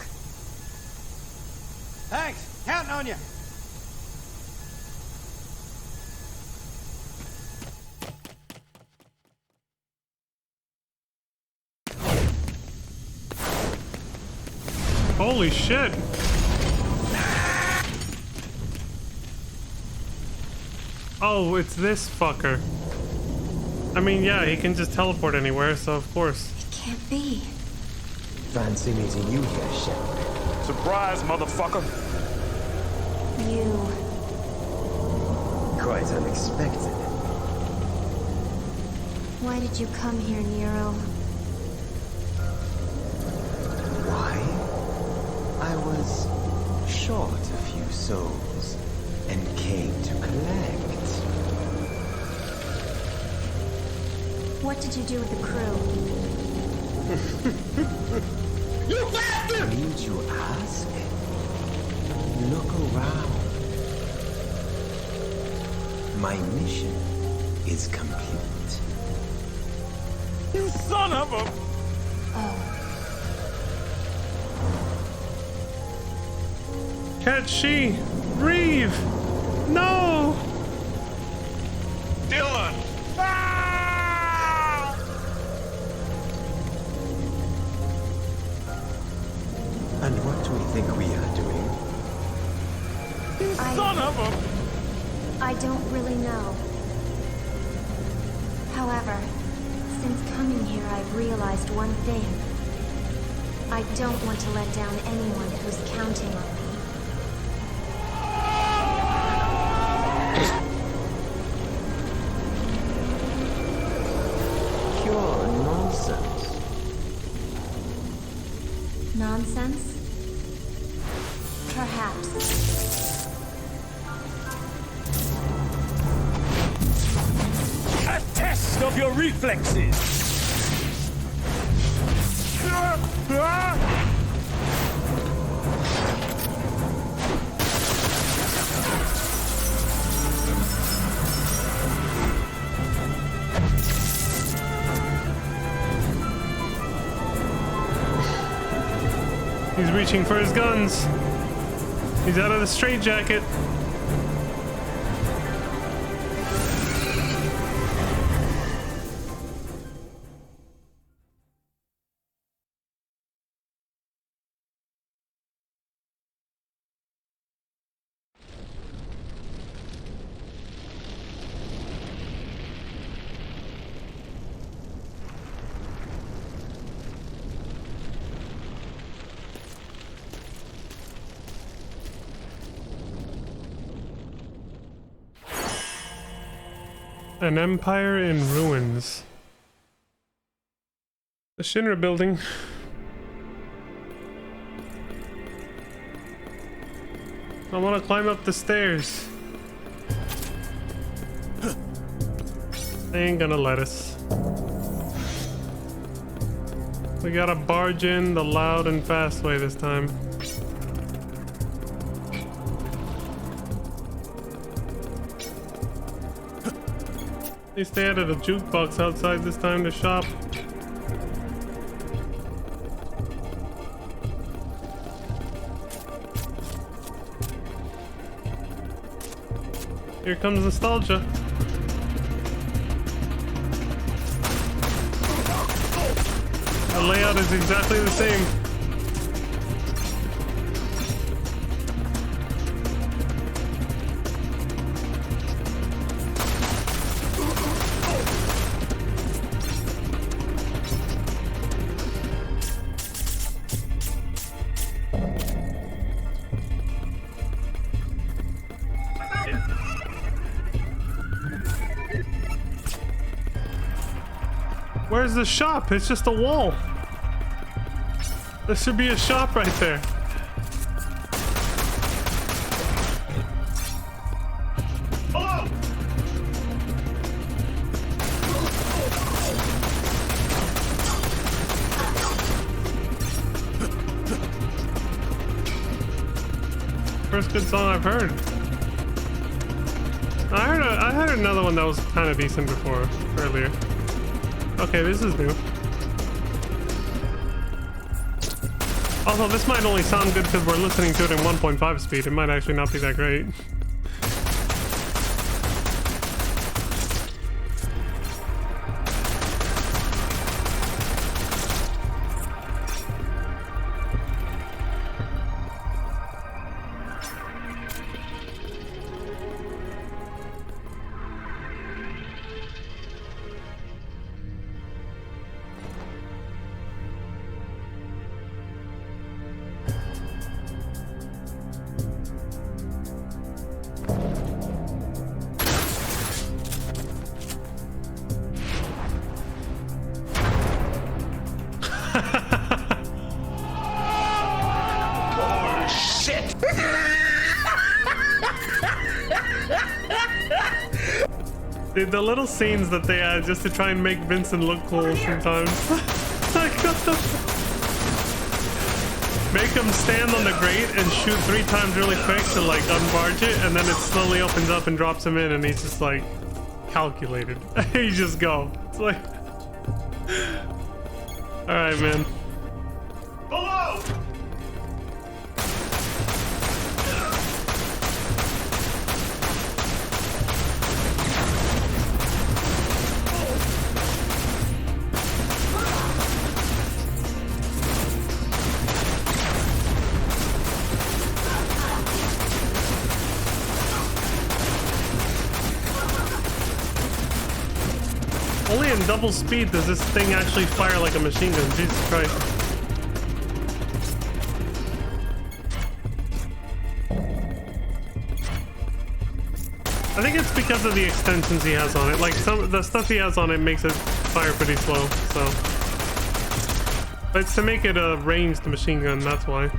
Thanks. Counting on you. Holy shit. Oh, it's this fucker. I mean, yeah, he can just teleport anywhere, so of course. It can't be. Fancy meeting you here, Shep. Surprise, motherfucker. You... Quite unexpected. Why did you come here, Nero? Why? I was short a few souls and came to collect. What did you do with the crew? You bastard! Need you ask? Look around. My mission is complete. You son of a... Catch she! Reeve! No! Dylan! And what do we think we are doing? You son of a... I don't really know. However, since coming here, I've realized one thing. I don't want to let down anyone who's counting on me. Pure nonsense. Nonsense? Perhaps. A test of your reflexes! He's reaching for his guns. He's out of the straitjacket. An empire in ruins. The Shinra building. I want to climb up the stairs. They ain't gonna let us. We gotta barge in the loud and fast way this time. At least they added a jukebox outside this time to shop. Here comes nostalgia. The layout is exactly the same. Where's the shop? It's just a wall. There should be a shop right there. first good song I've heard. I heard another one that was kind of decent before, earlier. Okay, this is new. Although this might only sound good because we're listening to it in 1.5 speed. It might actually not be that great. The little scenes that they add just to try and make Vincent look cool sometimes. Make him stand on the grate and shoot 3 times really quick to like unbarge it, and then it slowly opens up and drops him in, and he's just like calculated. You just go. It's like, all right, man. Below! Only in double speed does this thing actually fire like a machine gun. Jesus Christ. I think it's because of the extensions he has on it. Like, some of the stuff he has on it makes it fire pretty slow, so. But it's to make it a ranged machine gun, that's why.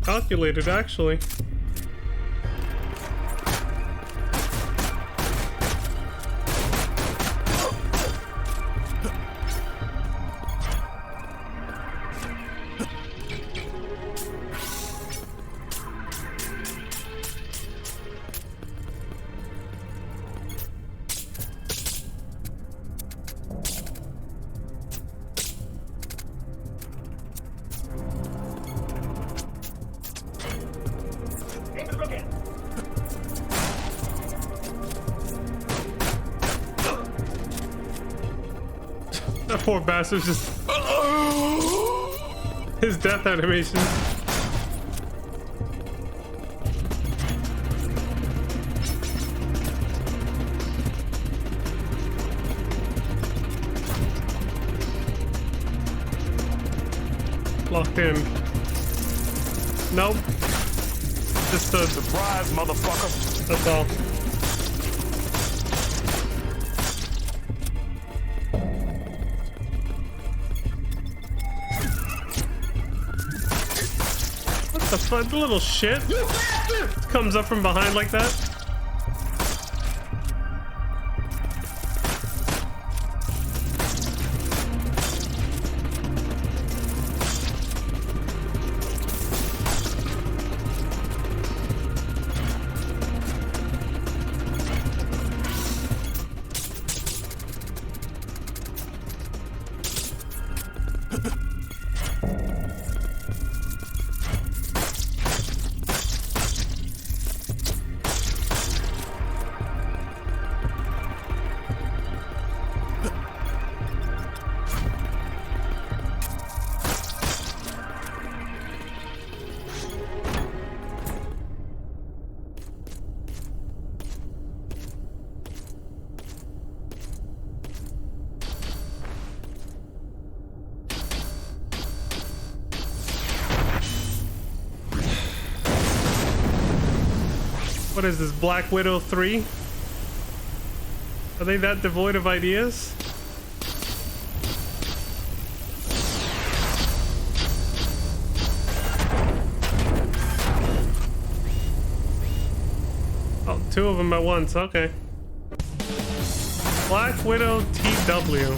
Calculated, actually. That poor bastard's just his death animation. Locked in. Nope. Just a surprise, motherfucker. That's all. The fun little shit comes up from behind like that. What is this, Black Widow 3? Are they that devoid of ideas? Oh, 2 of them at once, okay. Black Widow TW.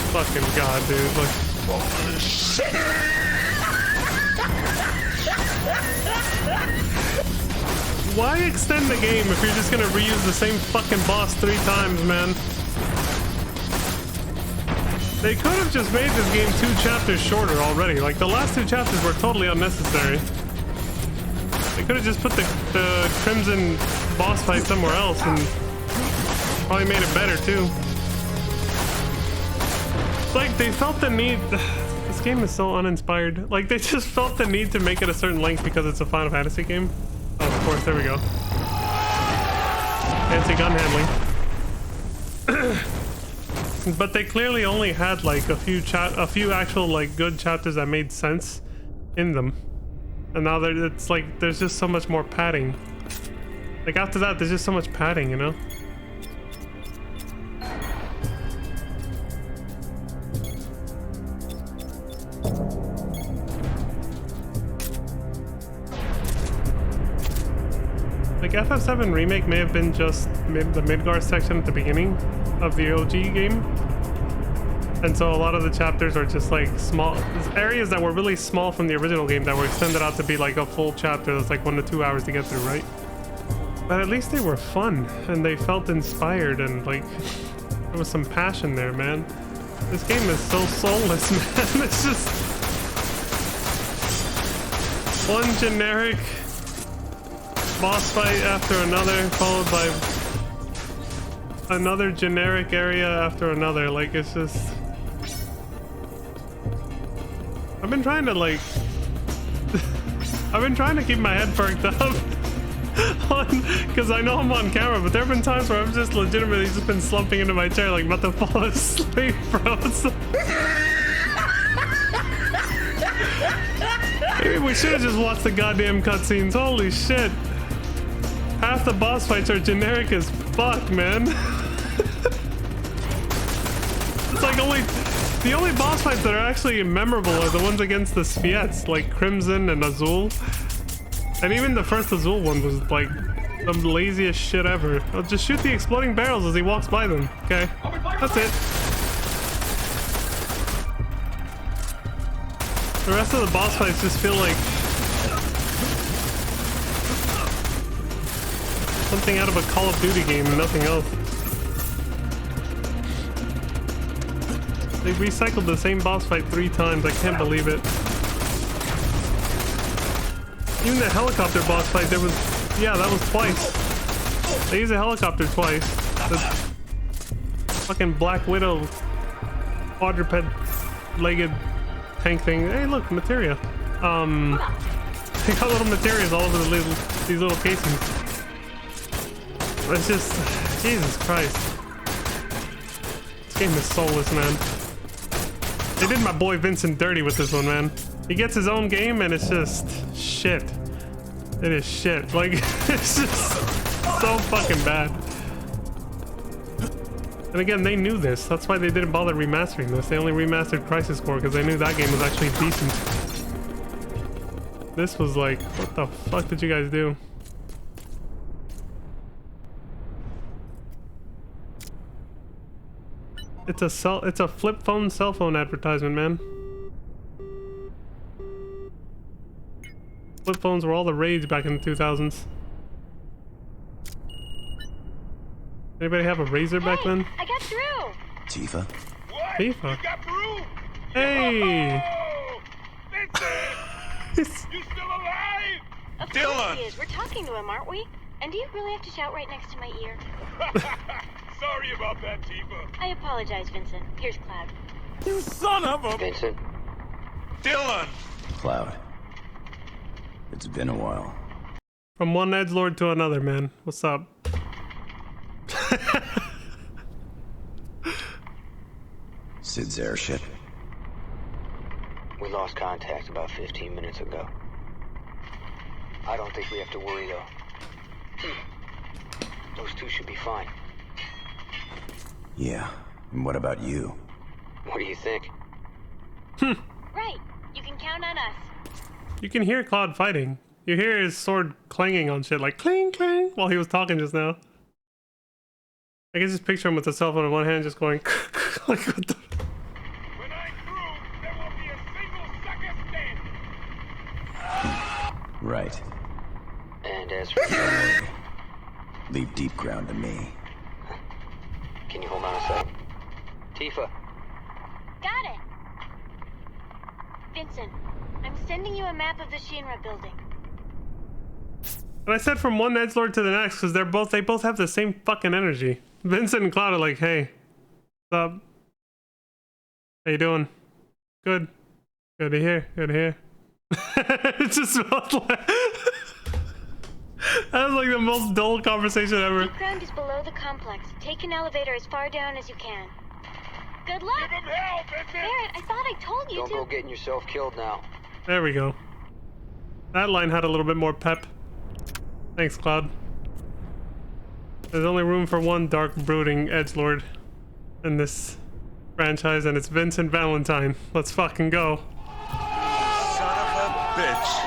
Fucking god, dude. Like, holy shit! Why extend the game if you're just gonna reuse the same fucking boss 3 times, man? They could have just made this game 2 chapters shorter already. Like, the last 2 chapters were totally unnecessary. They could have just put the Crimson boss fight somewhere else and probably made it better, too. Like, they felt the need... This game is so uninspired. Like, they just felt the need to make it a certain length because it's a Final Fantasy game. Oh, of course, there we go. Fancy gun handling. But they clearly only had like a few actual like good chapters that made sense in them. And now it's like there's just so much more padding. Like after that there's just so much padding, you know? Like FF7 Remake may have been just the Midgar section at the beginning of the OG game. And so a lot of the chapters are just like small areas that were really small from the original game that were extended out to be like a full chapter that's like 1 to 2 hours to get through, right? But at least they were fun and they felt inspired and like there was some passion there, man. This game is so soulless, man. It's just one generic boss fight after another, followed by another generic area after another. Like, it's just... I've been trying to, like... I've been trying to keep my head perked up because I know I'm on camera, but there have been times where I've just legitimately just been slumping into my chair like about to fall asleep, bro. Maybe we should have just watched the goddamn cutscenes. Holy shit. Half the boss fights are generic as fuck, man. It's like the only boss fights that are actually memorable are the ones against the Spiets, like Crimson and Azul. And even the first Azul one was like the laziest shit ever. I'll just shoot the exploding barrels as he walks by them. Okay, that's it. The rest of the boss fights just feel like something out of a Call of Duty game and nothing else. They recycled the same boss fight 3 times. I can't believe it. Even the helicopter boss fight, there was... Yeah, that was twice. They used a helicopter twice. The fucking Black Widow quadruped-legged tank thing. Hey, look, materia. They got little materials all over these little casings. It's just... Jesus Christ. This game is soulless, man. They did my boy Vincent dirty with this one, man. He gets his own game and it's just shit. It is shit. Like, it's just so fucking bad. And again, they knew this. That's why they didn't bother remastering this. They only remastered Crisis Core because they knew that game was actually decent. This was like, what the fuck did you guys do? It's a flip phone cell phone advertisement, man. Flip phones were all the rage back in the 2000s. Anybody have a Razor back then? I got through. Tifa? What? Tifa? You got through? Hey! Oh, Vincent! You still alive? Of Dylan! course he is. We're talking to him, aren't we? And do you really have to shout right next to my ear? Sorry about that, Tifa. I apologize, Vincent. Here's Cloud. You son of a... Vincent. Dylan! Cloud. It's been a while. From one edgelord to another, man. What's up? Sid's airship. We lost contact about 15 minutes ago. I don't think we have to worry, though. Those 2 should be fine. Yeah, and what about you? What do you think? Right. You can count on us. You can hear Claude fighting. You hear his sword clanging on shit, like cling, cling, while he was talking just now. I can just picture him with the cell phone in one hand just going like what the... When I'm through, there won't be a single sucker standing. Right. And as for Leave deep ground to me. can you hold on a sec? Tifa. Got it. Vincent, I'm sending you a map of the Shinra building. And I said from one edgelord to the next because they both have the same fucking energy. Vincent and Cloud are like, hey, what's up? How you doing? Good. Good to hear. Good to hear. It just felt like that was like the most dull conversation ever. The ground is below the complex. Take an elevator as far down as you can. Good luck. Give him hell, Vincent. Barrett, I thought I told you Don't to. go getting yourself killed now. There we go. That line had a little bit more pep. Thanks, Cloud. There's only room for one dark, brooding edgelord in this franchise, and it's Vincent Valentine. Let's fucking go. Son of a bitch.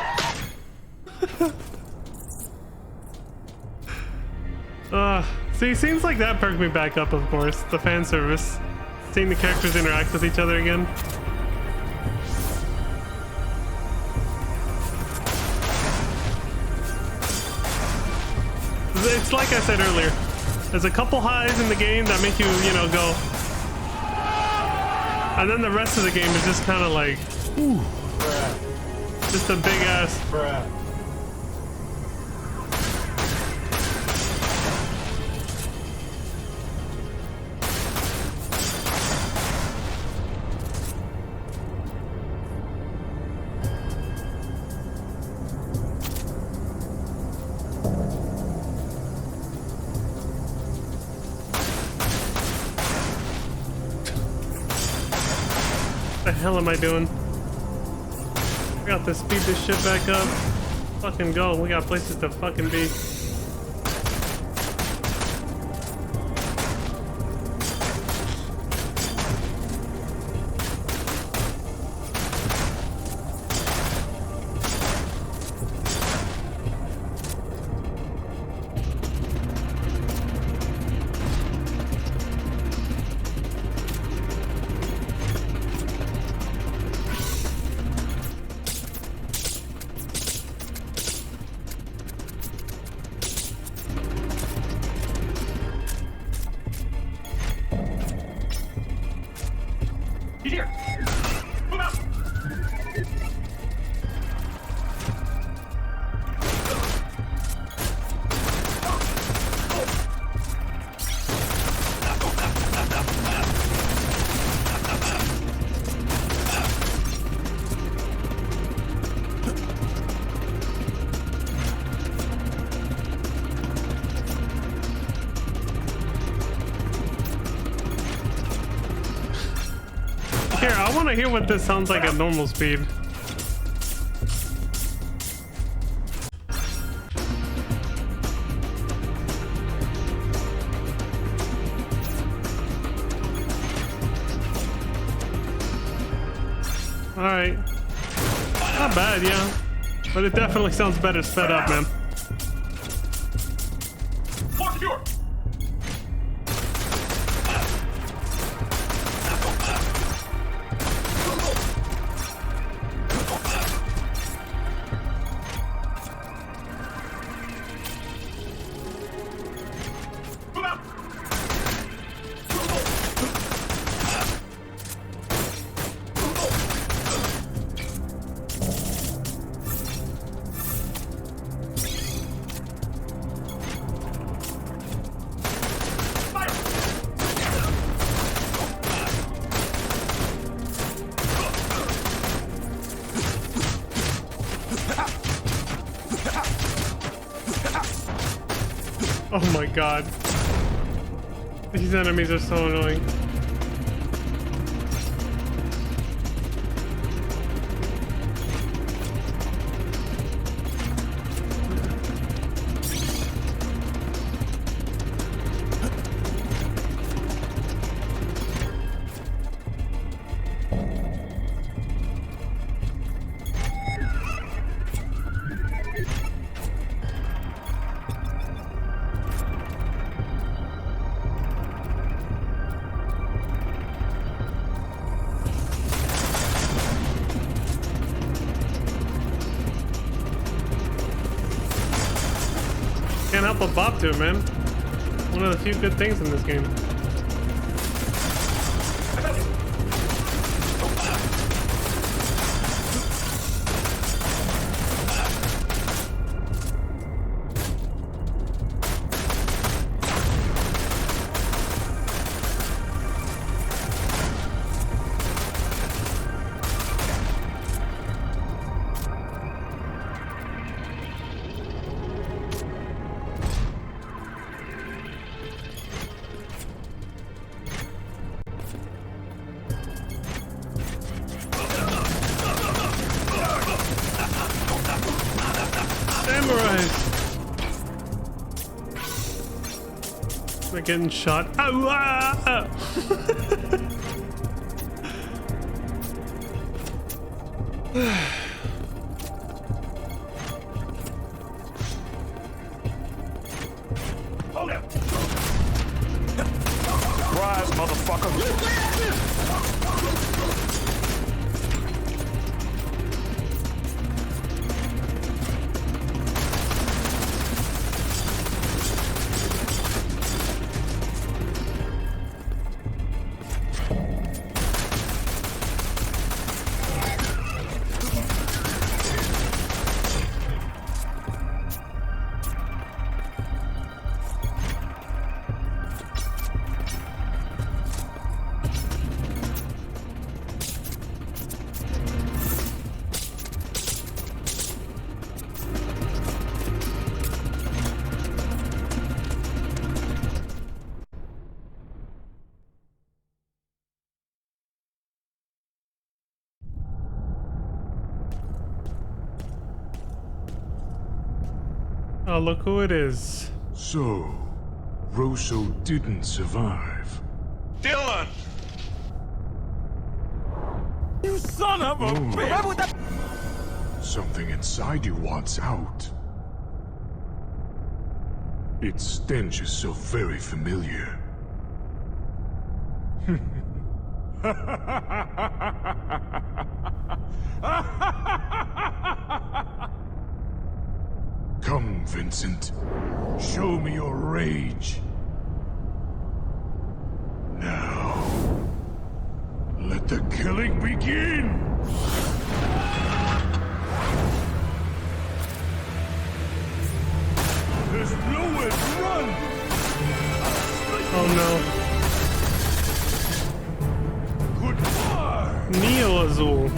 See, seems like that perked me back up, of course. The fan service. Seeing the characters interact with each other again. It's like I said earlier. There's a couple highs in the game that make you, go. And then the rest of the game is just kind of like, ooh. Just a big ass. What the hell am I doing? We got to speed this shit back up. Fucking go. We got places to fucking be. I want to hear what this sounds like at normal speed. Alright. Not bad, yeah. But it definitely sounds better sped up, man. Oh my god. These enemies are so annoying. help a bop to it, man. One of the few good things in this game. They're getting shot. Ow, ah, Hold up. Rise, motherfucker. Oh, look who it is. So, Rosso didn't survive. Dylan! You son of a bitch! Something inside you wants out. Its stench is so very familiar. Come, Vincent. Show me your rage. Now, let the killing begin! There's nowhere to run! Oh no. Goodbye! Neo Azul.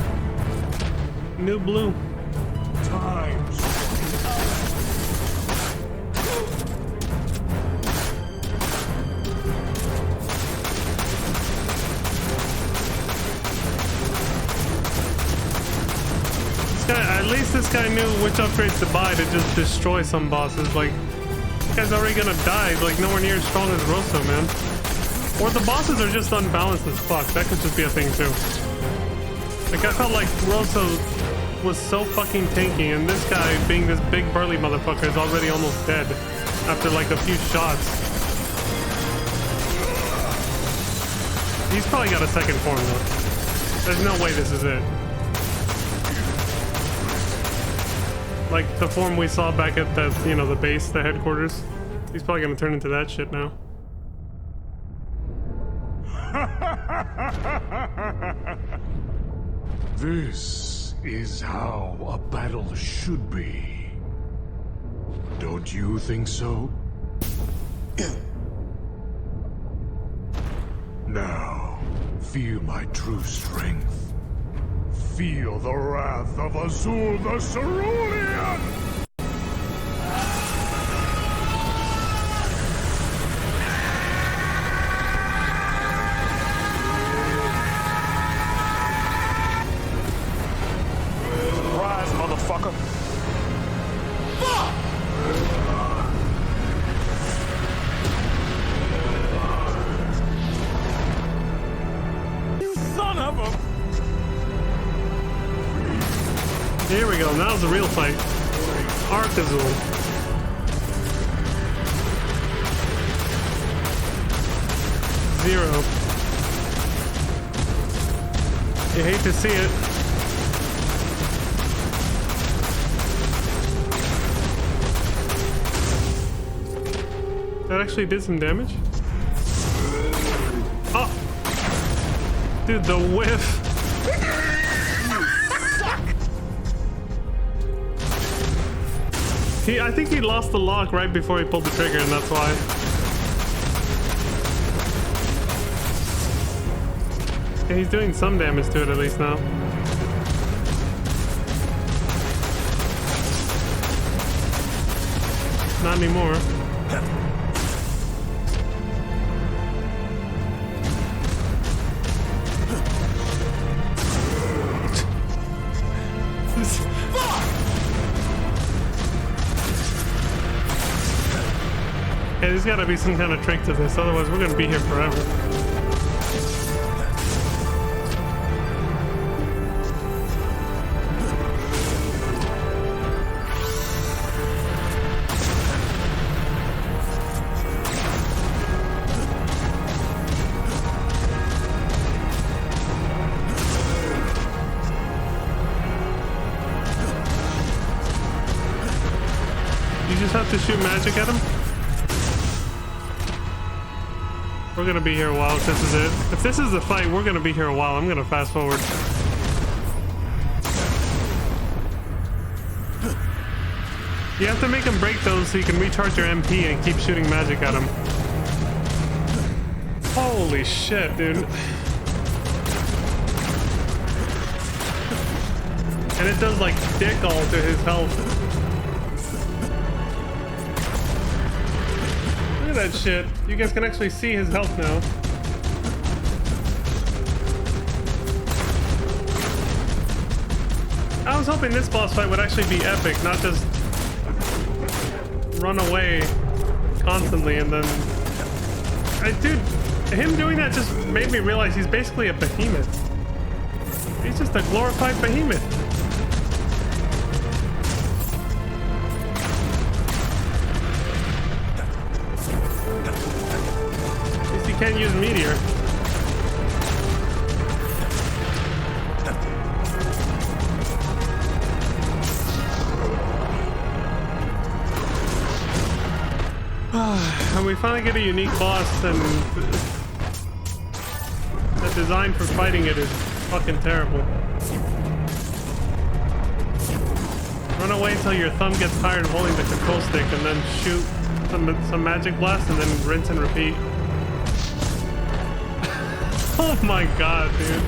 New blue. Times. At least this guy knew which upgrades to buy to just destroy some bosses. Like, this guy's already gonna die, like nowhere near as strong as Rosso, man. Or the bosses are just unbalanced as fuck. That could just be a thing too. Like, I felt like Rosso was so fucking tanky, and this guy, being this big burly motherfucker, is already almost dead after like a few shots. He's probably got a second form though. There's no way this is it. Like the form we saw back at the, you know, the base, the headquarters. He's probably gonna turn into that shit now. This is how a battle should be. Don't you think so? Now, feel my true strength. Feel the wrath of Azul the Cerulean! Rise, motherfucker. Fuck! You son of a... Here we go, now's the real fight. Arc Azul. Zero. You hate to see it. That actually did some damage. Oh! Dude, the whiff! I think he lost the lock right before he pulled the trigger, and that's why. Yeah, he's doing some damage to it at least now. Not anymore. Hey, there's gotta be some kind of trick to this, otherwise we're gonna be here forever. You just have to shoot magic at him? We're gonna be here a while if this is it. If this is the fight, we're gonna be here a while. I'm gonna fast forward. You have to make him break those so you can recharge your MP and keep shooting magic at him. Holy shit, dude. And it does like dick all to his health. Look at that shit. You guys can actually see his health now. I was hoping this boss fight would actually be epic, not just run away constantly and then... Dude, him doing that just made me realize he's basically a behemoth. He's just a glorified behemoth. At least he can't use meteor. And we finally get a unique boss, and the design for fighting it is fucking terrible. Run away till your thumb gets tired of holding the control stick, and then shoot some magic blast, and then rinse and repeat. Oh my god, dude.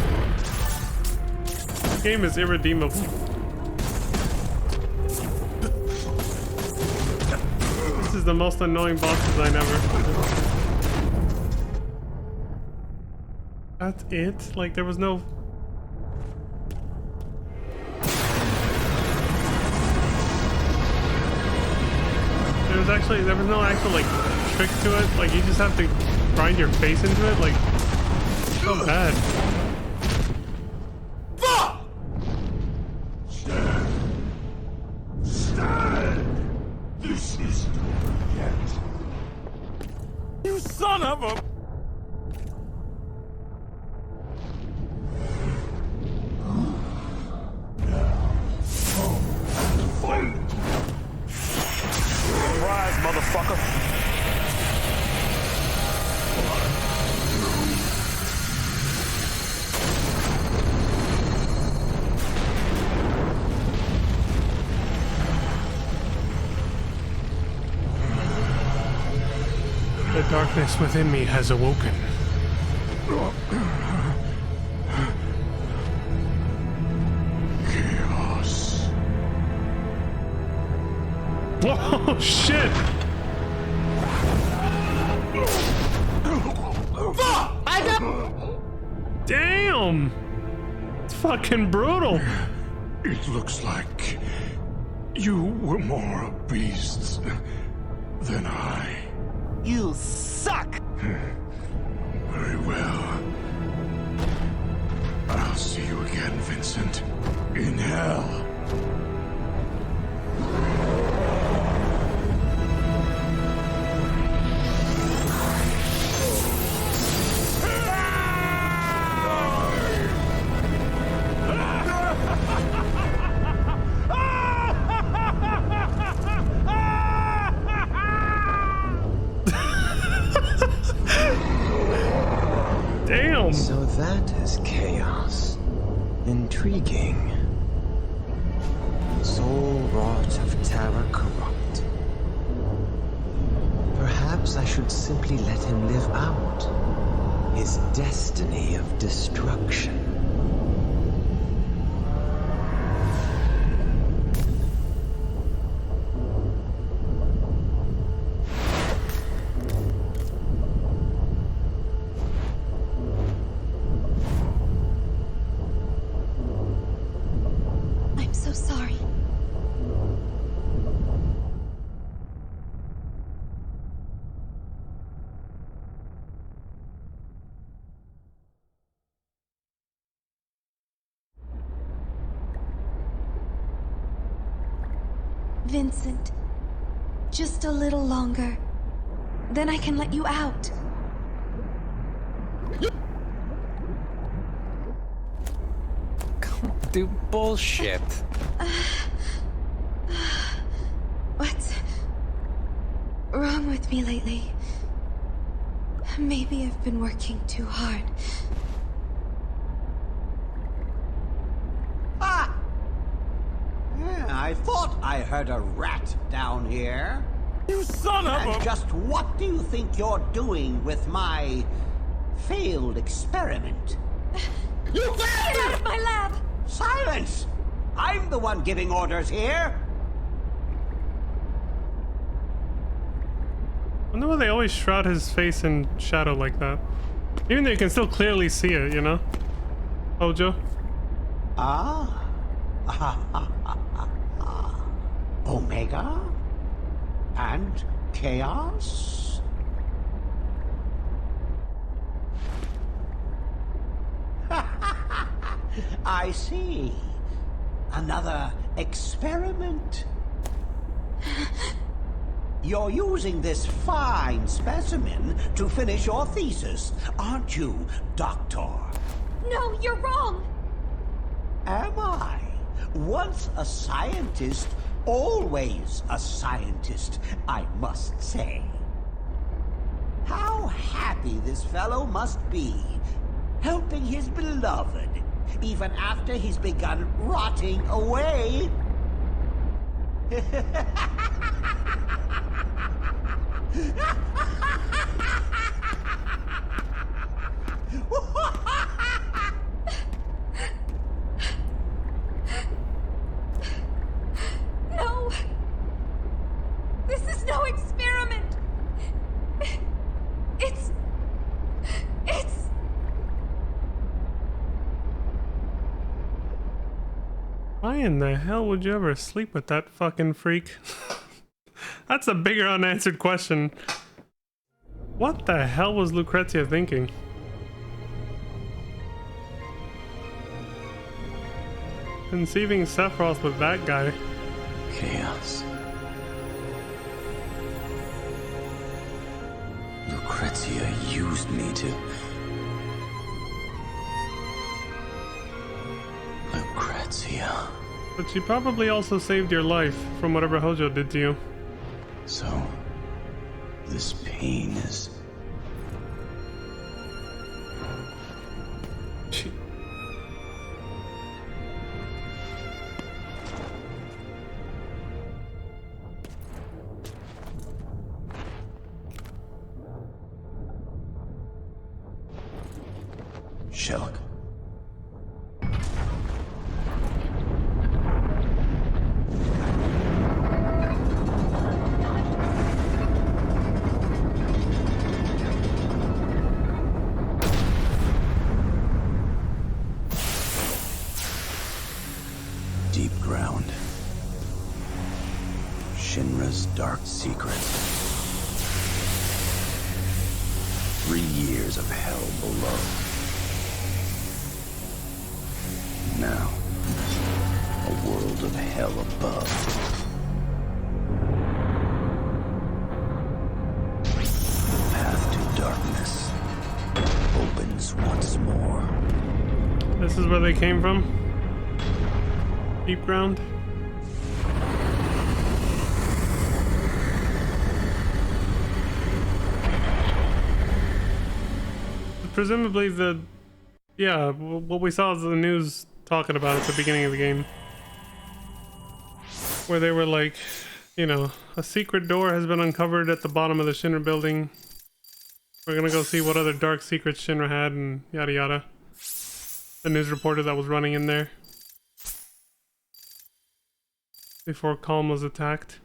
This game is irredeemable. This is the most annoying boss design ever. That's it? Like, there was no... There was no actual, like, trick to it. Like, you just have to grind your face into it. Like, it's so bad. Stand! This isn't over yet. You son of a... Surprise, motherfucker. The darkness within me has awoken. Chaos. Oh shit! Damn! It's fucking brutal. It looks like you were more a beast than I. You suck! Very well. I'll see you again, Vincent. In hell. home. So that is chaos. Intriguing. Soul wrought of terror corrupt. Perhaps I should simply let him live out his destiny of destruction. I'm so sorry. Vincent, just a little longer. Then I can let you out. Dude, bullshit. What's wrong with me lately? Maybe I've been working too hard. Ah! Yeah, I thought I heard a rat down here. You son of a... And just what do you think you're doing with my failed experiment? You Get out of my lab! Silence! I'm the one giving orders here. I wonder why they always shroud his face in shadow like that. Even though you can still clearly see it, you know? Hojo? Ah. Omega? And chaos? I see. Another experiment. You're using this fine specimen to finish your thesis, aren't you, Doctor? No, you're wrong! Am I? Once a scientist, always a scientist, I must say. How happy this fellow must be, helping his beloved, even after he's begun rotting away. No! This is no experiment! It's... Why in the hell would you ever sleep with that fucking freak? That's a bigger unanswered question. What the hell was Lucrezia thinking? Conceiving Sephiroth with that guy. Chaos. Lucrezia used me to... Lucrezia. But she probably also saved your life from whatever Hojo did to you. So, this pain is... Shelk. Deep ground. Shinra's dark secret. 3 years of hell below. Now, a world of hell above. The path to darkness opens once more. This is where they came from? Deep ground? Presumably the Yeah, what we saw is the news talking about at the beginning of the game. Where they were like, you know, a secret door has been uncovered at the bottom of the Shinra building. We're gonna go see what other dark secrets Shinra had and yada yada. The news reporter that was running in there before Calm was attacked.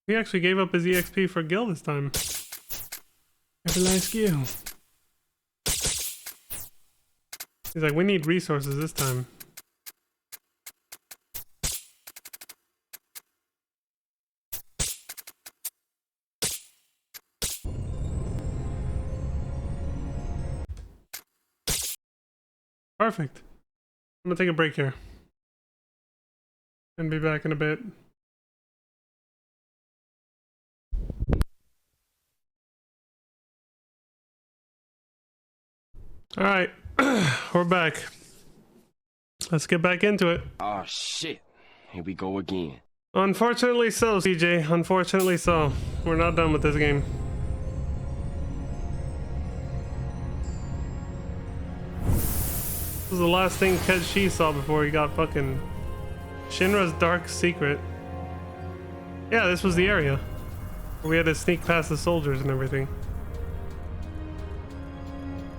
He actually gave up his EXP for Gil this time. Never like you. He's like, we need resources this time. Perfect. I'm gonna take a break here. And be back in a bit. Alright, we're back. Let's get back into it. Oh shit, here we go again. Unfortunately so, CJ. Unfortunately so. We're not done with this game. This was the last thing Kedshi saw before he got fucking Shinra's dark secret. Yeah, this was the area where we had to sneak past the soldiers and everything.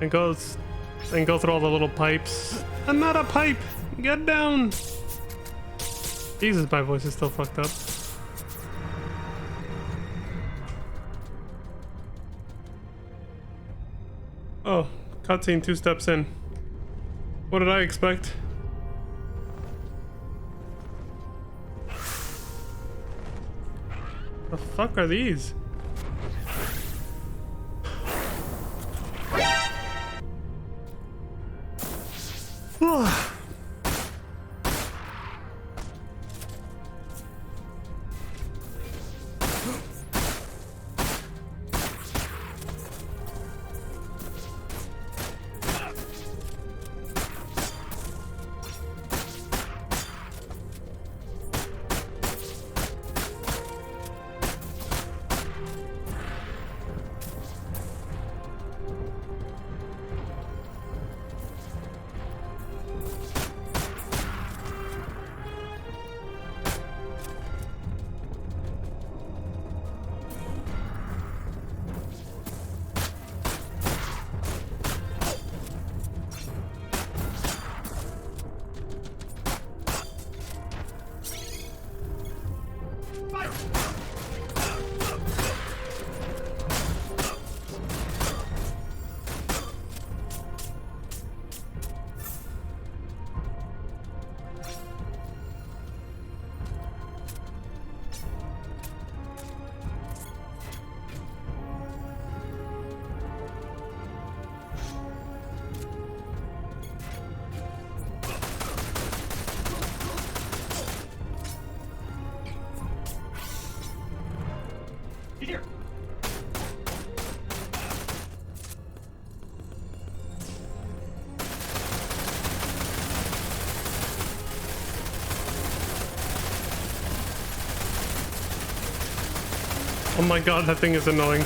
And go through all the little pipes. I'm not a pipe! Get down! Jesus, my voice is still fucked up. Oh, cutscene 2 steps in. What did I expect? The fuck are these? Oh my god, that thing is annoying.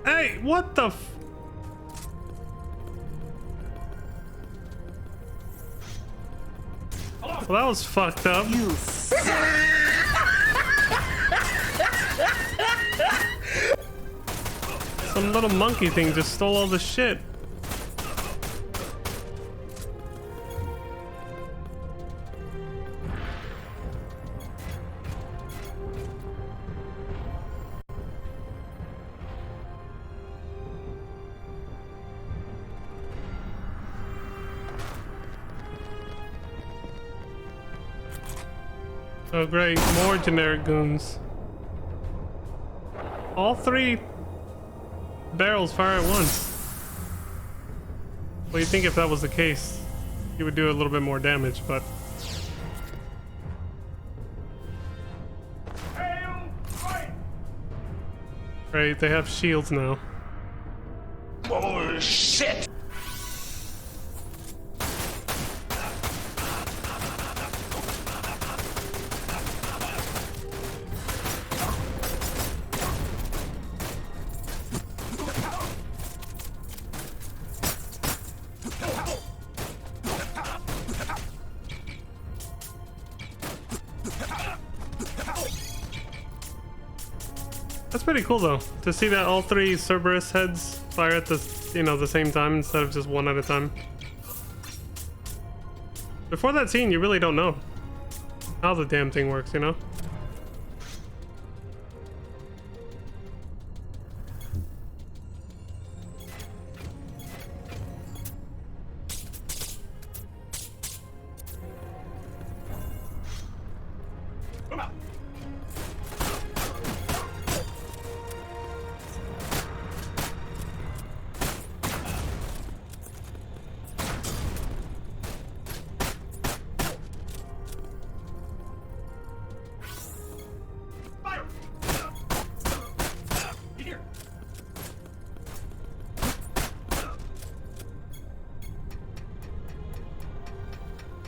Hey, what the f— well, that was fucked up. You Some little monkey thing just stole all the shit. Oh great, more generic goons. All 3 barrels fire at once. Well, you'd think if that was the case, you would do a little bit more damage, but... Right, they have shields now. Oh, shit! That's pretty cool though, to see that all three Cerberus heads fire at the, you know, the same time instead of just one at a time. Before that scene, you really don't know how the damn thing works, you know?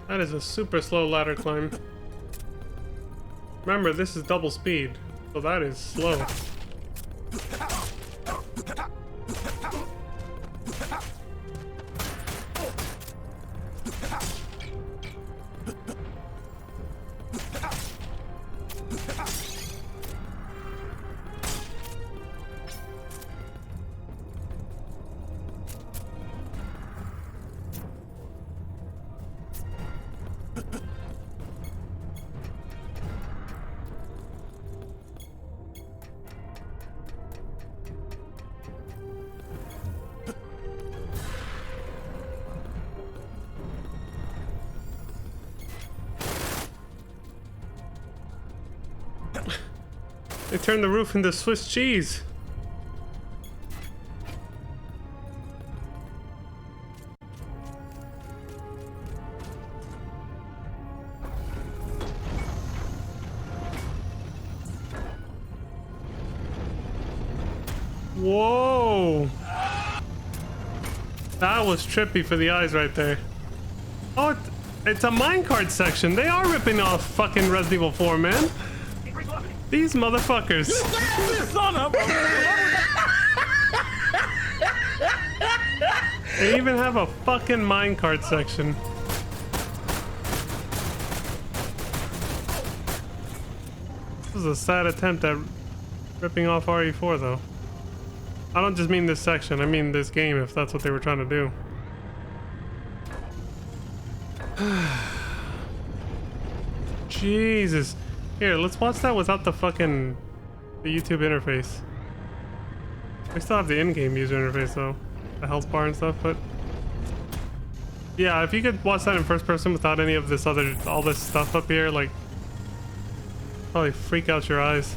That is a super slow ladder climb. Remember, this is double speed, so that is slow. They turned the roof into Swiss cheese. Whoa! That was trippy for the eyes right there. Oh, it's a minecart section. They are ripping off fucking Resident Evil 4, man. These motherfuckers. Son of They even have a fucking minecart section. This is a sad attempt at ripping off RE4 though. I don't just mean this section, I mean this game, if that's what they were trying to do. Jesus. Here, let's watch that without the fucking YouTube interface. We still have the in-game user interface though. The health bar and stuff, but yeah, if you could watch that in first person without any of this other, all this stuff up here, like, probably freak out your eyes.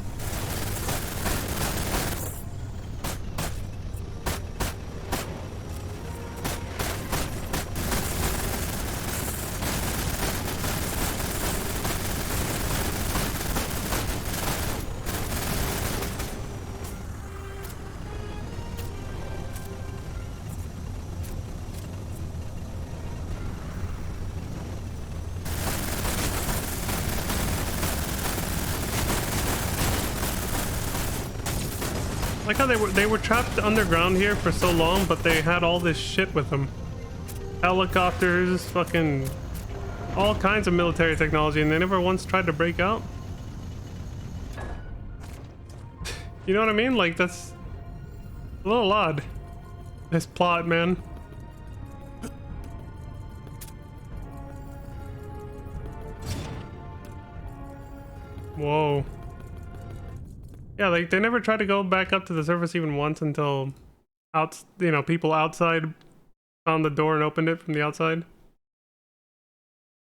Like how they were trapped underground here for so long, but they had all this shit with them. Helicopters, fucking all kinds of military technology, and they never once tried to break out. You know what I mean? Like, that's a little odd. This plot, man. Whoa. Yeah, like they never tried to go back up to the surface even once until people outside found the door and opened it from the outside.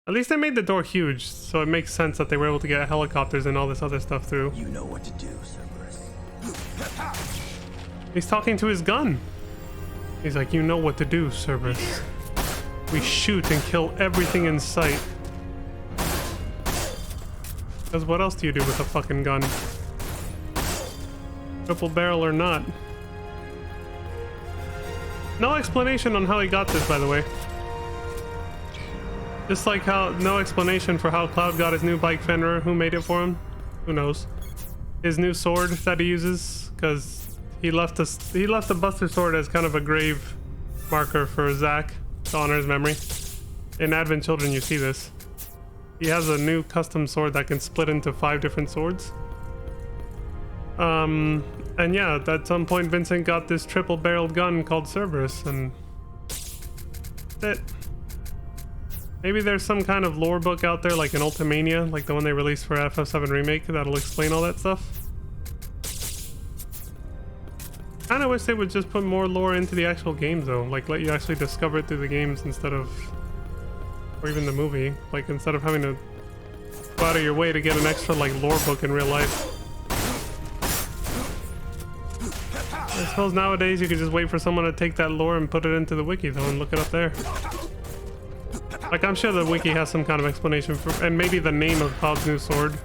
At least they made the door huge, so it makes sense that they were able to get helicopters and all this other stuff through. You know what to do, Cerberus. He's talking to his gun. He's like, you know what to do, Cerberus. We shoot and kill everything in sight. Because what else do you do with a fucking gun? Triple barrel or not. No explanation on how he got this, by the way. Just like how no explanation for how Cloud got his new bike Fenrir. Who made it for him? Who knows? His new sword that he uses, because he left the Buster Sword as kind of a grave marker for Zack to honor his memory. In Advent Children, you see this. He has a new custom sword that can split into 5 different swords. And yeah, at some point Vincent got this triple-barreled gun called Cerberus, and that's it. Maybe there's some kind of lore book out there, like an Ultimania, like the one they released for FF7 Remake, that'll explain all that stuff. Kinda wish they would just put more lore into the actual games though, like let you actually discover it through the games instead of, or even the movie, like instead of having to go out of your way to get an extra like lore book in real life. I suppose nowadays you could just wait for someone to take that lore and put it into the wiki though and look it up there. Like I'm sure the wiki has some kind of explanation for, and maybe the name of Cloud's new sword.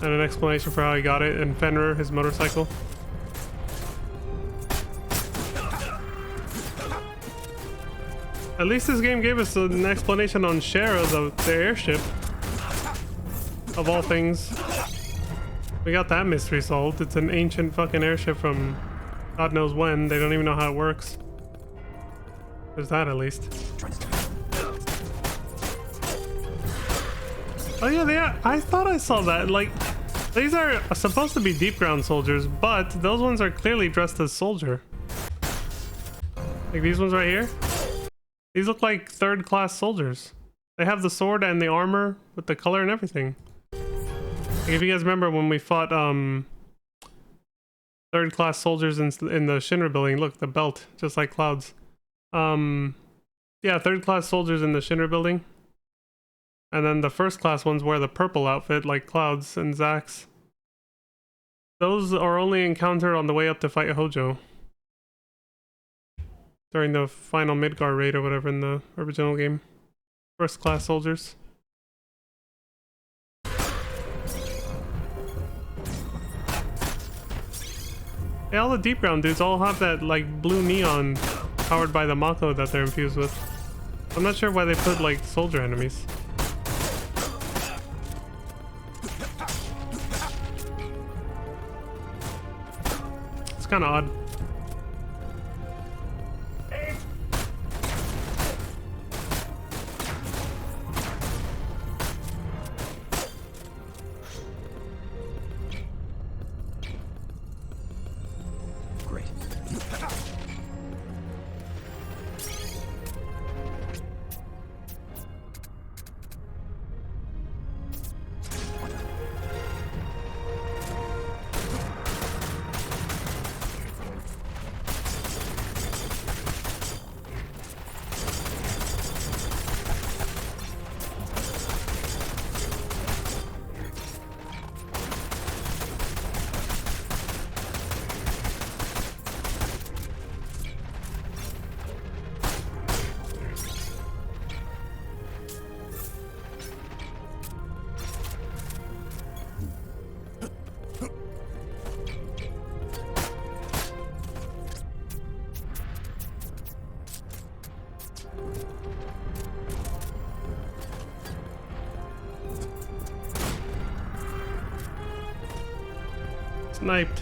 And an explanation for how he got it, and Fenrir, his motorcycle. At least this game gave us an explanation on Shara, the airship. Of all things. We got that mystery solved. It's an ancient fucking airship from God knows when. They don't even know how it works. There's that at least. Oh yeah, they are. I thought I saw that. Like, these are supposed to be deep ground soldiers, but those ones are clearly dressed as soldier. Like these ones right here. These look like 3rd class soldiers. They have the sword and the armor with the color and everything. Like if you guys remember when we fought 3rd class soldiers in the Shinra building, look, the belt, just like Cloud's. Yeah, 3rd class soldiers in the Shinra building. And then the 1st class ones wear the purple outfit like Cloud's and Zack's. Those are only encountered on the way up to fight Hojo. During the final Midgar raid or whatever in the original game. 1st class soldiers. Yeah, all the deep ground dudes all have that like blue neon powered by the Mako that they're infused with. I'm not sure why they put like soldier enemies. It's kind of odd. Sniped.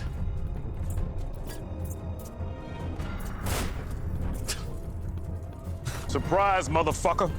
Surprise, motherfucker.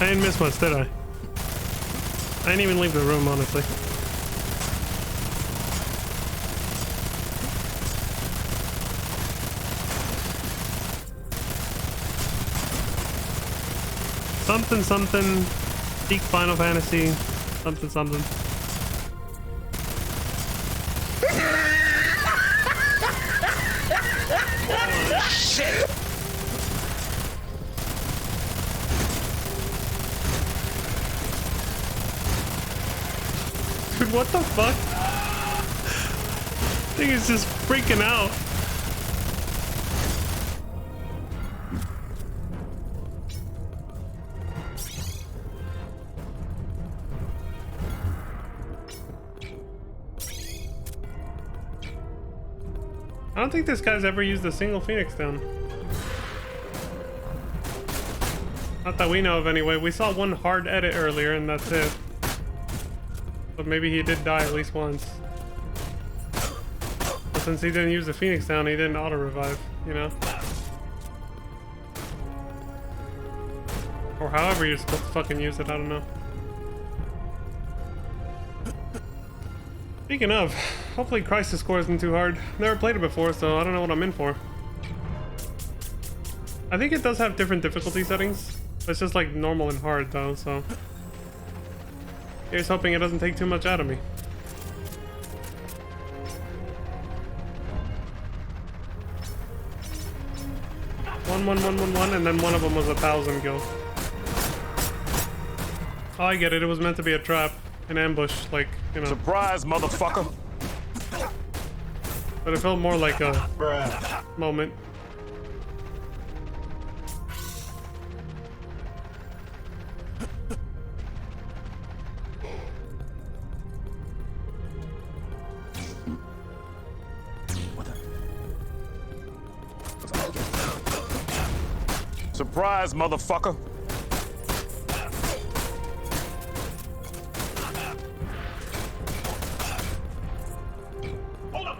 I didn't miss much, did I? I didn't even leave the room, honestly. Something, something. Peak Final Fantasy. Something, something. Shit! Dude, what the fuck? Thing is just freaking out. I don't think this guy's ever used a single Phoenix down. Not that we know of anyway. We saw one hard edit earlier and that's it. But maybe he did die at least once. But since he didn't use the Phoenix down, he didn't auto-revive, you know? Or however you're supposed to fucking use it, I don't know. Speaking of, hopefully Crisis Core isn't too hard. Never played it before, so I don't know what I'm in for. I think it does have different difficulty settings. It's just like normal and hard though, so... Here's hoping it doesn't take too much out of me. One, and then one of them was 1,000 kills. Oh, I get it. It was meant to be a trap, an ambush, like, you know. Surprise, motherfucker! But it felt more like a moment. Surprise, motherfucker! Hold up!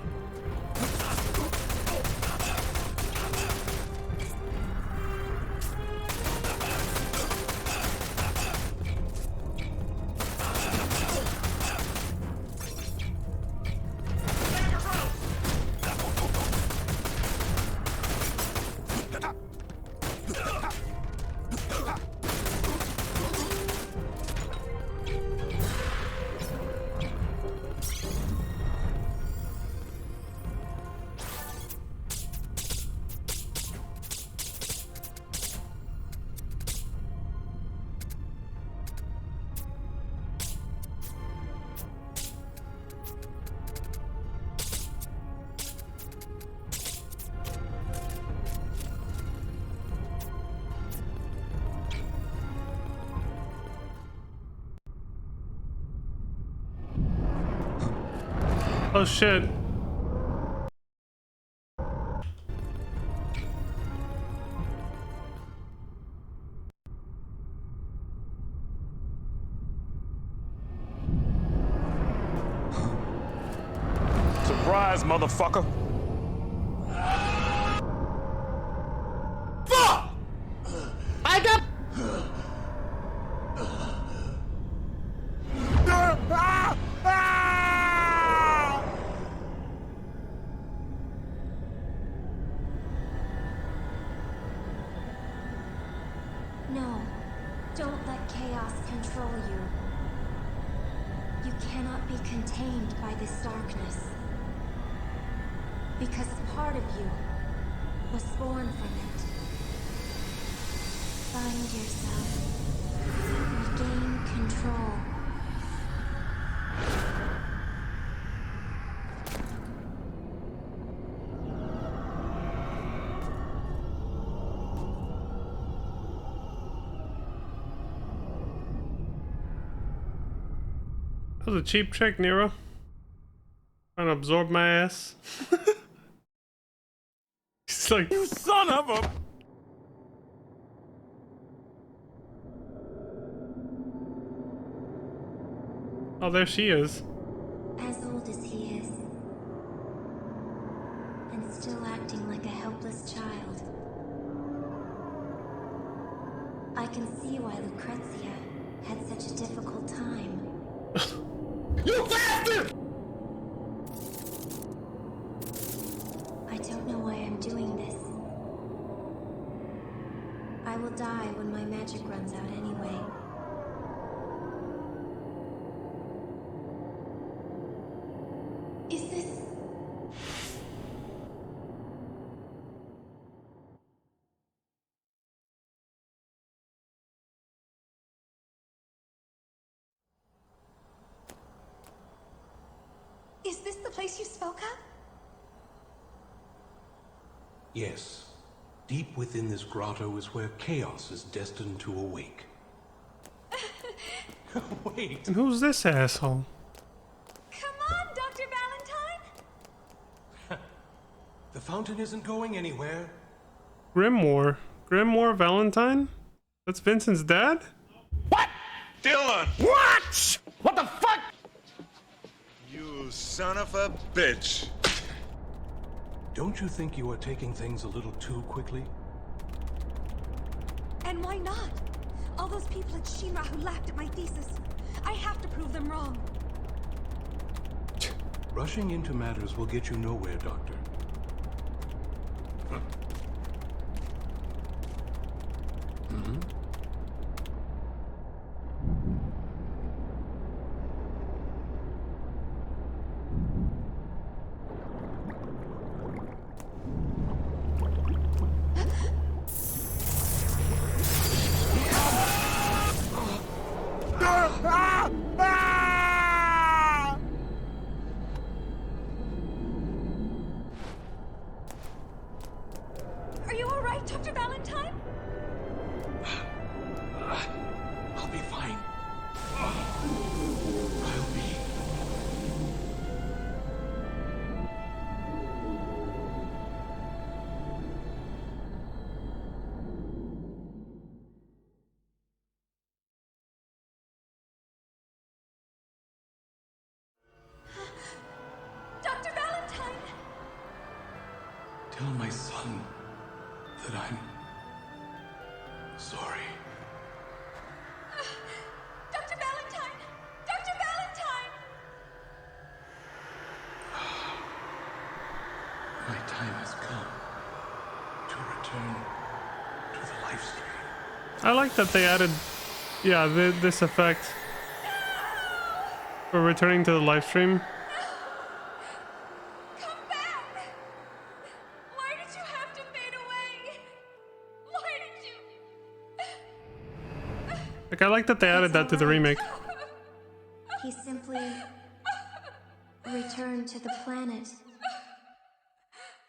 Oh shit. Surprise, motherfucker! Fuck! I got... No, don't let chaos control you. You cannot be contained by this darkness. Because part of you was born from it. Find yourself. Regain control. That was a cheap trick, Nero. Trying to absorb my ass. He's like, you son of a... Oh, there she is. As old as he is. And still acting like a helpless child. I can see why Lucrezia had such a difficult time. You bastard! I don't know why I'm doing this. I will die when my magic runs out anyway. Is this... Is this the place you spoke of? Yes. Deep within this grotto is where chaos is destined to awake. Wait. And who's this asshole? Come on, Dr. Valentine! The fountain isn't going anywhere. Grimoire. Grimoire Valentine? That's Vincent's dad? What? Dylan! What? What the fuck? You son of a bitch. Don't you think you are taking things a little too quickly? And why not? All those people at Shinra who laughed at my thesis. I have to prove them wrong. Rushing into matters will get you nowhere, Doctor. Hmm? Are you alright, Dr. Valentine? I'll be fine. I'll be. Dr. Valentine! Tell my son that I'm sorry. Dr. Valentine! Dr. Valentine! My time has come to return to the life stream. I like that they added, yeah, this effect for returning to the live stream. Come back! Why did you have to fade away? Why did you... Like, I like that they added that to the remake. He simply returned to the planet.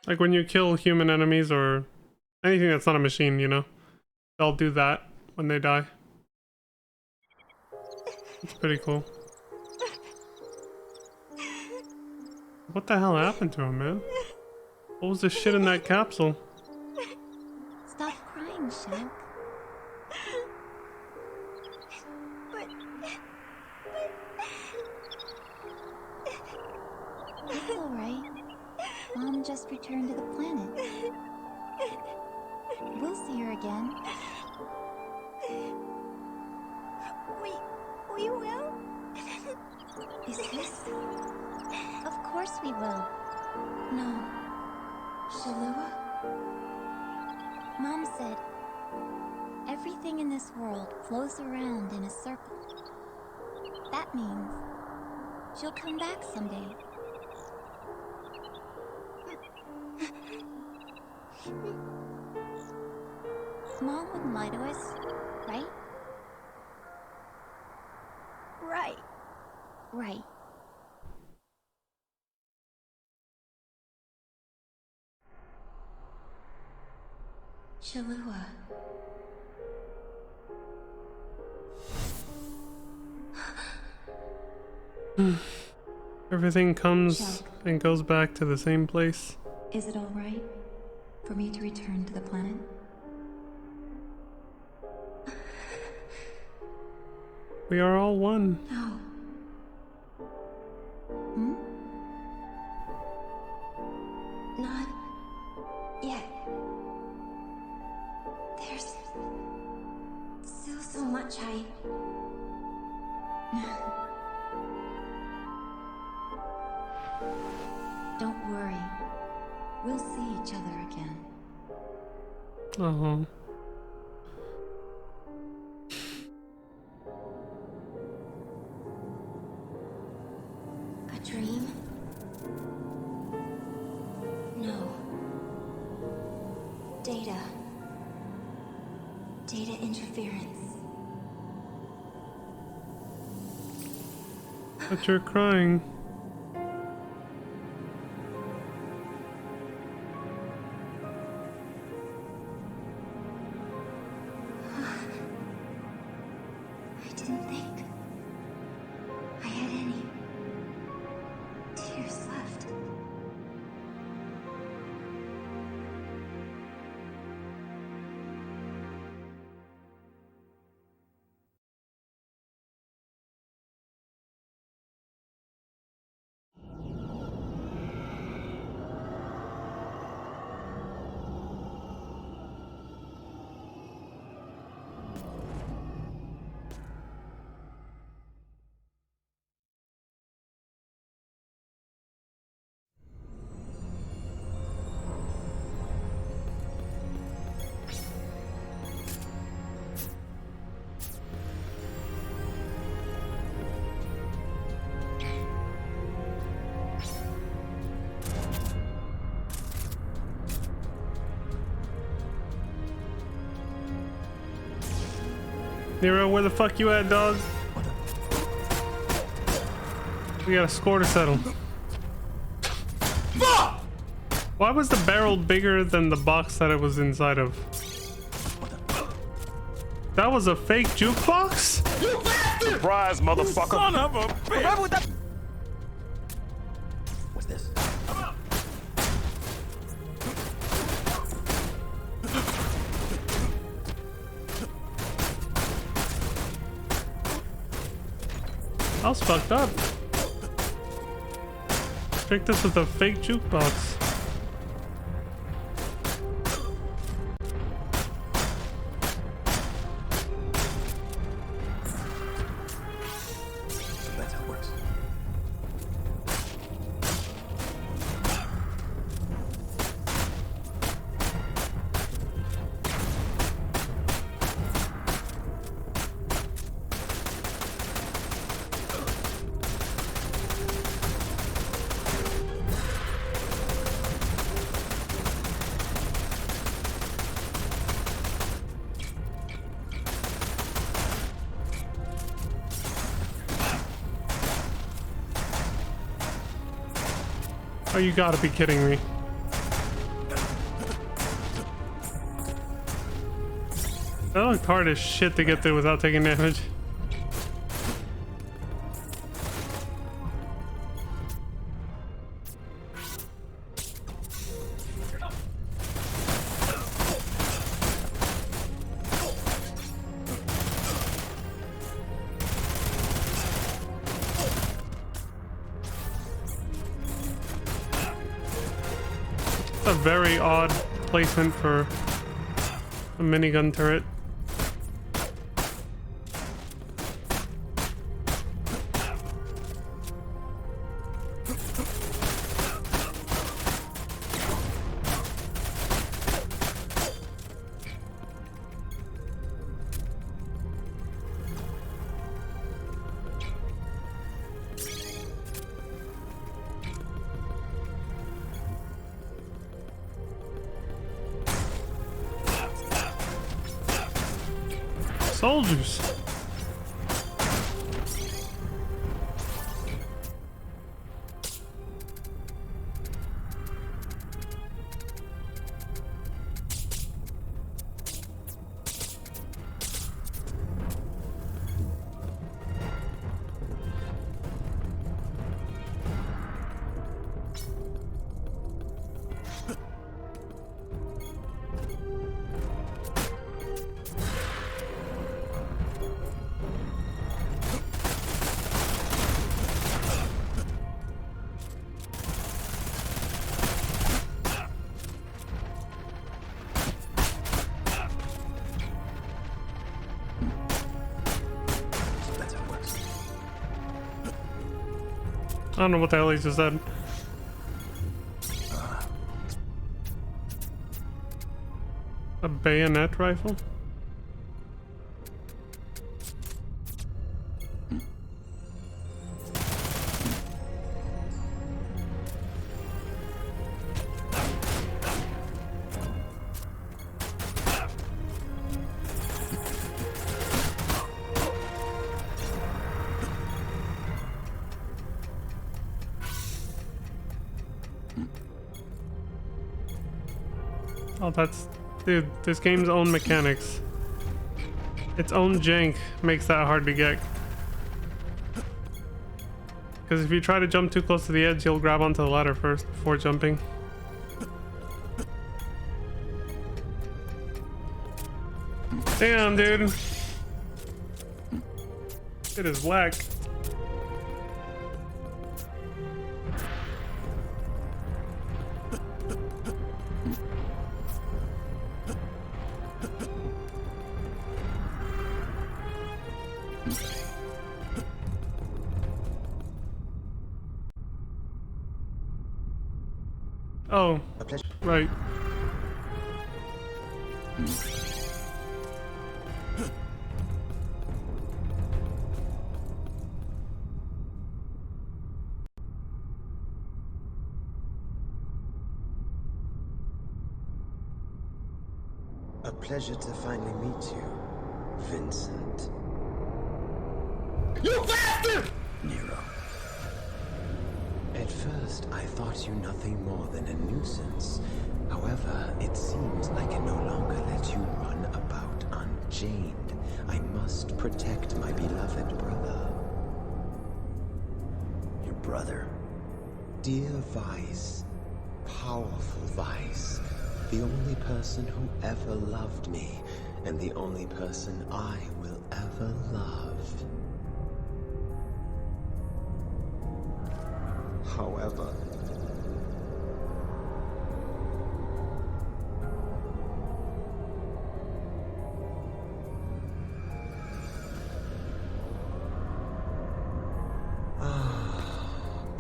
Like when you kill human enemies or anything that's not a machine, you know, they'll do that when they die. It's pretty cool. What the hell happened to him, man? What was the shit in that capsule? Stop crying, Shaq. It's alright. Mom just returned to the planet. We'll see her again. We will? Is this? Of course we will. No. Shalua? Mom said, everything in this world flows around in a circle. That means she'll come back someday. Mom wouldn't lie to us, right? Right. Right. Shalua. Everything comes and goes back to the same place. Is it all right for me to return to the planet? We are all one. No. Not yet. There's Don't worry. We'll see each other again. Uh-huh. A dream? No. Data. Data interference. But you're crying. I didn't think I had any tears left. Nero, where the fuck you at, dog? We got a score to settle. Why was the barrel bigger than the box that it was inside of? That was a fake jukebox? Surprise, motherfucker! Son of a bitch! What's this? I was fucked up. Pick this with a fake jukebox. That's how it works. Oh, you gotta be kidding me. That looked hard as shit to get through without taking damage. A very odd placement for a minigun turret. Soldiers. I don't know what the hell he just said. A bayonet rifle? Oh, that's... Dude, this game's own mechanics. Its own jank makes that hard to get. Because if you try to jump too close to the edge, you'll grab onto the ladder first before jumping. Damn, dude. It is whack. Oh, right. A pleasure to finally meet you, Vincent. You bastard! Nero. At first, I thought you nothing more than a nuisance. However, it seems I can no longer let you run about unchained. I must protect my beloved brother. Your brother? Dear Vice, powerful Vice, the only person who ever loved me, and the only person I will ever love. However,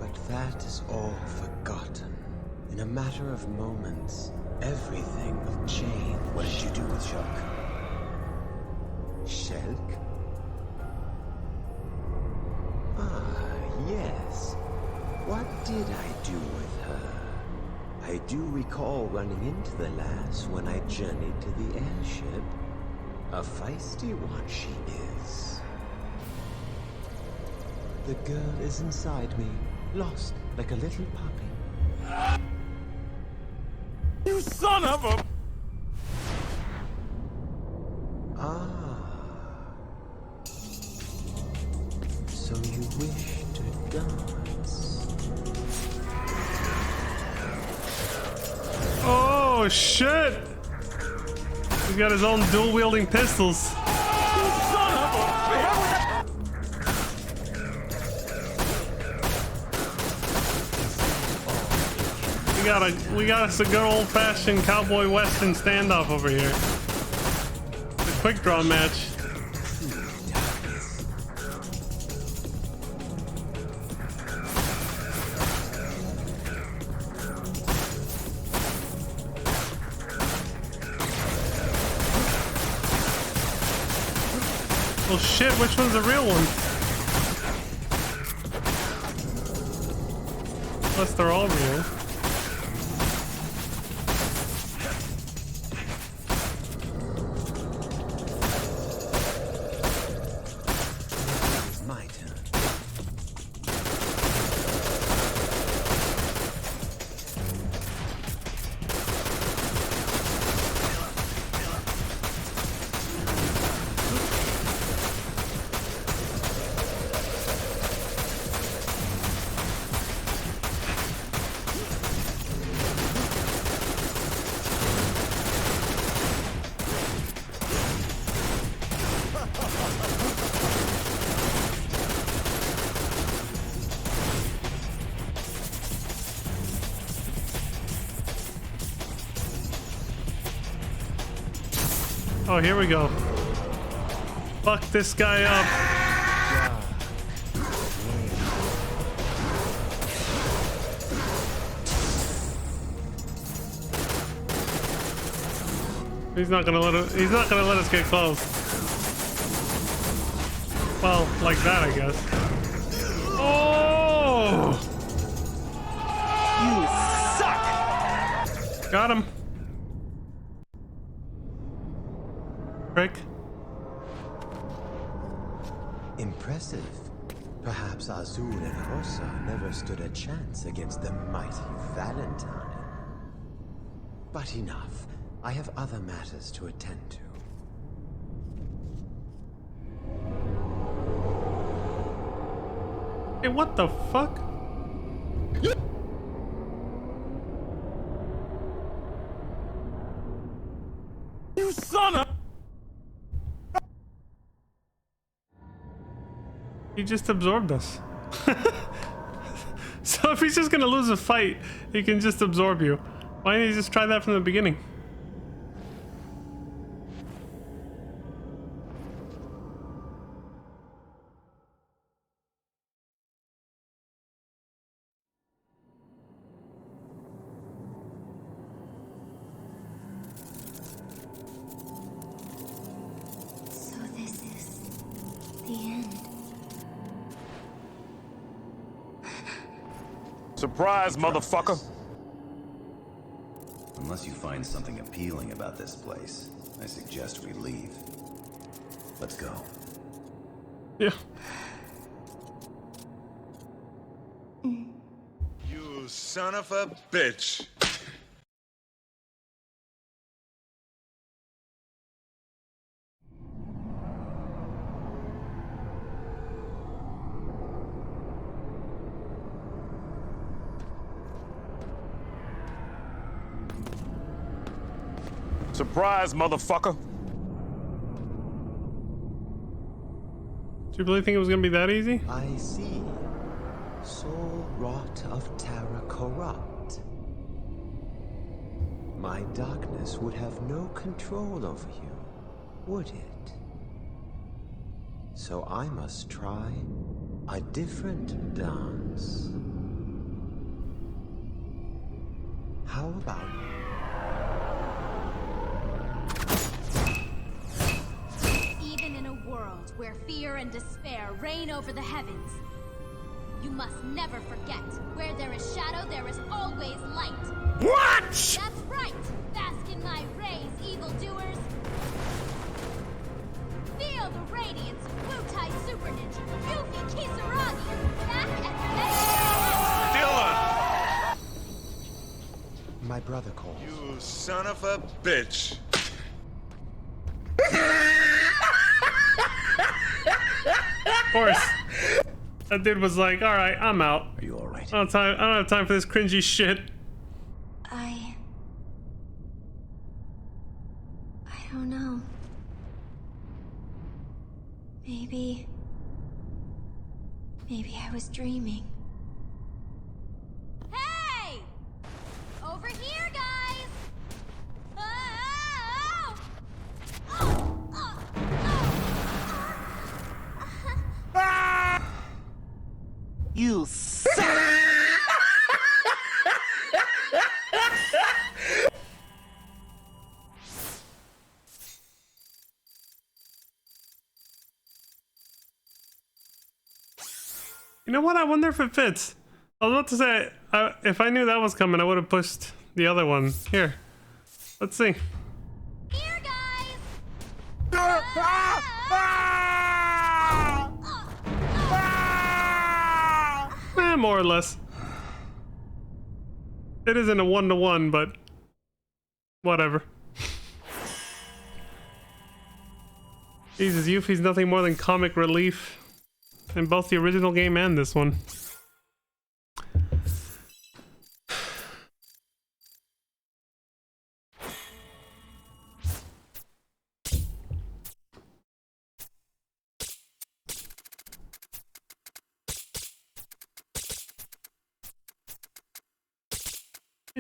but that is all forgotten. In a matter of moments, everything will change. What did you do with Shulk? Shulk? Ah, yes. What did I do with her? I do recall running into the lass when I journeyed to the airship. A feisty one she is. The girl is inside me, lost like a little puppy. You son of a... So you wish to dance? Oh shit! He's got his own dual-wielding pistols. We got us a good old-fashioned cowboy western standoff over here. The quick draw match. Well, shit, which one's the real one? Unless they're all real. My turn. Oh, here we go. Fuck this guy up. He's not gonna let us get close. Well, like that, I guess. Oh! You suck! Got him. Rick. Impressive. Perhaps Azul and Rosa never stood a chance against the mighty Valentine. But enough. I have other matters to attend to. Hey, what the fuck? You son of... He just absorbed us. So if he's just gonna lose a fight, he can just absorb you. Why didn't he just try that from the beginning? So this is the end. Surprise, motherfucker. Unless you find something appealing about this place, I suggest we leave. Let's go. Yeah. You son of a bitch. Surprise, motherfucker. Do you really think it was gonna be that easy? I see. Soul wrought of terror corrupt. My darkness would have no control over you, would it? So I must try a different dance. How about Even in a world where fear and despair reign over the heavens, you must never forget, where there is shadow, there is always light. What? That's right! Bask in my rays, evildoers! Feel the radiance of Wutai Super Ninja, Yuffie Kisaragi, back and ready. my brother calls? You son of a bitch. Of course. That dude was like, alright, I'm out. Are you alright? I don't have time for this cringy shit. I don't know. Maybe I was dreaming. Hey! Over here, guys! Oh! You suck! You know what? I wonder if it fits. I was about to say, if I knew that was coming, I would have pushed the other one. Here. Let's see. Here, guys! More or less. It isn't a one-to-one, but whatever. Jesus, Yuffie's nothing more than comic relief in both the original game and this one.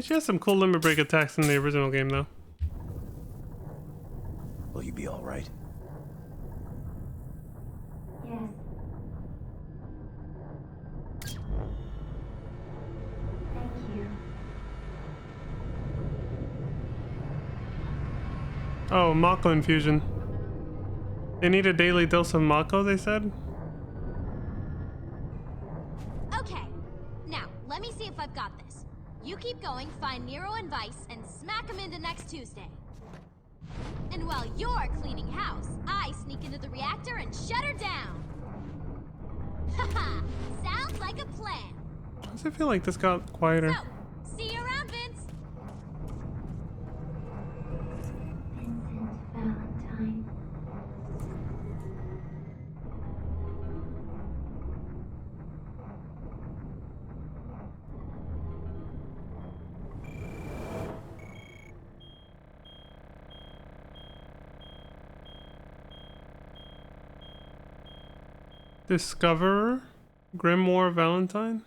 She has some cool limit break attacks in the original game, though. Will you be alright? Yes. Thank you. Oh, Mako infusion. They need a daily dose of Mako, they said? Okay, now let me see if I've got this. You keep going, find Nero and Vice, and smack them into next Tuesday. And while you're cleaning house, I sneak into the reactor and shut her down. Haha, sounds like a plan. Why does it feel like this got quieter? So, see you around, Vince. Vincent Valentine. Discoverer? Grimoire Valentine?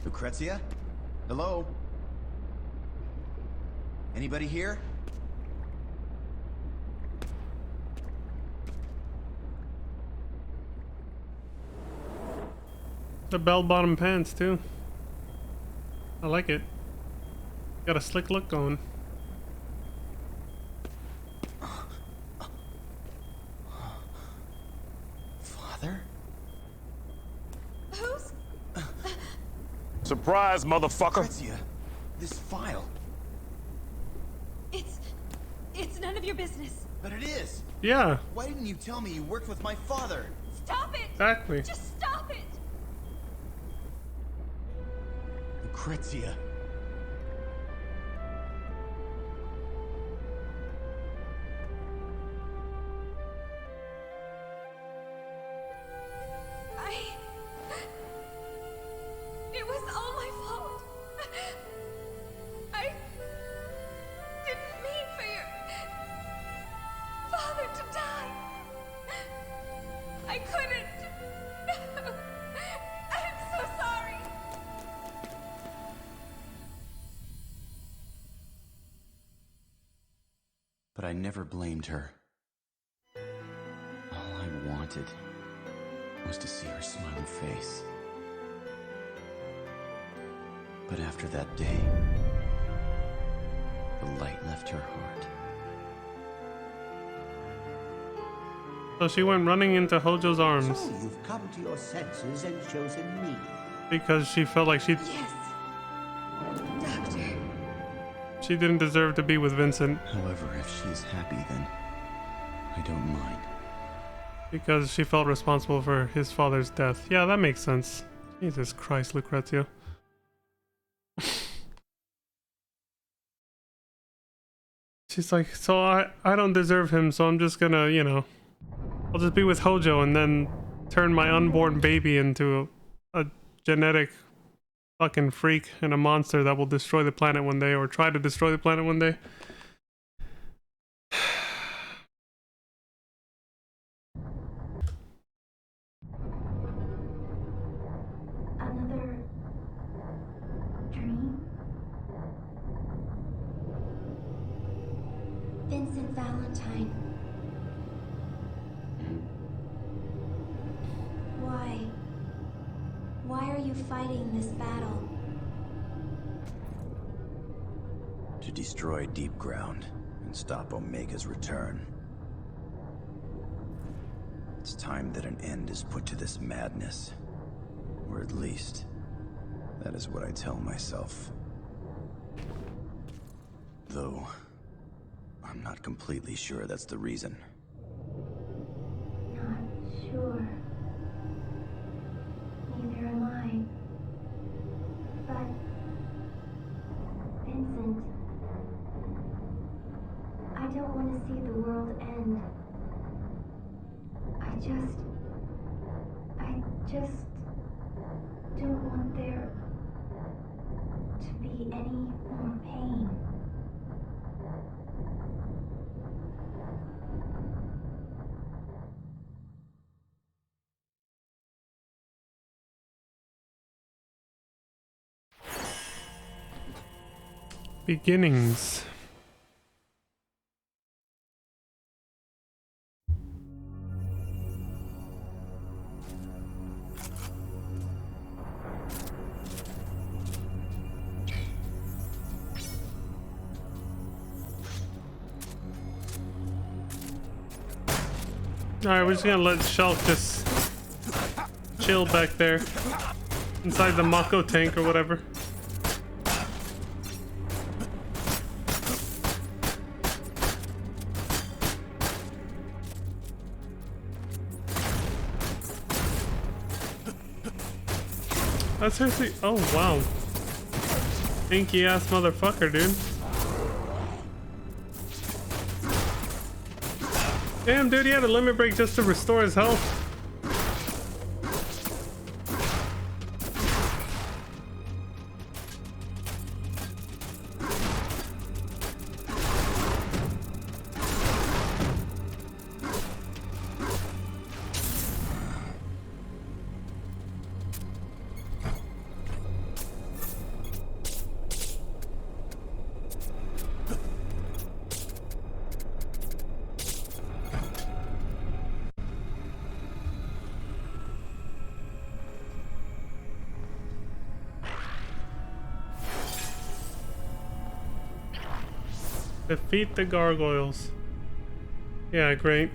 Lucrezia? Hello? Anybody here? The bell-bottom pants, too. I like it. Got a slick look going. Father? Who's... Surprise, motherfucker! Lucrezia, this file. It's none of your business. But it is. Yeah. Why didn't you tell me you worked with my father? Stop it! Exactly. Just stop it! Lucrezia. It was all my fault. I didn't mean for your father to die. I couldn't. I'm so sorry. But I never blamed her. All I wanted was to see her smiling face. But after that day, the light left her heart. So she went running into Hojo's arms. So you've come to your senses and chosen me. Because she felt like Yes, Doctor. she didn't deserve to be with Vincent. However, if she is happy, then I don't mind. Because she felt responsible for his father's death. Yeah, that makes sense. Jesus Christ, Lucrezia. She's like, so I don't deserve him, so I'm just gonna, you know, I'll just be with Hojo and then turn my unborn baby into a genetic fucking freak and a monster that will destroy the planet one day, or try to destroy the planet one day. Another dream? Vincent Valentine. Why? Why are you fighting this battle? To destroy Deep Ground and stop Omega's return. It's time that an end is put to this madness. Or at least, that is what I tell myself. Though, I'm not completely sure that's the reason. Not sure. Neither am I. But... Vincent... I don't want to see the world end. I just don't want there to be any more pain. Beginnings. Alright, we're just gonna let Shulk just chill back there. Inside the Mako tank or whatever. That's seriously. Oh wow. Inky ass motherfucker, dude. Damn, dude, he had a limit break just to restore his health. Defeat the gargoyles. Yeah, great.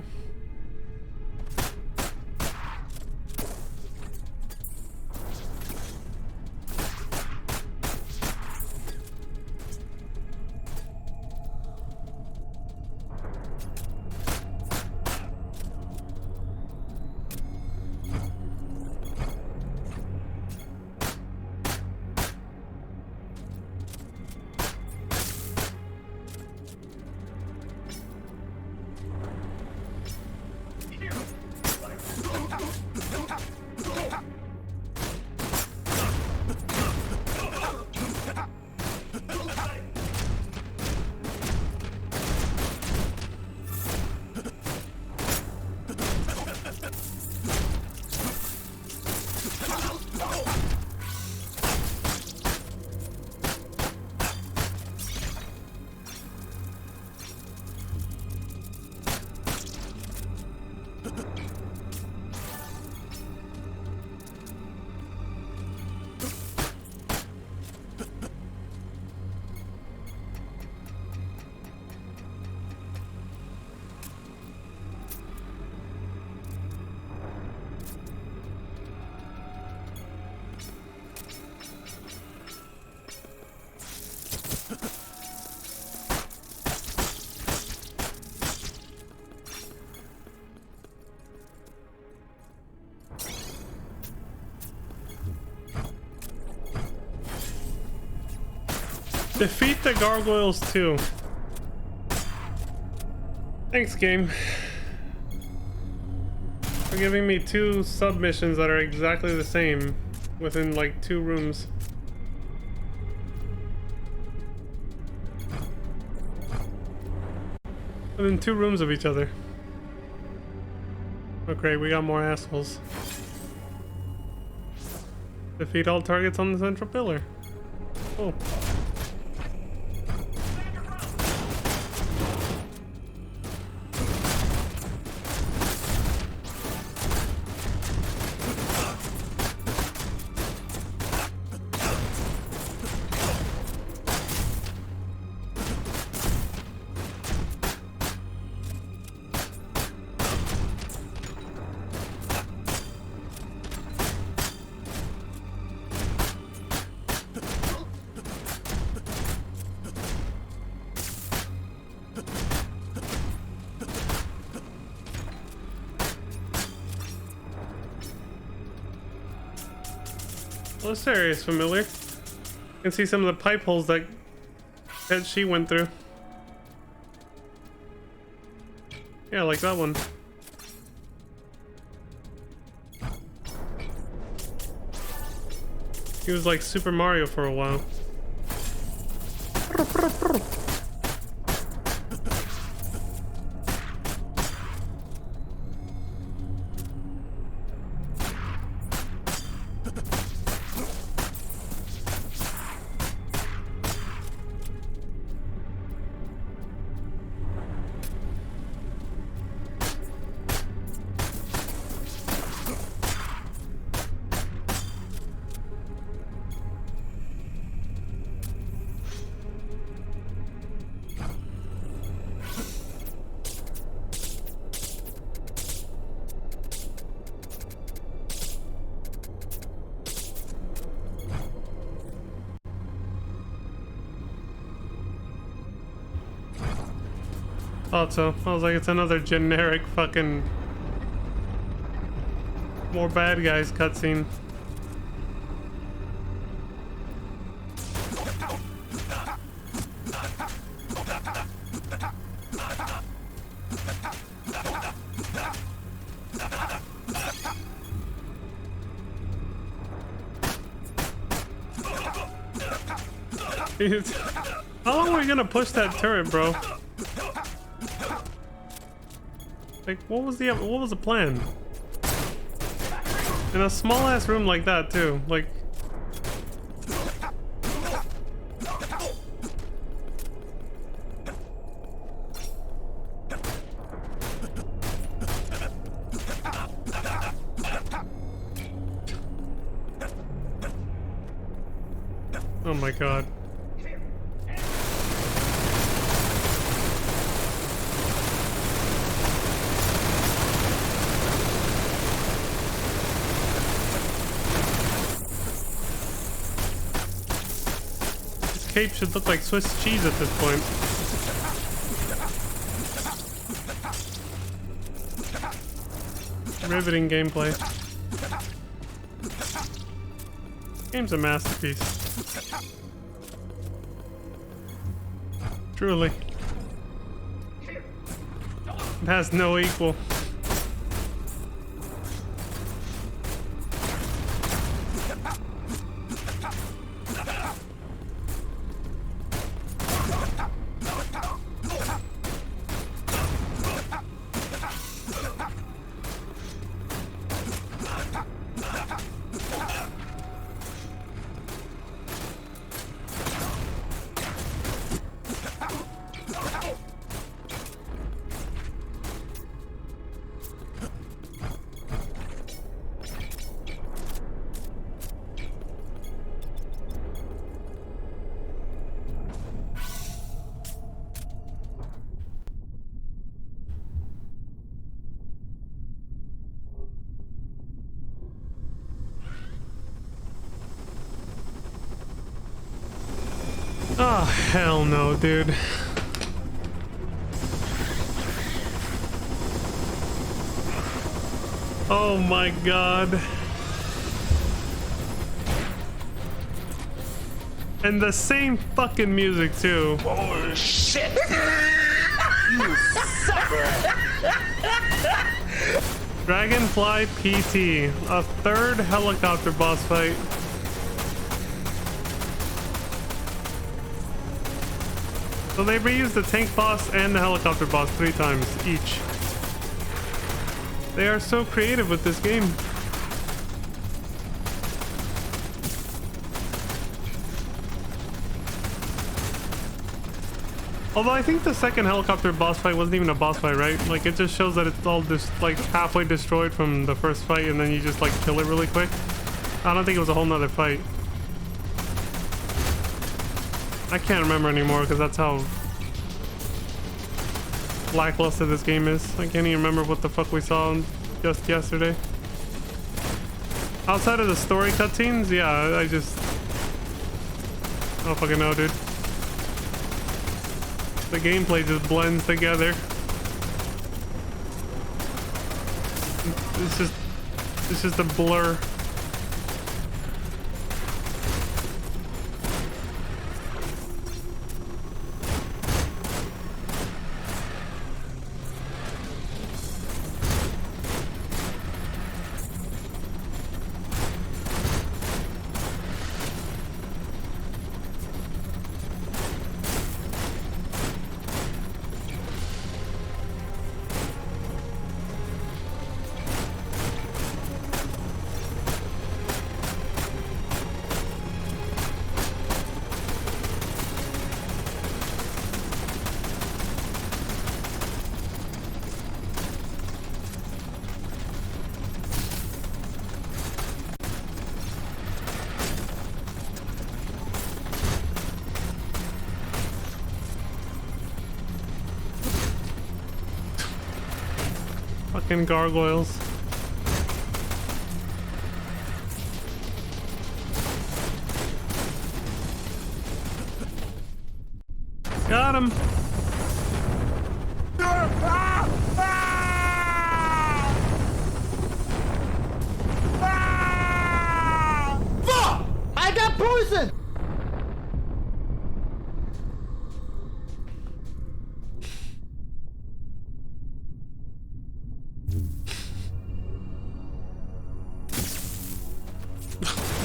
Defeat the gargoyles too. Thanks, game, for giving me 2 submissions that are exactly the same within like 2 rooms. Within 2 rooms of each other. Okay, we got more assholes. Defeat all targets on the central pillar. Oh. Well, this area is familiar. You can see some of the pipe holes that she went through. Yeah, like that one. He was like Super Mario for a while. Thought so. I was like, it's another generic fucking more bad guys cutscene. How long are we gonna push that turret, bro? Like, what was the plan? In a small ass room like that too, like. Oh my god. Cape should look like Swiss cheese at this point. Riveting gameplay. Game's a masterpiece. Truly. It has no equal. Oh, hell no, dude. Oh my god. And the same fucking music too. Oh shit! You sucker! Dragonfly PT, a third helicopter boss fight. So they reused the tank boss and the helicopter boss 3 times each. They are so creative with this game. Although I think the second helicopter boss fight wasn't even a boss fight, right? Like, it just shows that it's all just like halfway destroyed from the first fight and then you just like kill it really quick. I don't think it was a whole nother fight. I can't remember anymore because that's how lackluster this game is. I can't even remember what the fuck we saw just yesterday. Outside of the story cutscenes, yeah, I don't fucking know, dude. The gameplay just blends together. It's just a blur. Fucking gargoyles. Got him. No!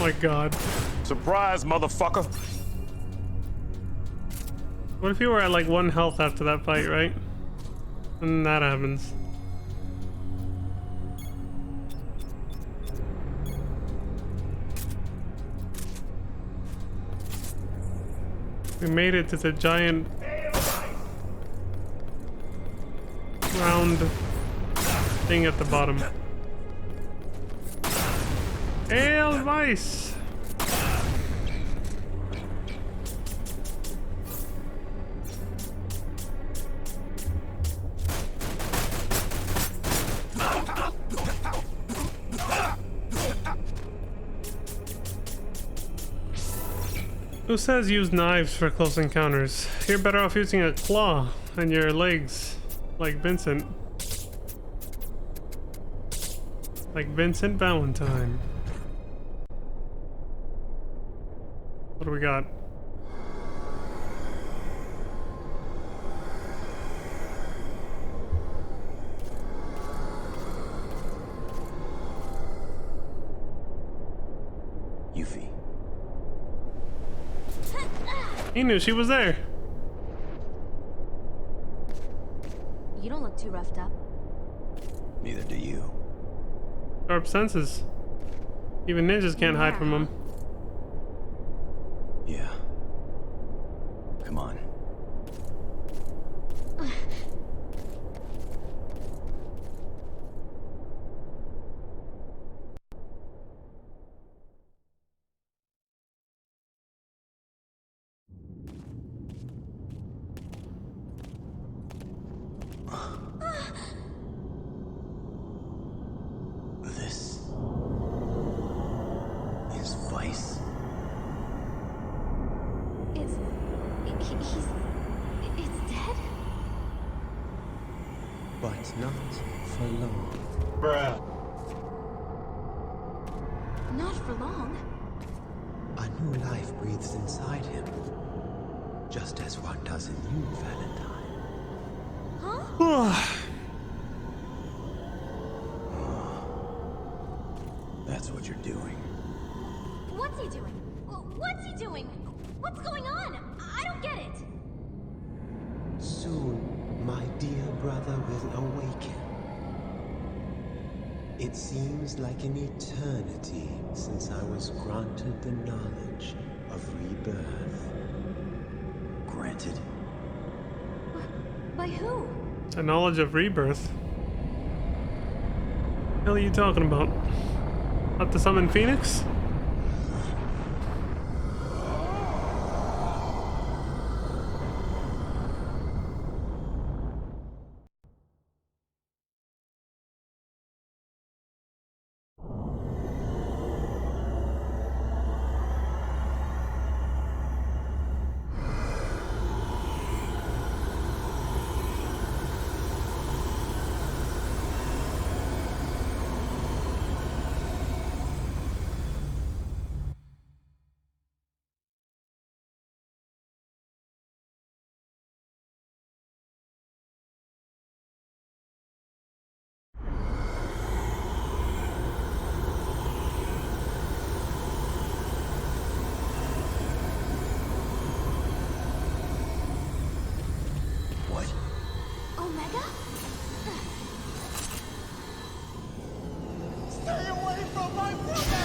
my god. Surprise, motherfucker. What if you were at like 1 health after that fight, right? And that happens. We made it to the giant round thing at the bottom. Edelweiss! Who says use knives for close encounters? You're better off using a claw and your legs, like Vincent. Like Vincent Valentine. What do we got? Yuffie. He knew she was there. You don't look too roughed up. Neither do you. Sharp senses. Even ninjas can't hide from him. Yeah. Come on. This is Vice. It's dead? But not for long. Bruh. Not for long. A new life breathes inside him. Just as one does in you, Valentine. Huh? That's what you're doing. What's he doing? What's he doing? What's going on? I don't get it. Soon, my dear brother will awaken. It seems like an eternity since I was granted the knowledge of rebirth. Granted? By who? The knowledge of rebirth? What the hell are you talking about? About to summon Phoenix? Omega? Stay away from my brother!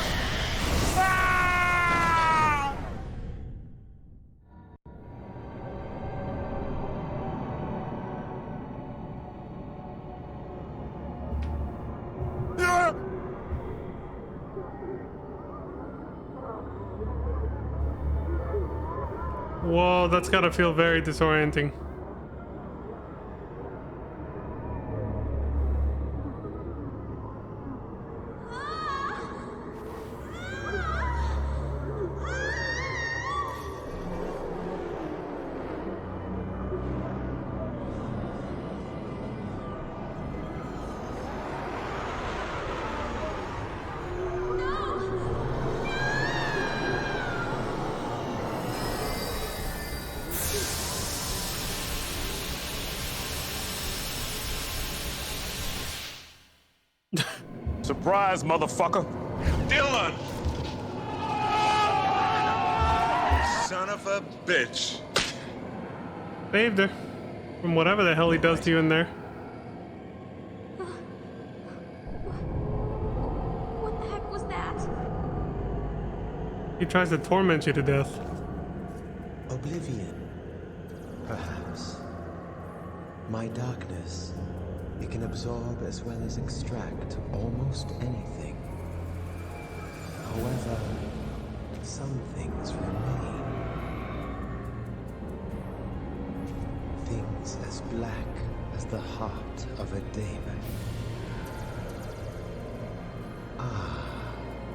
Whoa, that's gotta feel very disorienting. Surprise, motherfucker. Dylan! son of a bitch. Saved her from whatever the hell he does to you in there. What the heck was that? He tries to torment you to death. Oblivion, perhaps. My darkness, it can absorb as well as extract almost anything. However, some things remain. Things as black as the heart of a demon. Ah,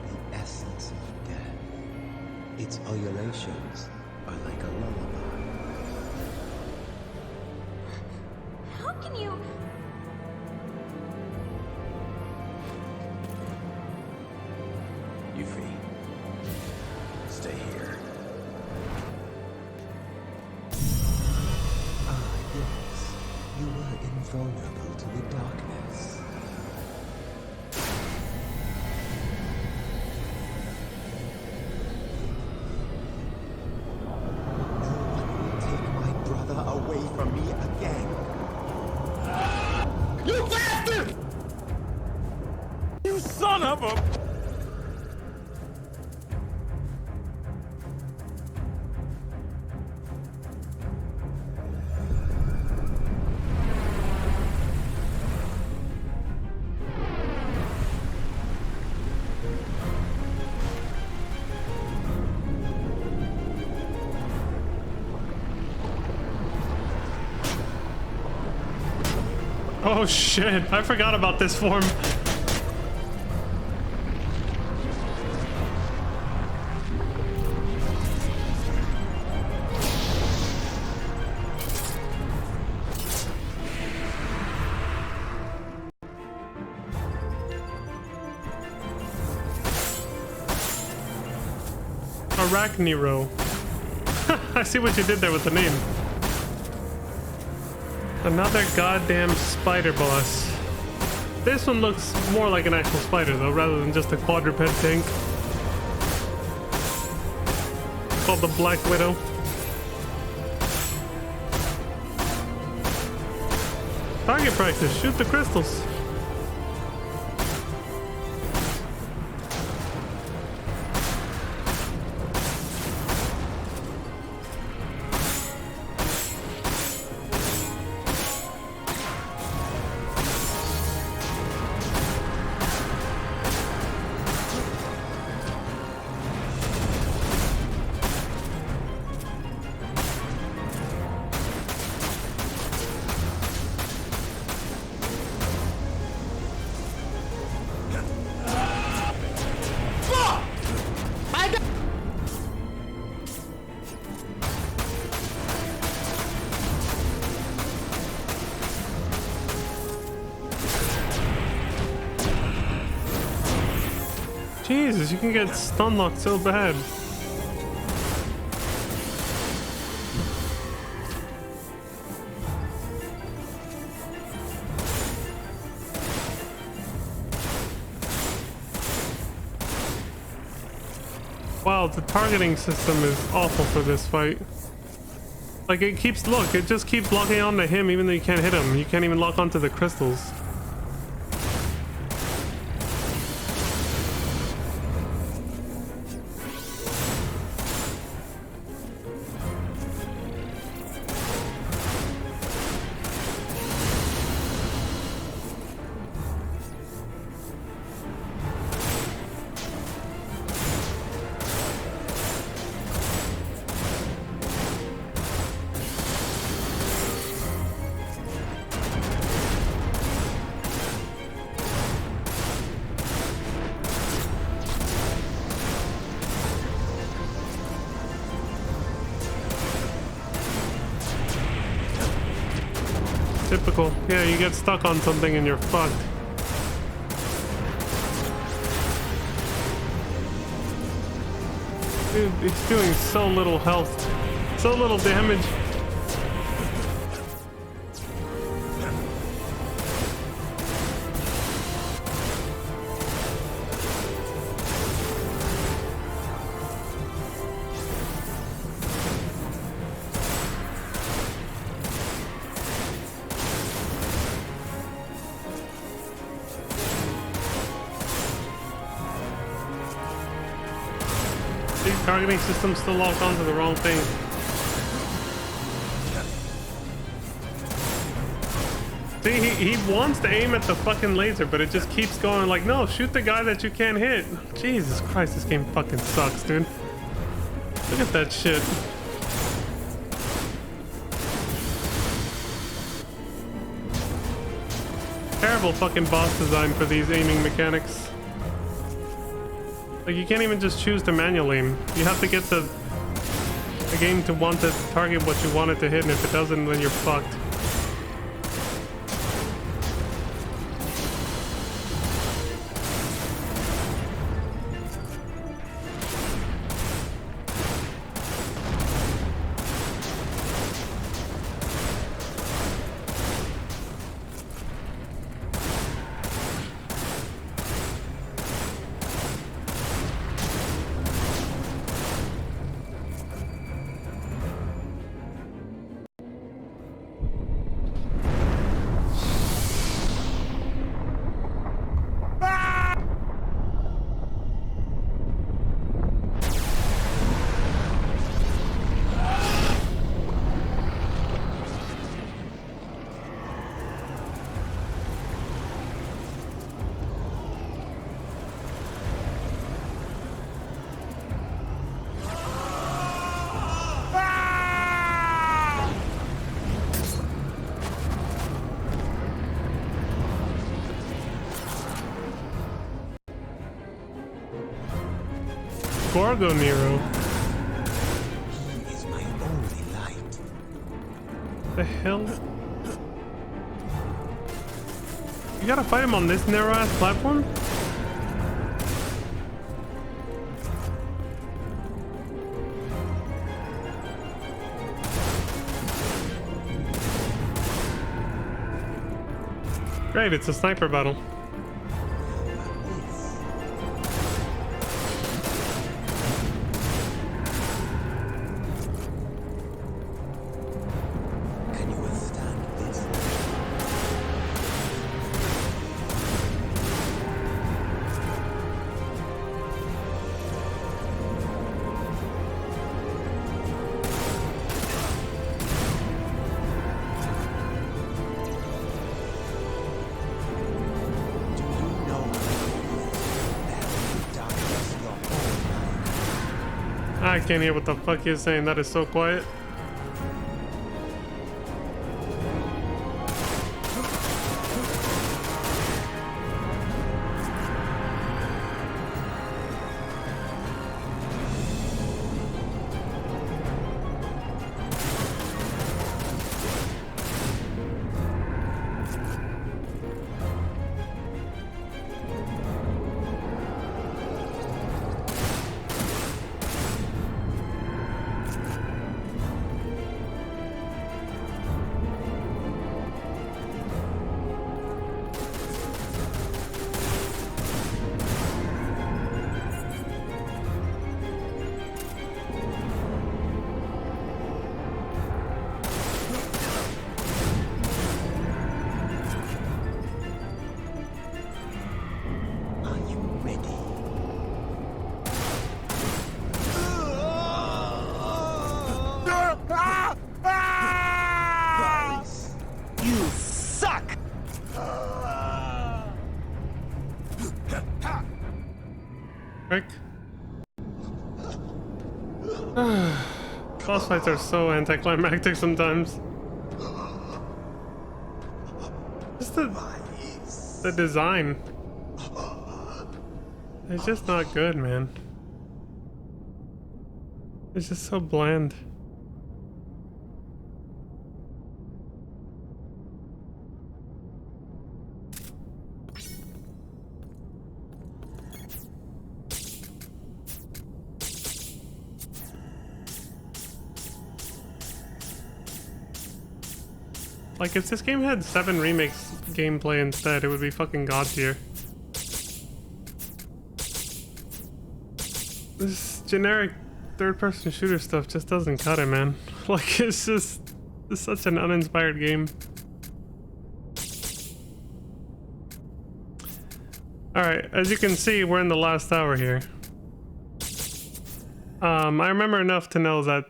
the essence of death. Its ululations are like a lullaby. How can you... Yuffie, stay here. Ah, yes. You were invulnerable to the darkness. Away from me again. You bastard! You son of a... Oh shit, I forgot about this form. Arachniro. I see what you did there with the name. Another goddamn spider boss. This one looks more like an actual spider though, rather than just a quadruped tank. Called the Black Widow. Target practice, shoot the crystals. Jesus, you can get stun locked so bad. Wow, the targeting system is awful for this fight. Like it keeps, look, it just keeps locking onto him even though you can't hit him. You can't even lock onto the crystals. Typical. Yeah, you get stuck on something and you're fucked. Dude, he's doing so little health. So little damage. Targeting system still locked onto the wrong thing. See, he wants to aim at the fucking laser, but it just keeps going like, no, shoot the guy that you can't hit. Jesus Christ, this game fucking sucks, dude. Look at that shit. Terrible fucking boss design for these aiming mechanics. Like, you can't even just choose to manual aim. You have to get the game to want to target what you want it to hit, and if it doesn't, then you're fucked. Gorgo Nero. He is my only light. The hell? You gotta fight him on this narrow ass platform? Great, it's a sniper battle. I can't hear what the fuck you're saying. That is so quiet. Boss fights are so anticlimactic sometimes. Just the design. It's just not good, man. It's just so bland. Like, if this game had 7 remakes gameplay instead, it would be fucking god tier. This generic third-person shooter stuff just doesn't cut it, man. Like, it's such an uninspired game. Alright, as you can see, we're in the last hour here. I remember enough to know that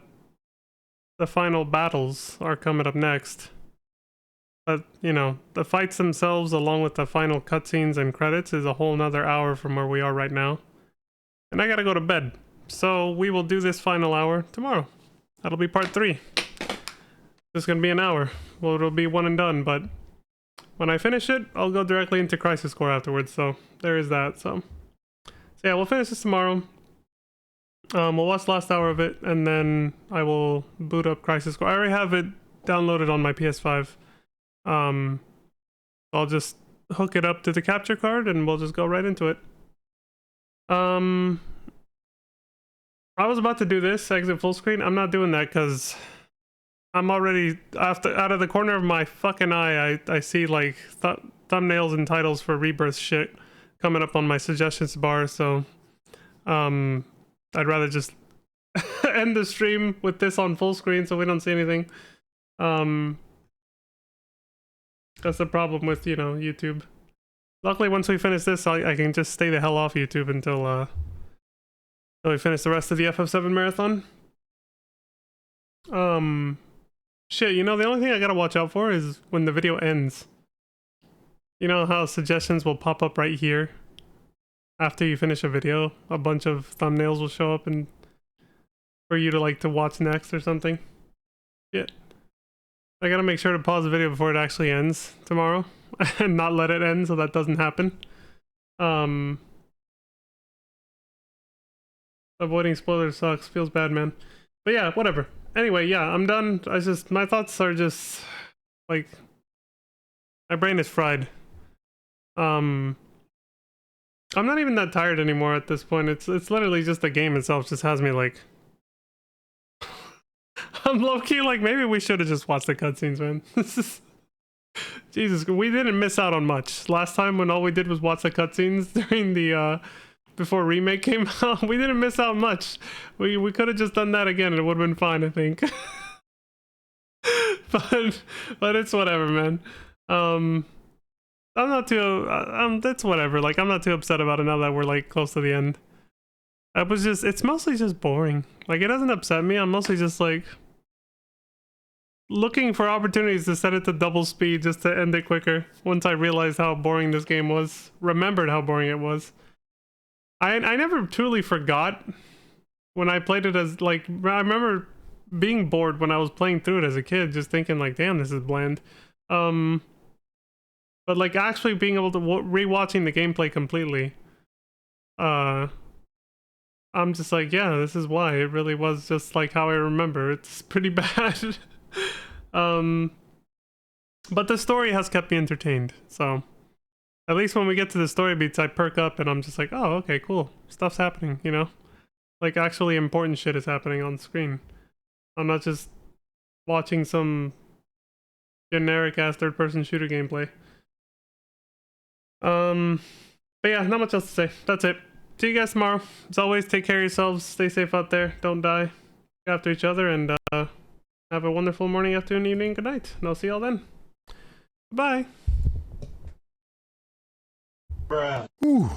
the final battles are coming up next. But, you know, the fights themselves along with the final cutscenes and credits is a whole nother hour from where we are right now. And I gotta go to bed. So we will do this final hour tomorrow. That'll be part 3. It's gonna be an hour. Well, it'll be one and done, but when I finish it, I'll go directly into Crisis Core afterwards, so there is that. So yeah, we'll finish this tomorrow. We'll watch the last hour of it, and then I will boot up Crisis Core. I already have it downloaded on my PS5. I'll just hook it up to the capture card, and we'll just go right into it. I was about to do this, exit full screen. I'm not doing that because I'm already out of the corner of my fucking eye. I see like thumbnails and titles for Rebirth shit coming up on my suggestions bar. So, I'd rather just end the stream with this on full screen so we don't see anything. That's the problem with, you know, YouTube. Luckily, once we finish this, I can just stay the hell off YouTube until we finish the rest of the FF7 marathon. Shit, you know, the only thing I gotta watch out for is when the video ends. You know how suggestions will pop up right here? After you finish a video, a bunch of thumbnails will show up and for you to like to watch next or something. Shit. I gotta make sure to pause the video before it actually ends tomorrow and not let it end so that doesn't happen. Avoiding spoilers sucks. Feels bad, man. But yeah, whatever. Anyway, yeah, I'm done. My thoughts are just like, my brain is fried. I'm not even that tired anymore at this point. It's literally just the game itself just has me like, I'm low-key like, maybe we should have just watched the cutscenes, man. This is, Jesus, we didn't miss out on much. Last time when all we did was watch the cutscenes during the before Remake came out, we didn't miss out much. We could have just done that again and it would have been fine, I think. but it's whatever, man. I'm not too it's whatever. Like, I'm not too upset about it now that we're like close to the end. It's mostly just boring. Like, it doesn't upset me. I'm mostly just like looking for opportunities to set it to double speed just to end it quicker. Once I realized how boring this game was, remembered how boring it was. I never truly forgot when I played it as like, I remember being bored when I was playing through it as a kid, just thinking like, damn, this is bland. But like actually being able to rewatching the gameplay completely, I'm just like, yeah, this is why it really was just like how I remember. It's pretty bad. But the story has kept me entertained, so at least when we get to the story beats, I perk up and I'm just like, oh, okay, cool. Stuff's happening, you know? Like, actually important shit is happening on screen. I'm not just watching some generic-ass third-person shooter gameplay. But yeah, not much else to say. That's it. See you guys tomorrow. As always, take care of yourselves. Stay safe out there. Don't die. Look after each other, and have a wonderful morning, afternoon, evening, good night. And I'll see y'all then. Bye. Ooh.